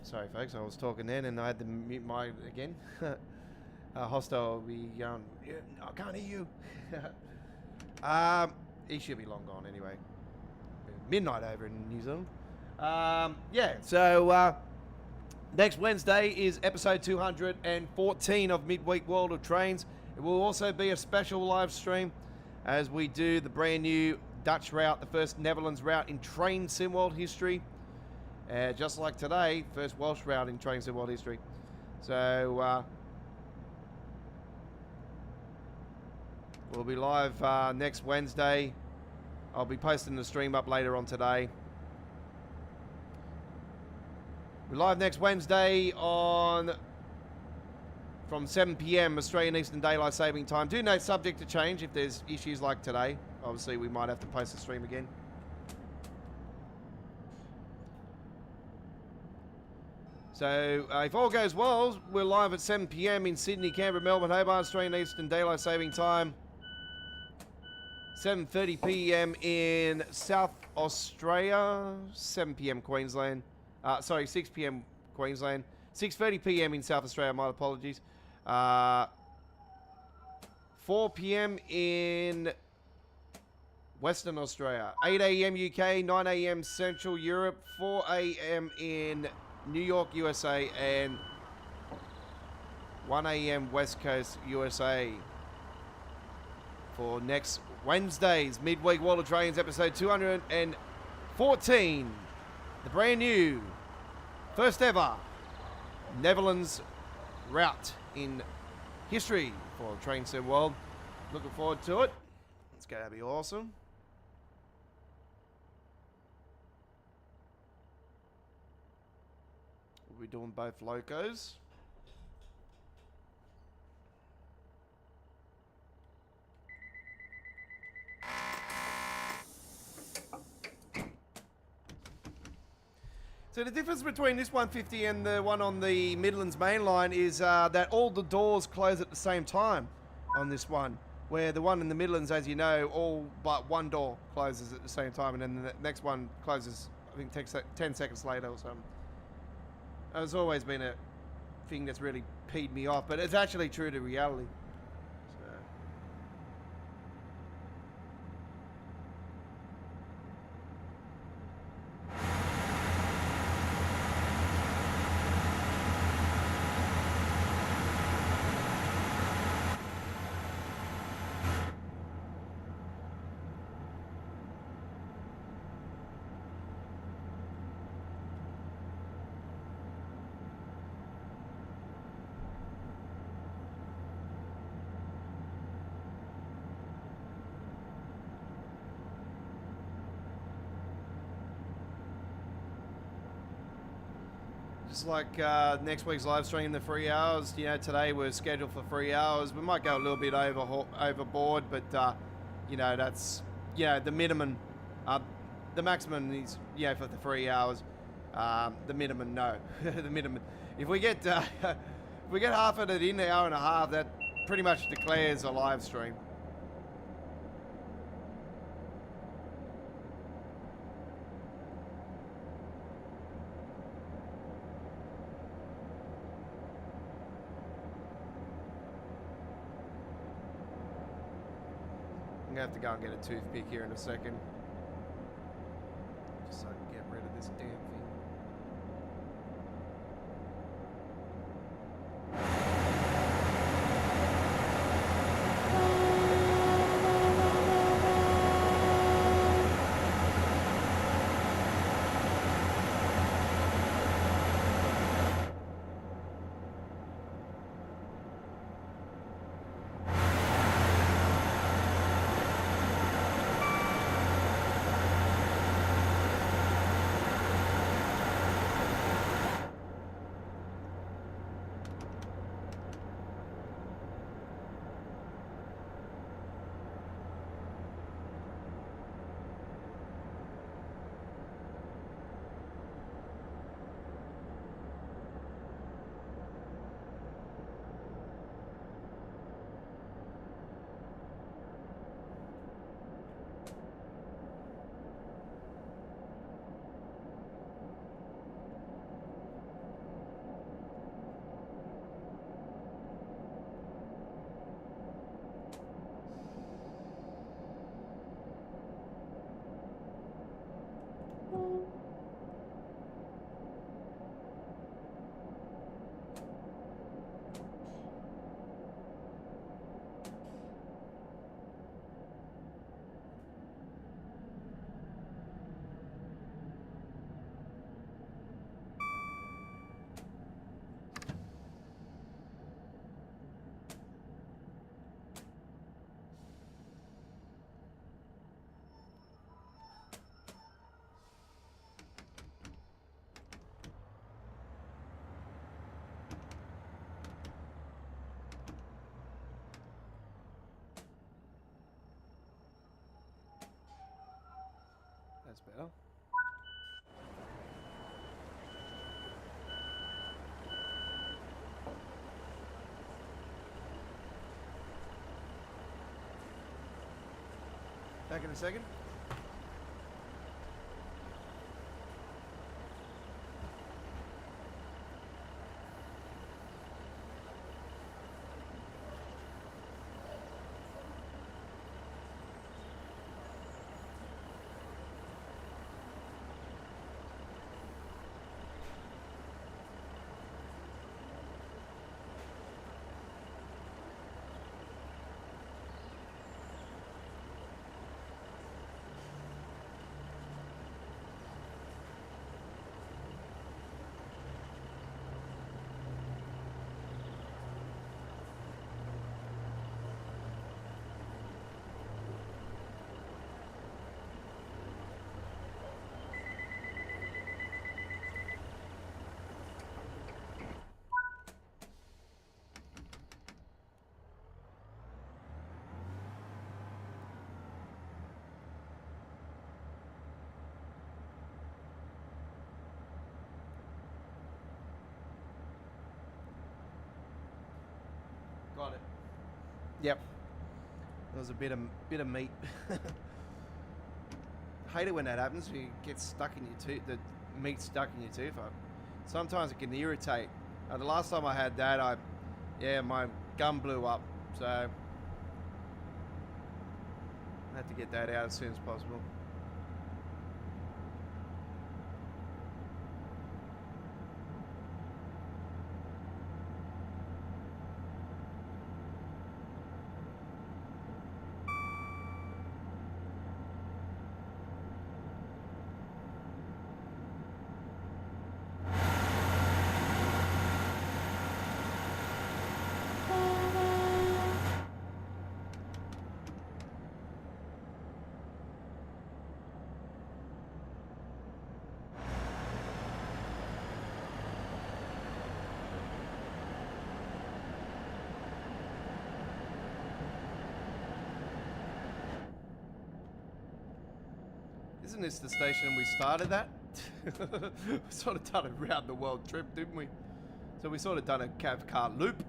Sorry, folks, I was talking then and I had to mute my again. Hostile will be going, yeah, I can't hear you. He should be long gone anyway. Midnight over in New Zealand. Yeah, so next Wednesday is episode 214 of Midweek World of Trains. It will also be a special live stream as we do the brand new Dutch route, the first Netherlands route in Train Sim World history. Just like today, first Welsh route in Train Sim World history. So we'll be live next Wednesday. I'll be posting the stream up later on today. We're live next Wednesday from 7 p.m. Australian Eastern Daylight Saving Time. Do note, subject to change if there's issues like today. Obviously, we might have to post the stream again. So, if all goes well, we're live at 7 p.m. in Sydney, Canberra, Melbourne, Hobart, Australian Eastern Daylight Saving Time. 7:30 p.m. in South Australia. 7 p.m. Queensland. 6 p.m. Queensland. 6:30 p.m. in South Australia. My apologies. 4 p.m. in Western Australia. 8 a.m. UK. 9 a.m. Central Europe. 4 a.m. in New York, USA, and 1 a.m. West Coast, USA for next Wednesday's Midweek World of Trains episode 214. The brand new, first ever Netherlands route in history for Train Sim World. Looking forward to it. It's going to be awesome. We're doing both locos. So the difference between this 150 and the one on the Midlands main line is that all the doors close at the same time on this one. Where the one in the Midlands, as you know, all but one door closes at the same time, and then the next one closes, I think, 10 seconds later or something. It's always been a thing that's really peed me off, but it's actually true to reality. So. Just like next week's live stream, the 3 hours. You know, today we're scheduled for 3 hours. We might go a little bit overboard, but you know, that's the minimum. The maximum is for the 3 hours. The minimum, no, the minimum. If we get half of it in the hour and a half, that pretty much declares a live stream. I'm gonna have to go and get a toothpick here in a second. Just so I can get rid of this damn thing. back in a second. Got it. Yep. There was a bit of meat. Hate it when that happens. You get stuck in your tooth. The meat stuck in your tooth. Sometimes it can irritate. The last time I had that, my gum blew up. So I had to get that out as soon as possible. Isn't this the station we started at? We sort of done a round the world trip, didn't we? So we sort of done a cav car loop.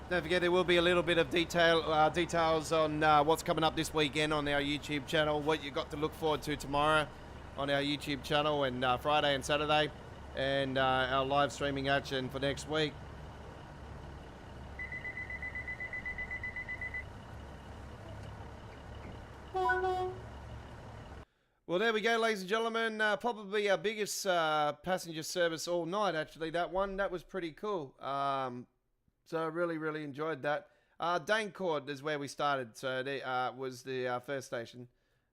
Don't forget, there will be a little bit of details on what's coming up this weekend on our YouTube channel, what you got to look forward to tomorrow on our YouTube channel, and Friday and Saturday, and our live streaming action for next week. Well, there we go, ladies and gentlemen. Probably our biggest passenger service all night, actually. That was pretty cool. So I really, really enjoyed that. Danecourt is where we started. So they was the first station.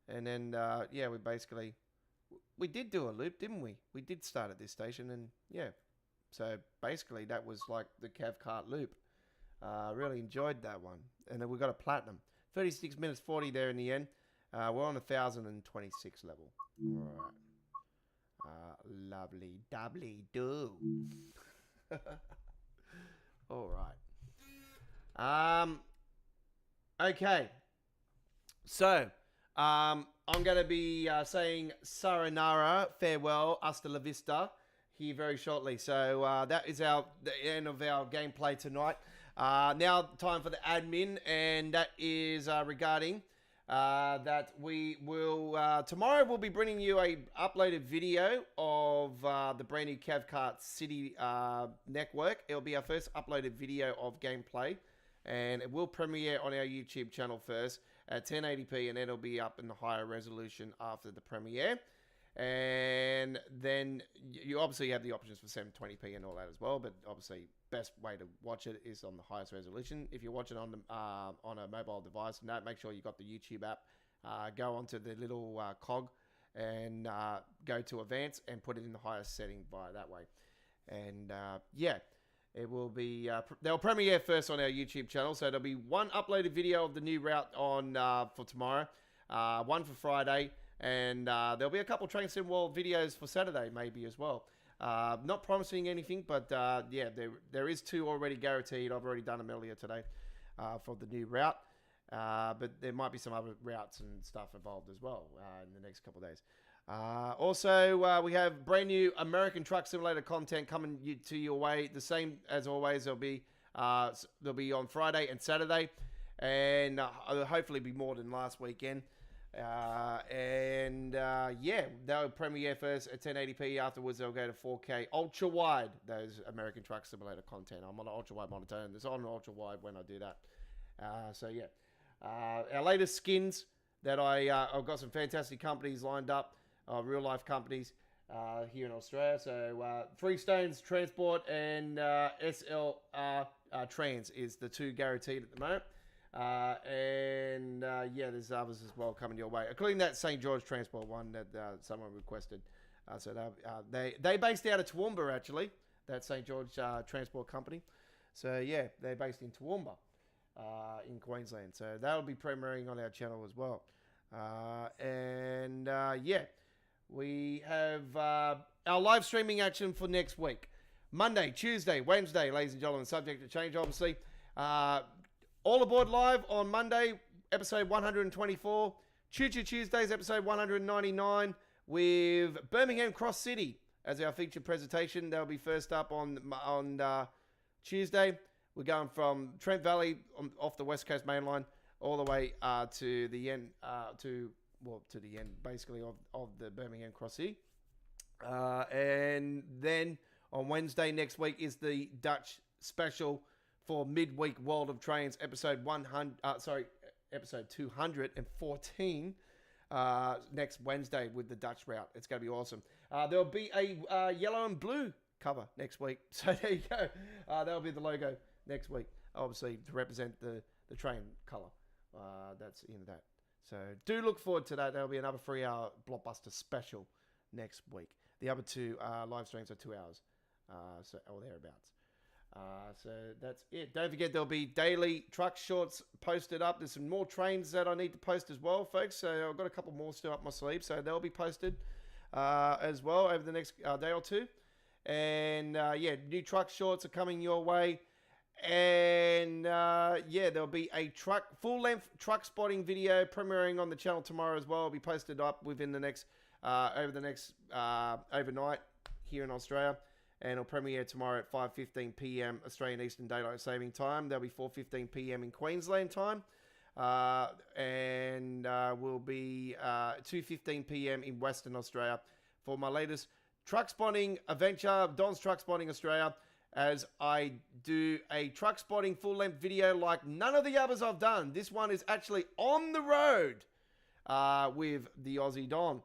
And then, yeah, we did do a loop, didn't we? We did start at this station, and yeah. So basically that was like the Cav Cart loop. Really enjoyed that one. And then we got a platinum. 36 minutes 40 there in the end. We're on 1,026 level. All right. Lovely doubly do. All right. Okay. So, I'm going to be saying sayonara, farewell, hasta la vista here very shortly. So, that is the end of our gameplay tonight. Now, time for the admin, and that is regarding that we will tomorrow we'll be bringing you a uploaded video of the brand new Cavcart City network. It'll be our first uploaded video of gameplay, and it will premiere on our YouTube channel first at 1080p, and then it'll be up in the higher resolution after the premiere. And then you obviously have the options for 720p and all that as well, but obviously best way to watch it is on the highest resolution. If you're watching on a mobile device, make sure you got the YouTube app. Go onto the little cog and go to advanced and put it in the highest setting by that way. And yeah, it will be they'll premiere first on our YouTube channel, so there'll be one uploaded video of the new route on for tomorrow, one for Friday. And there'll be a couple train sim world videos for Saturday, maybe as well. Not promising anything, but yeah, there is 2 already guaranteed. I've already done them earlier today for the new route, but there might be some other routes and stuff involved as well in the next couple of days. Also, we have brand new American Truck Simulator content coming to your way. The same as always. They'll be on Friday and Saturday, and hopefully be more than last weekend. Yeah, they'll premiere first at 1080p. Afterwards, they'll go to 4K ultra wide. Those American Truck Simulator content. I'm on an ultra wide monitor, and it's on ultra wide when I do that. So yeah, our latest skins that I've got some fantastic companies lined up, real life companies here in Australia. So Freestones Transport and SLR Trans is the 2 guaranteed at the moment. Yeah, there's others as well coming your way, including that St. George Transport one that someone requested. So they based out of Toowoomba, actually, that St. George Transport company. So yeah, they're based in Toowoomba in Queensland. So that'll be premiering on our channel as well. Yeah, we have our live streaming action for next week. Monday, Tuesday, Wednesday, ladies and gentlemen, subject to change, obviously. All Aboard Live on Monday, episode 124. Choo Choo Tuesdays, episode 199, with Birmingham Cross City as our featured presentation. They'll be first up on Tuesday. We're going from Trent Valley off the West Coast main line all the way to the end, to the end basically of the Birmingham Cross City. And then on Wednesday next week is the Dutch special for midweek World of Trains, episode 214, next Wednesday with the Dutch route. It's going to be awesome. There'll be a yellow and blue cover next week. So there you go. That'll be the logo next week, obviously, to represent the train colour. That's in that. So do look forward to that. There'll be another 3-hour blockbuster special next week. The other 2 live streams are 2 hours, or thereabouts. So that's it. Don't forget, there'll be daily truck shorts posted up. There's some more trains that I need to post as well, folks. So I've got a couple more still up my sleeve. So they'll be posted as well over the next day or 2. And yeah, new truck shorts are coming your way. And yeah, there'll be a full-length truck spotting video premiering on the channel tomorrow as well. It'll be posted up within the next overnight here in Australia. And it'll premiere tomorrow at 5:15 p.m. Australian Eastern Daylight Saving Time. There'll be 4:15 p.m. in Queensland time. And will be 2:15 p.m. in Western Australia for my latest truck spotting adventure, Don's Truck Spotting Australia, as I do a truck spotting full-length video like none of the others I've done. This one is actually on the road with the Aussie Don.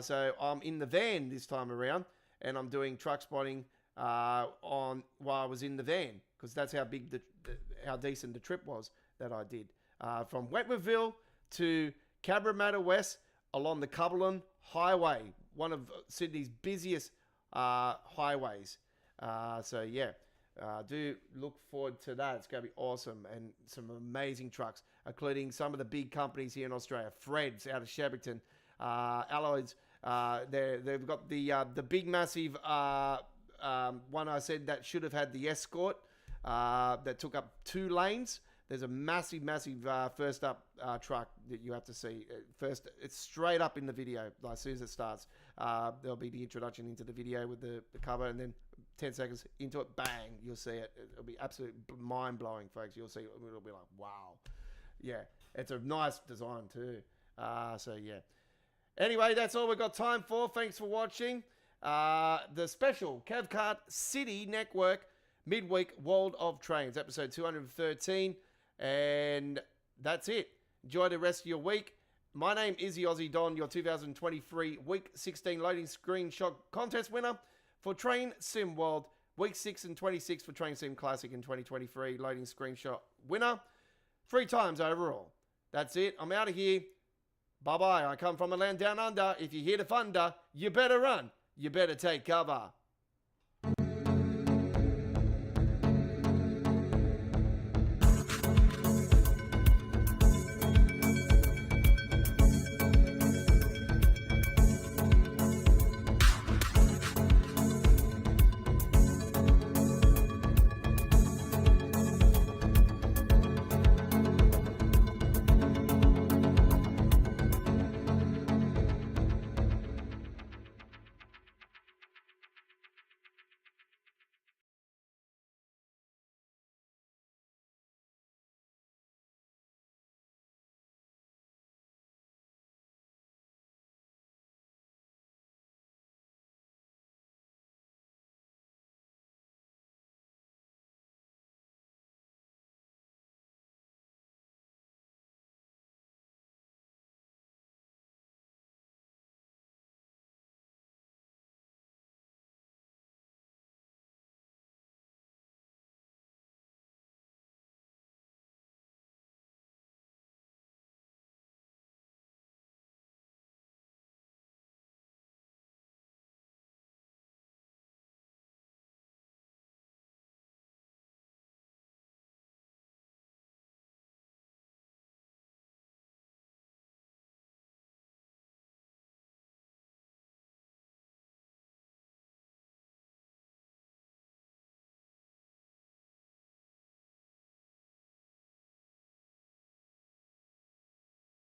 So I'm in the van this time around, and I'm doing truck spotting while I was in the van, because that's how big how decent the trip was that I did. From Wentworthville to Cabramatta West along the Cumberland Highway, one of Sydney's busiest highways. So yeah, do look forward to that. It's going to be awesome, and some amazing trucks, including some of the big companies here in Australia. Fred's out of Shepparton, Alloys. They've got the big massive one I said that should have had the Escort that took up 2 lanes. There's a massive first up truck that you have to see. First, it's straight up in the video. Like, as soon as it starts, there'll be the introduction into the video with the cover, and then 10 seconds into it, bang, you'll see it. It'll be absolutely mind-blowing, folks. You'll see it. It'll be like, wow. Yeah. It's a nice design too. So yeah. Anyway, that's all we've got time for. Thanks for watching. The special Cavcart City Network Midweek World of Trains, episode 213. And that's it. Enjoy the rest of your week. My name is the Aussie Don, your 2023 Week 16 Loading Screenshot Contest winner for Train Sim World. Week 6 and 26 for Train Sim Classic in 2023 Loading Screenshot winner. 3 times overall. That's it. I'm out of here. Bye-bye. I come from a land down under. If you hear the thunder, you better run. You better take cover.